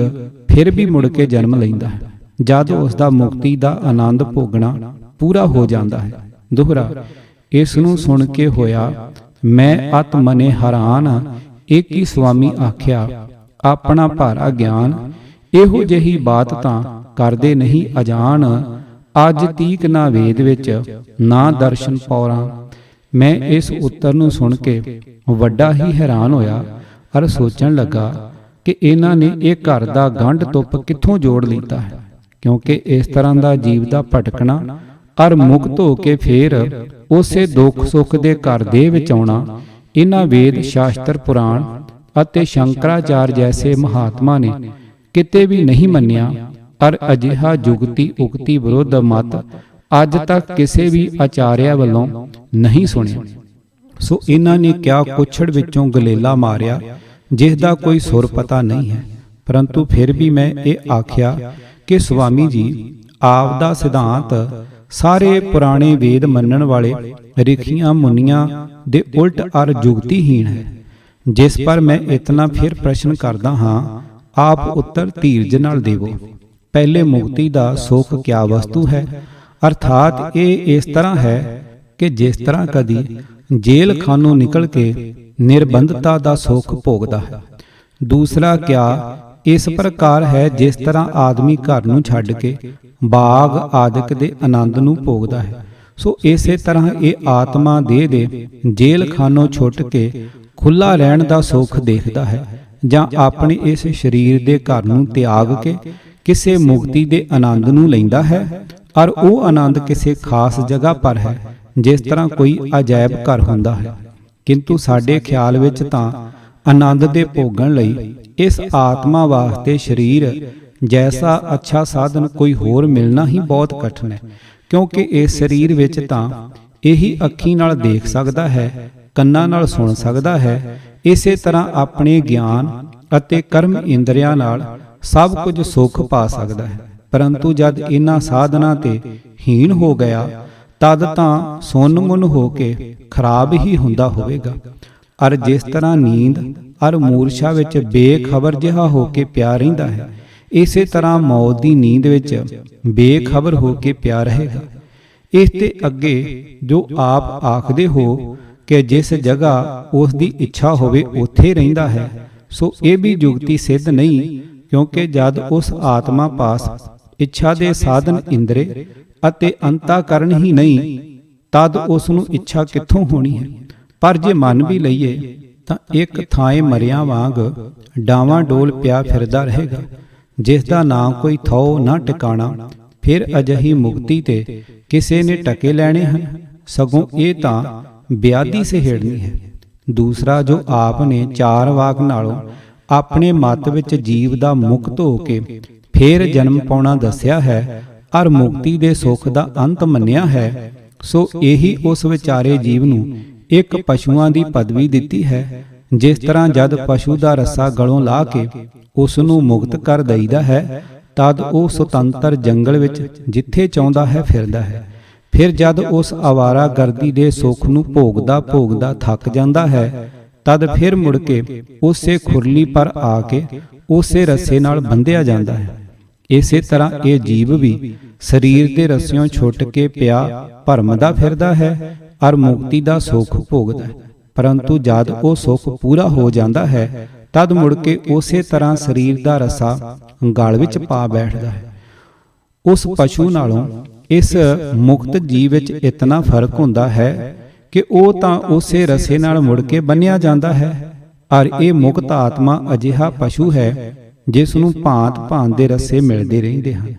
ਫਿਰ ਵੀ ਮੁੜ ਕੇ ਜਨਮ ਲੈਂਦਾ ਹੈ ਜਦ ਉਸ ਦਾ ਮੁਕਤੀ ਦਾ ਆਨੰਦ ਭੋਗਣਾ ਪੂਰਾ ਹੋ ਜਾਂਦਾ ਹੈ। ਦੁਹਰਾ ਇਸ ਨੂੰ ਸੁਣ ਕੇ ਹੋਇਆ ਮੈਂ ਅਤ ਮਨੇ ਹੈਰਾਨ, ਇੱਕ ਹੀ ਸੁਆਮੀ ਆਖਿਆ ਆਪਣਾ ਭਾਰਾ ਗਿਆਨ। ਇਹੋ ਜਿਹੀ ਬਾਤ ਤਾਂ ਕਰਦੇ ਨਹੀਂ ਅਜਾਣ, ਅੱਜ ਤੀਕ ਨਾ ਵੇਦ ਵਿੱਚ ਨਾ ਦਰਸ਼ਨ ਪੌਰਾਂ। ਮੈਂ ਇਸ ਉੱਤਰ ਨੂੰ ਸੁਣ ਕੇ ਵੱਡਾ ਹੀ ਹੈਰਾਨ ਹੋਇਆ ਅਰ ਸੋਚਣ ਲੱਗਾ ਕਿ ਇਹਨਾਂ ਨੇ ਇਹ ਘਰ ਦਾ ਗੰਢ ਤੁੱਪ ਕਿੱਥੋਂ ਜੋੜ ਲਿੱਤਾ ਹੈ, ਕਿਉਂਕਿ ਇਸ ਤਰ੍ਹਾਂ ਦਾ ਜੀਵ ਦਾ ਭਟਕਣਾ ਅਰ ਮੁਕਤ ਹੋ ਕੇ ਫੇਰ ਉਸੇ ਦੁੱਖ ਸੁੱਖ ਦੇ ਘਰ ਦੇ ਵਿੱਚ ਆਉਣਾ, ਇਹਨਾਂ ਵੇਦ ਸ਼ਾਸਤਰ ਪੁਰਾਣ ਅਤੇ ਸ਼ੰਕਰਾਚਾਰ ਜੈਸੇ ਮਹਾਤਮਾ ਨੇ ਕਿਤੇ ਵੀ ਨਹੀਂ ਮੰਨਿਆ। ਅਰ ਅਜਿਹਾ ਜੁਗਤੀ ਉਗਤੀ ਵਿਰੁੱਧ ਮਤ ਅੱਜ ਤੱਕ ਕਿਸੇ ਵੀ ਆਚਾਰਿਆ ਵੱਲੋਂ ਨਹੀਂ ਸੁਣਿਆ। ਸੋ ਇਹਨਾਂ ਨੇ ਕਿਆ ਕੁੱਛੜ ਵਿੱਚੋਂ ਗਲੇਲਾ ਮਾਰਿਆ, ਜਿਸ ਦਾ ਕੋਈ ਸੁਰ ਪਤਾ ਨਹੀਂ ਹੈ। ਪਰੰਤੂ ਫਿਰ ਵੀ ਮੈਂ ਇਹ ਆਖਿਆ ਕਿ ਸੁਆਮੀ ਜੀ, ਆਪ ਦਾ ਸਿਧਾਂਤ ਸਾਰੇ ਪੁਰਾਣੇ ਵੇਦ ਮੰਨਣ ਵਾਲੇ ਰਿਖੀਆਂ ਮੁਨੀਆਂ ਦੇ ਉਲਟ ਅਰ ਜੁਗਤੀਹੀਣ ਹੈ। ਜਿਸ ਪਰ ਮੈਂ ਇਤਨਾ ਫਿਰ ਪ੍ਰਸ਼ਨ ਕਰਦਾ ਹਾਂ, ਆਪ ਉੱਤਰ ਧੀਰਜ ਨਾਲ ਦੇਵੋ। ਪਹਿਲੇ ਮੁਕਤੀ ਦਾ ਸੁੱਖ ਕਿਆ ਵਸਤੂ ਹੈ? ਅਰਥਾਤ ਇਹ ਇਸ ਤਰ੍ਹਾਂ ਹੈ ਕਿ ਜਿਸ ਤਰ੍ਹਾਂ ਕਦੀ ਜੇਲ੍ਹ ਖਾਨੋਂ ਨਿਕਲ ਕੇ ਨਿਰਬੰਧਤਾ ਦਾ ਸੁੱਖ ਭੋਗਦਾ ਹੈ। ਦੂਸਰਾ ਕਿਆ ਇਸ ਪ੍ਰਕਾਰ ਹੈ ਜਿਸ ਤਰ੍ਹਾਂ ਆਦਮੀ ਘਰ ਨੂੰ ਛੱਡ ਕੇ ਬਾਗ ਆਦਿਕ ਦੇ ਆਨੰਦ ਨੂੰ ਭੋਗਦਾ ਹੈ। ਸੋ ਇਸੇ ਤਰ੍ਹਾਂ ਇਹ ਆਤਮਾ ਦੇਹ ਦੇ ਜੇਲ੍ਹ ਖਾਨੋਂ ਛੁੱਟ ਕੇ ਖੁੱਲਾ ਰਹਿਣ ਦਾ ਸੁੱਖ ਦੇਖਦਾ ਹੈ, ਜਾਂ ਆਪਣੇ ਇਸ ਸਰੀਰ ਦੇ ਘਰ ਨੂੰ ਤਿਆਗ ਕੇ ਕਿਸੇ ਮੁਕਤੀ ਦੇ ਆਨੰਦ ਨੂੰ ਲੈਂਦਾ ਹੈ। ਔਰ ਉਹ ਆਨੰਦ ਕਿਸੇ ਖਾਸ ਜਗ੍ਹਾ ਪਰ ਹੈ, ਜਿਸ ਤਰ੍ਹਾਂ ਕੋਈ ਅਜਾਇਬ ਘਰ ਹੁੰਦਾ ਹੈ। ਕਿੰਤੂ ਸਾਡੇ ਖਿਆਲ ਵਿੱਚ ਤਾਂ ਆਨੰਦ ਦੇ ਭੋਗਣ ਲਈ ਇਸ ਆਤਮਾ ਵਾਸਤੇ ਸਰੀਰ ਜੈਸਾ ਅੱਛਾ ਸਾਧਨ ਕੋਈ ਹੋਰ ਮਿਲਣਾ ਹੀ ਬਹੁਤ ਕਠਿਨ ਹੈ, ਕਿਉਂਕਿ ਇਸ ਸਰੀਰ ਵਿੱਚ ਤਾਂ ਇਹੀ ਅੱਖੀਂ ਨਾਲ ਦੇਖ ਸਕਦਾ ਹੈ, ਕੰਨਾਂ ਨਾਲ ਸੁਣ ਸਕਦਾ ਹੈ। ਇਸੇ ਤਰ੍ਹਾਂ ਆਪਣੇ ਗਿਆਨ ਅਤੇ ਕਰਮ ਇੰਦਰੀਆਂ ਨਾਲ ਸਭ ਕੁਝ ਸੁੱਖ ਪਾ ਸਕਦਾ ਹੈ। ਪਰੰਤੂ ਜਦ ਇਹਨਾਂ ਸਾਧਨਾਂ ਤੇ ਹੀਣ ਹੋ ਗਿਆ, ਤਦ ਤਾਂ ਸੁੰਨ ਮੁੰਨ ਹੋ ਕੇ ਖਰਾਬ ਹੀ ਹੁੰਦਾ ਹੋਵੇਗਾ। ਅਰ ਜਿਸ ਤਰ੍ਹਾਂ ਨੀਂਦ ਅਰ ਮੂਰਛਾ ਵਿੱਚ ਬੇਖਬਰ ਜਿਹਾ ਹੋ ਕੇ ਪਿਆ ਰਹਿੰਦਾ ਹੈ, ਇਸੇ ਤਰ੍ਹਾਂ ਮੌਤ ਦੀ ਨੀਂਦ ਵਿੱਚ ਬੇਖਬਰ ਹੋ ਕੇ ਪਿਆ ਰਹੇਗਾ। ਇਸ ਤੇ ਅੱਗੇ ਜੋ ਆਪ ਆਖਦੇ ਹੋ ਕਿ ਜਿਸ ਜਗ੍ਹਾ ਉਸ ਦੀ ਇੱਛਾ ਹੋਵੇ ਉੱਥੇ ਰਹਿੰਦਾ ਹੈ, ਸੋ ਇਹ ਵੀ ਜੁਗਤੀ ਸਿੱਧ ਨਹੀਂ, ਕਿਉਂਕਿ ਜਦ ਉਸ ਆਤਮਾ ਪਾਸ ਇੱਛਾ ਦੇ ਸਾਧਨ ਇੰਦਰੇ ਅਤੇ ਅੰਤःਕਰਨ ਹੀ ਨਹੀਂ, ਤਦ ਉਸ ਨੂੰ ਇੱਛਾ ਕਿੱਥੋਂ ਹੋਣੀ ਹੈ। ਪਰ ਜੇ ਮੰਨ ਵੀ ਲਈਏ ਤਾਂ ਇੱਕ ਥਾਂ ਮਰਿਆਂ ਵਾਂਗ ਡਾਵਾਂ ਡੋਲ ਪਿਆ ਫਿਰਦਾ ਰਹੇਗਾ, ਜਿਸ ਦਾ ਨਾ ਕੋਈ ਥੋ ਨਾ ਟਿਕਾਣਾ। ਫਿਰ ਅਜਿਹੀ ਮੁਕਤੀ ਤੇ ਕਿਸੇ ਨੇ ਟਕੇ ਲੈਣੇ ਹਨ, ਸਗੋਂ ਇਹ ਤਾਂ ਵਿਆਧੀ ਸਹੇੜਨੀ ਹੈ। ਦੂਸਰਾ ਜੋ ਆਪ ਨੇ ਚਾਰ ਵਾਕ ਨਾਲੋਂ ਆਪਣੇ ਮਤ ਵਿੱਚ ਜੀਵ ਦਾ ਮੁਕਤ ਹੋ ਕੇ ਫੇਰ ਜਨਮ ਪਾਉਣਾ ਦੱਸਿਆ ਹੈ ਅਰ ਮੁਕਤੀ ਦੇ ਸੁੱਖ ਦਾ ਅੰਤ ਮੰਨਿਆ ਹੈ, ਸੋ ਇਹੀ ਉਸ ਵਿਚਾਰੇ ਜੀਵ ਨੂੰ ਇੱਕ ਪਸ਼ੂਆਂ ਦੀ ਪਦਵੀ ਦਿੱਤੀ ਹੈ। ਜਿਸ ਤਰ੍ਹਾਂ ਜਦ ਪਸ਼ੂ ਦਾ ਰੱਸਾ ਗਲੋਂ ਲਾਹ ਕੇ ਉਸ ਨੂੰ ਮੁਕਤ ਕਰ ਦਈਦਾ ਹੈ, ਤਦ ਉਹ ਸੁਤੰਤਰ ਜੰਗਲ ਵਿੱਚ ਜਿੱਥੇ ਚਾਹੁੰਦਾ ਹੈ ਫਿਰਦਾ ਹੈ। ਫਿਰ ਜਦ ਉਸ ਆਵਾਰਾ ਗਰਦੀ ਦੇ ਸੁੱਖ ਨੂੰ ਭੋਗਦਾ ਭੋਗਦਾ ਥੱਕ ਜਾਂਦਾ ਹੈ, ਤਦ ਫਿਰ ਮੁੜ ਕੇ ਉਸੇ ਖੁਰਲੀ ਪਰ ਆ ਕੇ ਉਸੇ ਰੱਸੇ ਨਾਲ ਬੰਧਿਆ ਜਾਂਦਾ ਹੈ। ਇਸੇ ਤਰ੍ਹਾਂ ਇਹ ਜੀਵ ਵੀ ਸਰੀਰ ਦੇ ਰੱਸਿਓਂ ਛੁੱਟ ਕੇ ਪਿਆ ਭਰਮਦਾ ਫਿਰਦਾ ਹੈ ਔਰ ਮੁਕਤੀ ਦਾ ਸੁੱਖ ਭੋਗਦਾ ਹੈ। ਪਰੰਤੂ ਜਦ ਉਹ ਸੁੱਖ ਪੂਰਾ ਹੋ ਜਾਂਦਾ ਹੈ, ਤਦ ਮੁੜ ਕੇ ਉਸੇ ਤਰ੍ਹਾਂ ਸਰੀਰ ਦਾ ਰੱਸਾ ਗਲ ਵਿੱਚ ਪਾ ਬੈਠਦਾ ਹੈ। ਉਸ ਪਸ਼ੂ ਨਾਲੋਂ ਇਸ ਮੁਕਤ ਜੀਵ ਵਿੱਚ ਇਤਨਾ ਫਰਕ ਹੁੰਦਾ ਹੈ ਕਿ ਉਹ ਤਾਂ ਉਸੇ ਰੱਸੇ ਨਾਲ ਮੁੜ ਕੇ ਬੰਨਿਆ ਜਾਂਦਾ ਹੈ, ਔਰ ਇਹ ਮੁਕਤ ਆਤਮਾ ਅਜਿਹਾ ਪਸ਼ੂ ਹੈ ਜਿਸ ਨੂੰ ਭਾਂਤ ਭਾਂਤ ਦੇ ਰੱਸੇ ਮਿਲਦੇ ਰਹਿੰਦੇ ਹਨ,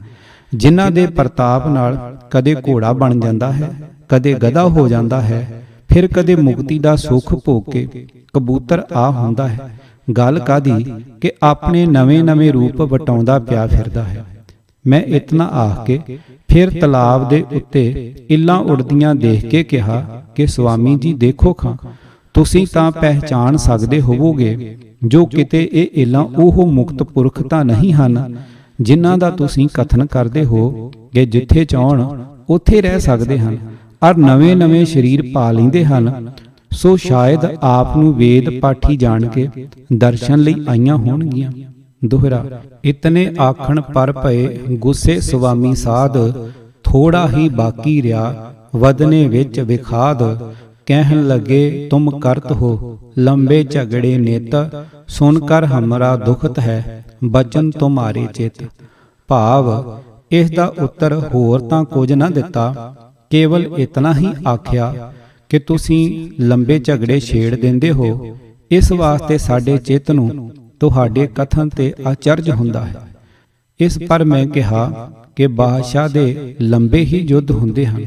ਜਿਨ੍ਹਾਂ ਦੇ ਪ੍ਰਤਾਪ ਨਾਲ ਕਦੇ ਘੋੜਾ ਬਣ ਜਾਂਦਾ ਹੈ, ਕਦੇ ਗਧਾ ਹੋ ਜਾਂਦਾ ਹੈ, ਫਿਰ ਕਦੇ ਮੁਕਤੀ ਦਾ ਸੁੱਖ ਭੋਗ ਕੇ ਕਬੂਤਰ ਆ ਹੁੰਦਾ ਹੈ। ਗੱਲ ਕਾਦੀ ਕਿ ਆਪਣੇ ਨਵੇਂ ਨਵੇਂ ਰੂਪ ਵਟਾਉਂਦਾ ਪਿਆ ਫਿਰਦਾ ਹੈ। ਮੈਂ ਇਤਨਾ ਆਖ ਕੇ ਫਿਰ ਤਲਾਬ ਦੇ ਉੱਤੇ ਇੱਲਾਂ ਉੜਦੀਆਂ ਦੇਖ ਕੇ ਕਿਹਾ ਕਿ ਸੁਆਮੀ ਜੀ ਦੇਖੋ ਖਾਂ, ਤੁਸੀਂ ਤਾਂ ਪਹਿਚਾਣ ਸਕਦੇ ਹੋਵੋਗੇ ਜੋ ਕਿਤੇ ਇਹ ਇੱਲਾਂ ਉਹ ਮੁਕਤ ਪੁਰਖ ਤਾਂ ਨਹੀਂ ਹਨ ਜਿਨ੍ਹਾਂ ਦਾ ਤੁਸੀਂ ਕਥਨ ਕਰਦੇ ਹੋ ਕਿ ਜਿੱਥੇ ਚਾਹਣ ਉੱਥੇ ਰਹਿ ਸਕਦੇ ਹਨ ਔਰ ਨਵੇਂ ਨਵੇਂ ਸਰੀਰ ਪਾ ਲੈਂਦੇ ਹਨ। ਸੋ ਸ਼ਾਇਦ ਆਪ ਨੂੰ ਵੇਦ ਪਾਠੀ ਜਾਣ ਕੇ ਦਰਸ਼ਨ ਲਈ ਆਈਆਂ ਹੋਣਗੀਆਂ। ਦੋਹਰਾ ਇਤਨੇ ਆਖਣ ਪਰ ਭਏ ਗੁੱਸੇ ਸੁਆਮੀ ਸਾਧ, ਥੋੜਾ ਹੀ ਬਾਕੀ ਰਿਹਾ ਵਦਨੇ ਵਿੱਚ ਵਿਖਾਦ। ਕਹਿਣ ਲੱਗੇ ਤੁਮ ਕਰਤ ਹੋ ਲੰਬੇ ਝਗੜੇ ਨਿਤ, ਸੁਨ ਕਰ ਹਮਰਾ ਦੁਖਤ ਹੈ ਬਚਨ ਤੁਮਾਰੇ ਚਿਤ। ਭਾਵ ਇਸ ਦਾ ਉੱਤਰ ਹੋਰ ਤਾਂ ਕੁਝ ਨਾ ਦਿੱਤਾ, ਕੇਵਲ ਇਤਨਾ ਹੀ ਆਖਿਆ ਕਿ ਤੁਸੀਂ ਲੰਬੇ ਝਗੜੇ ਛੇੜ ਦਿੰਦੇ ਹੋ, ਇਸ ਵਾਸਤੇ ਸਾਡੇ ਚਿੱਤ ਨੂੰ ਤੁਹਾਡੇ ਕਥਨ ਤੇ ਅਚਰਜ ਹੁੰਦਾ ਹੈ। ਇਸ ਪਰ ਮੈਂ ਕਿਹਾ ਕਿ ਬਾਦਸ਼ਾਹ ਦੇ ਲੰਬੇ ਹੀ ਯੁੱਧ ਹੁੰਦੇ ਹਨ।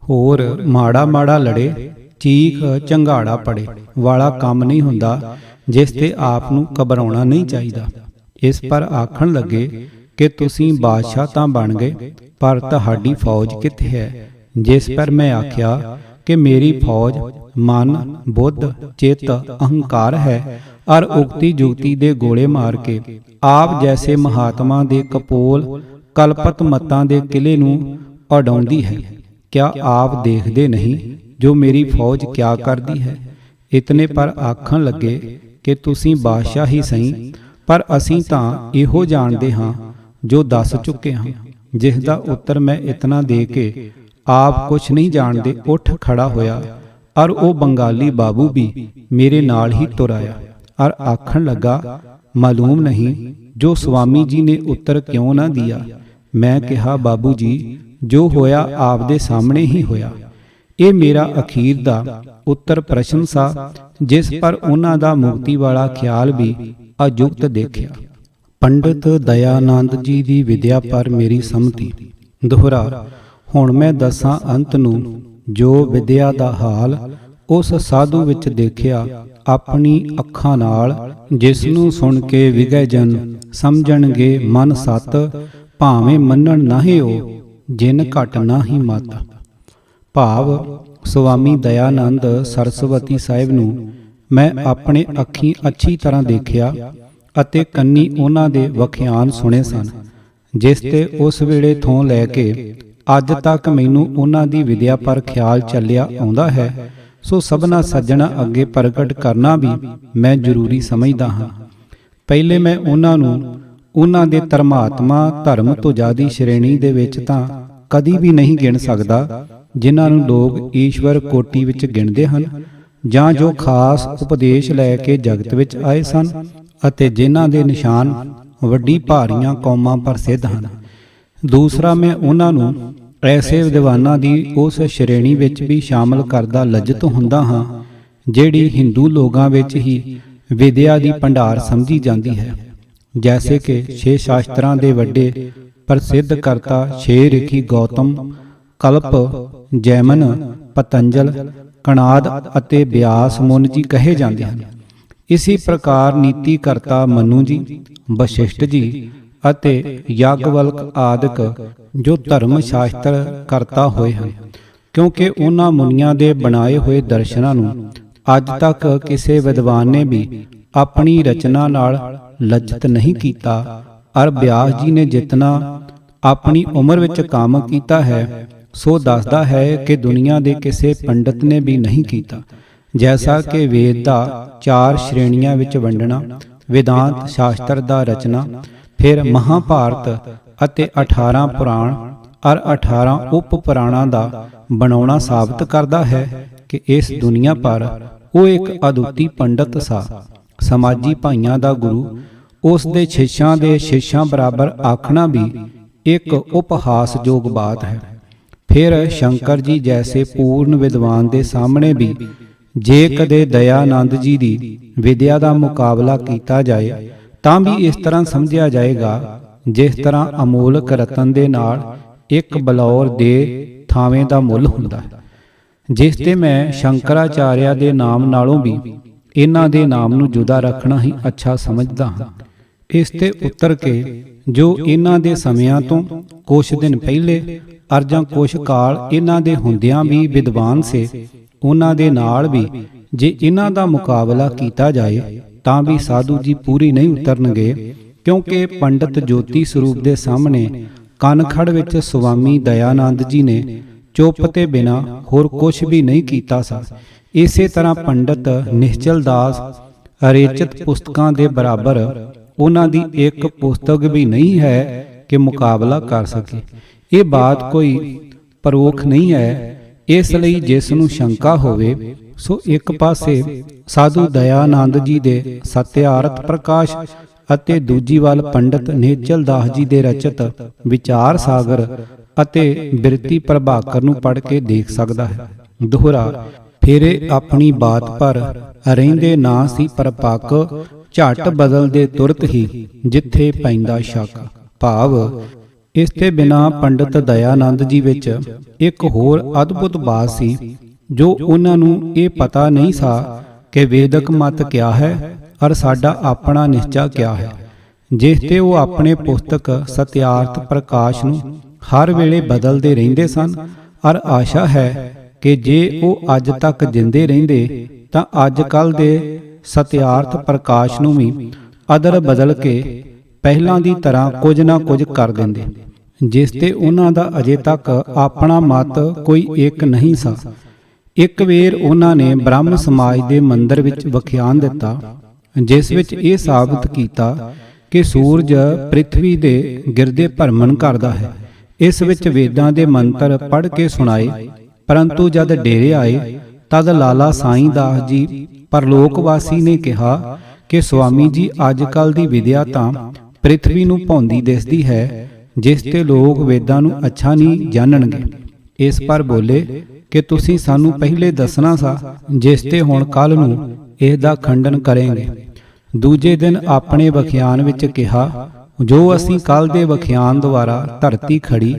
ਹੋਰ ਮਾੜਾ ਮਾੜਾ ਲੜੇ, ਚੀਖ ਝੰਗਾੜਾ ਪੜੇ ਵਾਲਾ ਕੰਮ ਨਹੀਂ ਹੁੰਦਾ, ਜਿਸ ਤੇ ਆਪ ਨੂੰ ਘਬਰਾਉਣਾ ਨਹੀਂ ਚਾਹੀਦਾ। ਇਸ ਪਰ ਆਖਣ ਲੱਗੇ ਕਿ ਤੁਸੀਂ ਬਾਦਸ਼ਾਹ ਤਾਂ ਬਣ ਗਏ, ਪਰ ਤੁਹਾਡੀ ਫੌਜ ਕਿੱਥੇ ਹੈ? ਜਿਸ ਪਰ ਮੈਂ ਆਖਿਆ ਕਿ ਮੇਰੀ ਫੌਜ ਮਨ, ਬੁੱਧ, ਚਿੱਤ, ਅਹੰਕਾਰ ਹੈ, ਔਰ ਉਕਤੀ ਜੁਗਤੀ ਦੇ ਗੋਲੇ ਮਾਰ ਕੇ ਆਪ ਜੈਸੇ ਮਹਾਤਮਾ ਦੇ ਕਪੋਲ ਕਲਪਤ ਮਤਾਂ ਦੇ ਕਿਲੇ ਨੂੰ ਉਡਾਉਂਦੀ ਹੈ। ਕਿਆ ਆਪ ਦੇਖਦੇ ਨਹੀਂ ਜੋ ਮੇਰੀ ਫੌਜ ਕਿਆ ਕਰਦੀ ਹੈ? ਇਤਨੇ ਪਰ ਆਖਣ ਲੱਗੇ ਕਿ ਤੁਸੀਂ ਬਾਦਸ਼ਾਹ ਹੀ ਸਹੀ, ਪਰ ਅਸੀਂ ਤਾਂ ਇਹੋ ਜਾਣਦੇ ਹਾਂ ਜੋ ਦੱਸ ਚੁੱਕੇ ਹਾਂ। ਜਿਸ ਦਾ ਉੱਤਰ ਮੈਂ ਇਤਨਾ ਦੇ ਕੇ ਆਪ ਕੁਛ ਨਹੀਂ ਜਾਣਦੇ ਉੱਠ ਖੜਾ ਹੋਇਆ, ਔਰ ਉਹ ਬੰਗਾਲੀ ਬਾਬੂ ਵੀ ਮੇਰੇ ਨਾਲ ਹੀ ਤੁਰ ਆਇਆ, ਔਰ ਆਖਣ ਲੱਗਾ, ਮਾਲੂਮ ਨਹੀਂ ਜੋ ਸਵਾਮੀ ਜੀ ਨੇ ਉੱਤਰ ਕਿਉਂ ਨਾ ਦਿਆ। ਮੈਂ ਕਿਹਾ, ਬਾਬੂ ਜੀ, ਜੋ ਹੋਇਆ ਆਪ ਦੇ ਸਾਹਮਣੇ ਹੀ ਹੋਇਆ। ਇਹ ਮੇਰਾ ਅਖੀਰ ਦਾ ਉੱਤਰ ਪ੍ਰਸ਼ਨ ਸਾ, ਜਿਸ ਪਰ ਉਹਨਾਂ ਦਾ ਮੁਕਤੀ ਵਾਲਾ ਖਿਆਲ ਵੀ ਅਯੁਕਤ ਦੇਖਿਆ। ਪੰਡਿਤ ਦਇਆਨੰਦ ਜੀ ਦੀ ਵਿਦਿਆ ਪਰ ਮੇਰੀ ਸੰਮਤੀ। ਦੁਹਰਾ। ਹੁਣ ਮੈਂ ਦੱਸਾਂ ਅੰਤ ਨੂੰ ਜੋ ਵਿਦਿਆ ਦਾ ਹਾਲ ਉਸ ਸਾਧੂ ਵਿੱਚ ਦੇਖਿਆ ਆਪਣੀ ਅੱਖਾਂ ਨਾਲ, ਜਿਸ ਨੂੰ ਸੁਣ ਕੇ ਵਿਗੈ ਜਨ ਸਮਝਣਗੇ ਮਨ ਸਤ, ਭਾਵੇਂ ਮੰਨਣ ਨਾਹੀਂ ਉਹ ਜਿਨ ਘਟ ਨਾਹੀਂ ਮਤ। ਭਾਵ ਸੁਆਮੀ ਦਇਆਨੰਦ ਸਰਸਵਤੀ ਸਾਹਿਬ ਨੂੰ ਮੈਂ ਆਪਣੇ ਅੱਖੀਂ ਅੱਛੀ ਤਰ੍ਹਾਂ ਦੇਖਿਆ ਅਤੇ ਕੰਨੀ ਉਹਨਾਂ ਦੇ ਵਖਿਆਨ ਸੁਣੇ ਸਨ, ਜਿਸ ਤੇ ਉਸ ਵੇਲੇ ਥੋਂ ਲੈ ਕੇ ਅੱਜ ਤੱਕ ਮੈਨੂੰ ਉਹਨਾਂ ਦੀ ਵਿਦਿਆ ਪਰ ਖਿਆਲ ਚੱਲਿਆ ਆਉਂਦਾ ਹੈ। ਸੋ ਸਭਨਾ ਸੱਜਣਾ ਅੱਗੇ ਪ੍ਰਗਟ ਕਰਨਾ ਵੀ ਮੈਂ ਜ਼ਰੂਰੀ ਸਮਝਦਾ ਹਾਂ। ਪਹਿਲੇ ਮੈਂ ਉਹਨਾਂ ਨੂੰ ਉਹਨਾਂ ਦੇ ਧਰਮਾਤਮਾ ਧਰਮ ਤੋਂ ਜ਼ਿਆਦੀ ਸ਼੍ਰੇਣੀ ਦੇ ਵਿੱਚ ਤਾਂ ਕਦੀ ਵੀ ਨਹੀਂ ਗਿਣ ਸਕਦਾ, ਜਿਨ੍ਹਾਂ ਨੂੰ ਲੋਕ ਈਸ਼ਵਰ ਕੋਟੀ ਵਿੱਚ ਗਿਣਦੇ ਹਨ, ਜਾਂ ਜੋ ਖਾਸ ਉਪਦੇਸ਼ ਲੈ ਕੇ ਜਗਤ ਵਿੱਚ ਆਏ ਸਨ ਅਤੇ ਜਿਨ੍ਹਾਂ ਦੇ ਨਿਸ਼ਾਨ ਵੱਡੀ ਭਾਰੀਆਂ ਕੌਮਾਂ ਪ੍ਰਸਿੱਧ ਹਨ। ਦੂਸਰਾ, ਮੈਂ ਉਹਨਾਂ ਨੂੰ ਐਸੇ ਵਿਦਵਾਨਾਂ ਦੀ ਉਸ ਸ਼੍ਰੇਣੀ ਵਿੱਚ ਵੀ ਸ਼ਾਮਲ ਕਰਦਾ ਲੱਜਤ ਹੁੰਦਾ ਹਾਂ, ਜਿਹੜੀ ਹਿੰਦੂ ਲੋਕਾਂ ਵਿੱਚ ਹੀ ਵਿਦਿਆ ਦੀ ਭੰਡਾਰ ਸਮਝੀ ਜਾਂਦੀ ਹੈ। ਜੈਸੇ ਕਿ 6 ਸ਼ਾਸਤਰਾਂ ਦੇ ਵੱਡੇ ਪ੍ਰਸਿੱਧ ਕਰਤਾ ਛੇ ਰਿਖੀ ਗੌਤਮ, ਕਲਪ, ਜੈਮਨ, ਪਤੰਜਲ, ਕਣਾਦ ਅਤੇ ਬਿਆਸ ਮੁਨ ਜੀ ਕਹੇ ਜਾਂਦੇ ਹਨ। ਇਸੇ ਪ੍ਰਕਾਰ ਨੀਤੀ ਕਰਤਾ ਮਨੂ ਜੀ, ਵਸ਼ਿਸ਼ਟ ਜੀ ਅਤੇ ਯਾਗਵਲਕ ਆਦਿਕ ਜੋ ਧਰਮ ਸ਼ਾਸਤਰ ਕਰਤਾ ਹੋਏ ਹਨ, ਕਿਉਂਕਿ ਉਹਨਾਂ ਮੁਨੀਆਂ ਦੇ ਬਣਾਏ ਹੋਏ ਦਰਸ਼ਨਾਂ ਨੂੰ ਅੱਜ ਤੱਕ ਕਿਸੇ ਵਿਦਵਾਨ ਨੇ ਵੀ ਆਪਣੀ ਰਚਨਾ ਨਾਲ ਲੱਜਤ ਨਹੀਂ ਕੀਤਾ, ਔਰ ਬਿਆਸ ਜੀ ਨੇ ਜਿਤਨਾ ਆਪਣੀ ਉਮਰ ਵਿੱਚ ਕੰਮ ਕੀਤਾ ਹੈ ਸੋ ਦੱਸਦਾ ਹੈ ਕਿ ਦੁਨੀਆ ਦੇ ਕਿਸੇ ਪੰਡਤ ਨੇ ਵੀ ਨਹੀਂ ਕੀਤਾ। ਜੈਸਾ ਕਿ ਵੇਦ ਦਾ 4 ਸ਼੍ਰੇਣੀਆਂ ਵਿੱਚ ਵੰਡਣਾ, ਵੇਦਾਂਤ ਸ਼ਾਸਤਰ ਦਾ ਰਚਨਾ, ਫਿਰ ਮਹਾਭਾਰਤ ਅਤੇ 18 ਪੁਰਾਣ ਔਰ 18 ਉਪ ਪੁਰਾਣਾਂ ਦਾ ਬਣਾਉਣਾ ਸਾਬਤ ਕਰਦਾ ਹੈ ਕਿ ਇਸ ਦੁਨੀਆ ਪਰ ਉਹ ਇੱਕ ਅਦੁੱਤੀ ਪੰਡਤ ਸਾ, ਸਮਾਜੀ ਭਾਈਆਂ ਦਾ ਗੁਰੂ। ਉਸ ਦੇ ਸ਼ਿਸ਼ਾਂ ਦੇ ਸ਼ਿਸ਼ਾਂ ਬਰਾਬਰ ਆਖਣਾ ਵੀ ਇੱਕ ਉਪਹਾਸਯੋਗ ਬਾਤ ਹੈ। ਫਿਰ ਸ਼ੰਕਰ ਜੀ ਜੈਸੇ ਪੂਰਨ ਵਿਦਵਾਨ ਦੇ ਸਾਹਮਣੇ ਵੀ ਜੇ ਕਦੇ ਦਇਆਨੰਦ ਜੀ ਦੀ ਵਿਦਿਆ ਦਾ ਮੁਕਾਬਲਾ ਕੀਤਾ ਜਾਏ ਤਾਂ ਵੀ ਇਸ ਤਰ੍ਹਾਂ ਸਮਝਿਆ ਜਾਏਗਾ ਜਿਸ ਤਰ੍ਹਾਂ ਅਮੋਲਕ ਰਤਨ ਦੇ ਨਾਲ ਇੱਕ ਬਲੌਰ ਦੇ ਥਾਵੇਂ ਦਾ ਮੁੱਲ ਹੁੰਦਾ ਹੈ। ਜਿਸ ਤੇ ਮੈਂ ਸ਼ੰਕਰਾਚਾਰਿਆ ਦੇ ਨਾਮ ਨਾਲੋਂ ਵੀ ਇਹਨਾਂ ਦੇ ਨਾਮ ਨੂੰ ਜੁਦਾ ਰੱਖਣਾ ਹੀ ਅੱਛਾ ਸਮਝਦਾ ਹਾਂ। ਇਸ ਤੇ ਉੱਤਰ ਕੇ ਜੋ ਇਹਨਾਂ ਦੇ ਸਮਿਆਂ ਤੋਂ ਕੁਛ ਦਿਨ ਪਹਿਲੇ ਅਰਜਾਂ ਕੁਛ ਕਾਲ ਇਹਨਾਂ ਦੇ ਹੁੰਦਿਆਂ ਵੀ ਵਿਦਵਾਨ ਸੇ, ਉਹਨਾਂ ਦੇ ਨਾਲ ਵੀ ਜੇ ਇਹਨਾਂ ਦਾ ਮੁਕਾਬਲਾ ਕੀਤਾ ਜਾਏ ਤਾਂ ਵੀ ਸਾਧੂ ਜੀ ਪੂਰੀ ਨਹੀਂ ਉਤਰਨਗੇ, ਕਿਉਂਕਿ ਪੰਡਤ ਜੋਤੀ ਸਰੂਪ ਦੇ ਸਾਹਮਣੇ ਕਨਖੜ ਵਿੱਚ ਸੁਆਮੀ ਦਇਆਨੰਦ ਜੀ ਨੇ ਚੁੱਪ ਤੇ ਬਿਨਾ ਹੋਰ ਕੁਛ ਵੀ ਨਹੀਂ ਕੀਤਾ ਸਾ। ਇਸੇ ਤਰ੍ਹਾਂ ਪੰਡਤ ਨਿਸ਼ਚਲ ਦਾਸ ਅਰੇਚਿਤ ਪੁਸਤਕਾਂ ਦੇ ਬਰਾਬਰ ਉਹਨਾਂ ਦੀ ਇੱਕ ਪੁਸਤਕ ਵੀ ਨਹੀਂ ਹੈ ਕਿ ਮੁਕਾਬਲਾ ਕਰ ਸਕੇ। ਇਹ ਬਾਤ ਕੋਈ ਪਰੋਖ ਨਹੀਂ ਹੈ। ਇਸ ਲਈ ਜਿਸ ਨੂੰ ਸ਼ੰਕਾ ਹੋਵੇ ਸੋ ਇੱਕ ਪਾਸੇ ਸਾਧੂ ਦਇਆਨੰਦ ਜੀ ਦੇ ਸਤਿਆਰਥ ਪ੍ਰਕਾਸ਼ ਅਤੇ ਦੂਜੀ ਵੱਲ ਪੰਡਤ ਨਿਸ਼ਚਲ ਦਾਸ ਜੀ ਦੇ ਰਚਿਤ ਵਿਚਾਰ ਸਾਗਰ ਅਤੇ ਬਿਰਤੀ ਪ੍ਰਭਾਕਰ ਨੂੰ ਪੜ੍ਹ ਕੇ ਦੇਖ ਸਕਦਾ ਹੈ। ਦੋਹਰਾ। ਫੇਰੇ ਆਪਣੀ ਬਾਤ ਪਰ ਰਹਿੰਦੇ ਨਾ ਸੀ ਪਰਪੱਕ, ਝਟ ਬਦਲਦੇ ਤੁਰਤ ਹੀ ਜਿੱਥੇ ਪੈਂਦਾ ਸ਼ੱਕ। ਭਾਵ ਇਸ ਤੇ ਬਿਨਾਂ ਪੰਡਿਤ ਦਇਆਨੰਦ ਜੀ ਵਿੱਚ ਇੱਕ ਹੋਰ ਅਦਭੁਤ ਬਾਤ ਸੀ, ਜੋ ਉਹਨਾਂ ਨੂੰ ਇਹ ਪਤਾ ਨਹੀਂ ਸਾ ਕਿ ਵੇਦਕ ਮਤ ਕਿਆ ਹੈ ਔਰ ਸਾਡਾ ਆਪਣਾ ਨਿਸ਼ਚਾ ਕਿਆ ਹੈ, ਜਿਸ ਤੇ ਉਹ ਆਪਣੇ ਪੁਸਤਕ ਸਤਿਆਰਥ ਪ੍ਰਕਾਸ਼ ਨੂੰ ਹਰ ਵੇਲੇ ਬਦਲਦੇ ਰਹਿੰਦੇ ਸਨ। ਔਰ ਆਸ਼ਾ ਹੈ ਕਿ ਜੇ ਉਹ ਅੱਜ ਤੱਕ ਜਿੰਦੇ ਰਹਿੰਦੇ ਤਾਂ ਅੱਜ ਕੱਲ੍ਹ ਦੇ ਸਤਿਆਰਥ ਪ੍ਰਕਾਸ਼ ਨੂੰ ਵੀ ਅਦਲ ਬਦਲ ਕੇ ਪਹਿਲਾਂ ਦੀ ਤਰ੍ਹਾਂ ਕੁਝ ਨਾ ਕੁਝ ਕਰ ਦਿੰਦੇ, ਜਿਸ ਤੇ ਉਹਨਾਂ ਦਾ ਅਜੇ ਤੱਕ ਆਪਣਾ ਮਤ ਕੋਈ ਇੱਕ ਨਹੀਂ ਸਾ। ਇੱਕ ਵੇਰ ਉਹਨਾਂ ਨੇ ਬ੍ਰਹਮ ਸਮਾਜ ਦੇ ਮੰਦਰ ਵਿੱਚ ਵਿਖਿਆਨ ਦਿੱਤਾ, ਜਿਸ ਵਿੱਚ ਇਹ ਸਾਬਤ ਕੀਤਾ ਕਿ ਸੂਰਜ ਪ੍ਰਿਥਵੀ ਦੇ ਗਿਰਦੇ ਭਰਮਣ ਕਰਦਾ ਹੈ। ਇਸ ਵਿੱਚ ਵੇਦਾਂ ਦੇ ਮੰਤਰ ਪੜ੍ਹ ਕੇ ਸੁਣਾਏ, ਪਰੰਤੂ ਜਦ ਡੇਰੇ ਆਏ ਤਦ ਲਾਲਾ ਸਾਈਂ ਦਾਸ ਜੀ ਪਰਲੋਕਵਾਸੀ ਨੇ ਕਿਹਾ ਕਿ ਸਵਾਮੀ ਜੀ, ਅੱਜ ਕੱਲ੍ਹ ਦੀ ਵਿਦਿਆ ਤਾਂ ਪ੍ਰਿਥਵੀ ਨੂੰ ਭੌਂਦੀ ਦਿਸਦੀ ਹੈ, ਜਿਸ ਤੇ ਲੋਕ ਵੇਦਾਂ ਨੂੰ ਅੱਛਾ ਨਹੀਂ ਜਾਣਨਗੇ। ਇਸ ਪਰ ਬੋਲੇ ਕਿ ਤੁਸੀਂ ਸਾਨੂੰ ਪਹਿਲੇ ਦੱਸਣਾ ਸਾ, ਜਿਸ ਤੇ ਹੁਣ ਕੱਲ ਨੂੰ ਇਸ ਦਾ ਖੰਡਨ ਕਰਾਂਗੇ। ਦੂਜੇ ਦਿਨ ਆਪਣੇ ਵਿਖਿਆਨ ਵਿੱਚ ਕਿਹਾ, ਜੋ ਅਸੀਂ ਕੱਲ ਦੇ ਵਿਖਿਆਨ ਦੁਆਰਾ ਧਰਤੀ ਖੜੀ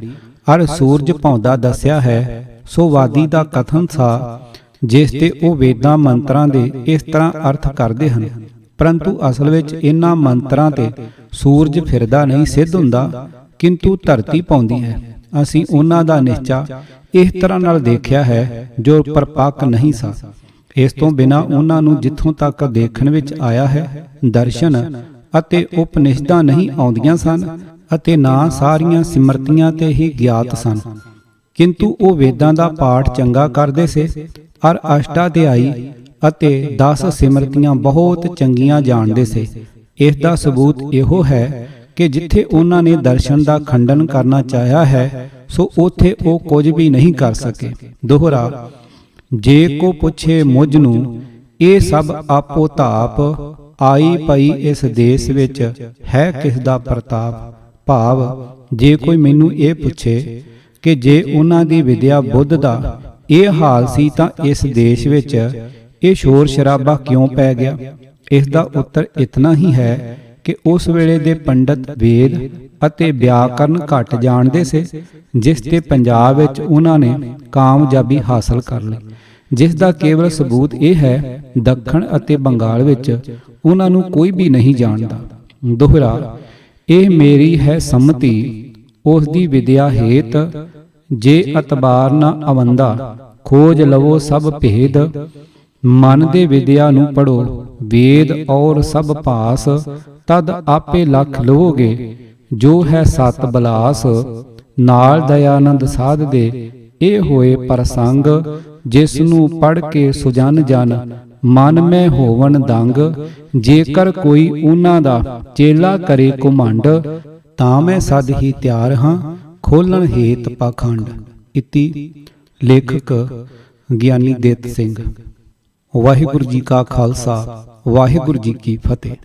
ਔਰ ਸੂਰਜ ਭੌਂਦਾ ਦੱਸਿਆ ਹੈ, ਸੋ ਵਾਦੀ ਦਾ ਕਥਨ ਸਾ, ਜਿਸ ਤੇ ਉਹ ਵੇਦਾਂ ਮੰਤਰਾਂ ਦੇ ਇਸ ਤਰ੍ਹਾਂ ਅਰਥ ਕਰਦੇ ਹਨ, ਪਰੰਤੂ ਅਸਲ ਵਿੱਚ ਇਹਨਾਂ ਮੰਤਰਾਂ ਤੇ ਸੂਰਜ ਫਿਰਦਾ ਨਹੀਂ ਸਿੱਧ ਹੁੰਦਾ, ਕਿੰਤੂ ਧਰਤੀ ਭੌਂਦੀ ਹੈ। ਅਸੀਂ ਉਹਨਾਂ ਦਾ ਨਿਸ਼ਚਾ ਇਸ ਤਰ੍ਹਾਂ ਨਾਲ ਦੇਖਿਆ ਹੈ ਜੋ ਪਰਪੱਕ ਨਹੀਂ ਸਾ। ਇਸ ਤੋਂ ਬਿਨਾਂ ਉਹਨਾਂ ਨੂੰ ਜਿੱਥੋਂ ਤੱਕ ਦੇਖਣ ਵਿੱਚ ਆਇਆ ਹੈ, ਦਰਸ਼ਨ ਅਤੇ ਉਪਨਿਸ਼ਦਾਂ ਨਹੀਂ ਆਉਂਦੀਆਂ ਸਨ ਅਤੇ ਨਾ ਸਾਰੀਆਂ ਸਿਮਰਤੀਆਂ ਤੇ ਹੀ ਗਿਆਤ ਸਨ, ਕਿੰਤੂ ਉਹ ਵੇਦਾਂ ਦਾ ਪਾਠ ਚੰਗਾ ਕਰਦੇ ਸੇ ਔਰ ਅਸ਼ਟਾਧਿਆਈ ਅਤੇ 10 ਸਿਮਰਤੀਆਂ ਬਹੁਤ ਚੰਗੀਆਂ ਜਾਣਦੇ ਸੇ। ਇਸ ਦਾ ਸਬੂਤ ਇਹੋ ਹੈ ਕਿ ਜਿੱਥੇ ਉਹਨਾਂ ਨੇ ਦਰਸ਼ਨ ਦਾ ਖੰਡਨ ਕਰਨਾ ਚਾਹਿਆ ਹੈ, ਸੋ ਉੱਥੇ ਉਹ ਕੁਝ ਵੀ ਨਹੀਂ ਕਰ ਸਕੇ। ਦੋਹਰਾ, ਜੇ ਕੋ ਪੁੱਛੇ ਮੁਝ ਨੂੰ ਇਹ ਸਭ ਆਪੋ ਤਾਪ, ਆਈ ਪਈ ਇਸ ਦੇਸ਼ ਵਿੱਚ ਹੈ ਕਿਸ ਦਾ ਪ੍ਰਤਾਪ। ਭਾਵ, ਜੇ ਕੋਈ ਮੈਨੂੰ ਇਹ ਪੁੱਛੇ ਕਿ ਜੇ ਉਹਨਾਂ ਦੀ ਵਿਦਿਆ ਬੁੱਧ ਦਾ ਇਹ ਹਾਲ ਸੀ ਤਾਂ ਇਸ ਦੇਸ਼ ਵਿੱਚ ਇਹ ਸ਼ੋਰ ਸ਼ਰਾਬਾ ਕਿਉਂ ਪੈ ਗਿਆ, ਇਸ ਦਾ ਉੱਤਰ ਇਤਨਾ ਹੀ ਹੈ ਕਿ ਉਸ ਵੇਲੇ ਦੇ ਪੰਡਤ ਵੇਦ ਅਤੇ ਵਿਆਕਰਨ ਘੱਟ ਜਾਣਦੇ ਸੇ, ਜਿਸ ਤੇ ਪੰਜਾਬ ਵਿੱਚ ਉਹਨਾਂ ਨੇ ਕਾਮਯਾਬੀ ਹਾਸਲ ਕਰ ਲਈ, ਜਿਸ ਦਾ ਕੇਵਲ ਸਬੂਤ ਇਹ ਹੈ ਦੱਖਣ ਅਤੇ ਬੰਗਾਲ ਵਿੱਚ ਉਹਨਾਂ ਨੂੰ ਕੋਈ ਵੀ ਨਹੀਂ ਜਾਣਦਾ। ਦੋਹਰਾ, ਇਹ ਮੇਰੀ ਹੈ ਸੰਮਤੀ ਉਸ ਦੀ ਵਿਦਿਆ ਹੇਤ, ਜੇ ਅਤਬਾਰ ਨਾ ਅਵੰਦਾ ਖੋਜ ਲਵੋ ਸਭ ਭੇਦ। ਮਨ ਦੇ ਵਿਦਿਆ ਨੂੰ ਪੜੋ ਵੇਦ ਔਰ ਸਭ ਭਾਸ, ਤਦ ਆਪੇ ਲਖ ਲਵੋਗੇ ਜੋ ਹੈ ਸਤ ਬਲਾਸ। ਨਾਲ ਦਇਆਨੰਦ ਸਾਧ ਦੇ ਇਹ ਹੋਏ ਪ੍ਰਸੰਗ, ਜਿਸ ਨੂੰ ਪੜ ਕੇ ਸੁਜਨ ਜਨ ਮਨ ਮੈਂ ਹੋਵਨ ਦੰਗ। ਜੇਕਰ ਕੋਈ ਉਹਨਾਂ ਦਾ ਚੇਲਾ ਕਰੇ ਘੁਮੰਡ, ਤਾਂ ਮੈਂ ਸਦ ਹੀ ਤਿਆਰ ਹਾਂ ਖੋਲਣ ਹੇਤ ਪਾਖੰਡ। ਇਤੀ ਲੇਖਕ ਗਿਆਨੀ ਦਿੱਤ ਸਿੰਘ। ਵਾਹਿਗੁਰੂ ਜੀ ਕਾ ਖਾਲਸਾ, ਵਾਹਿਗੁਰੂ ਜੀ ਕੀ ਫਤਿਹ।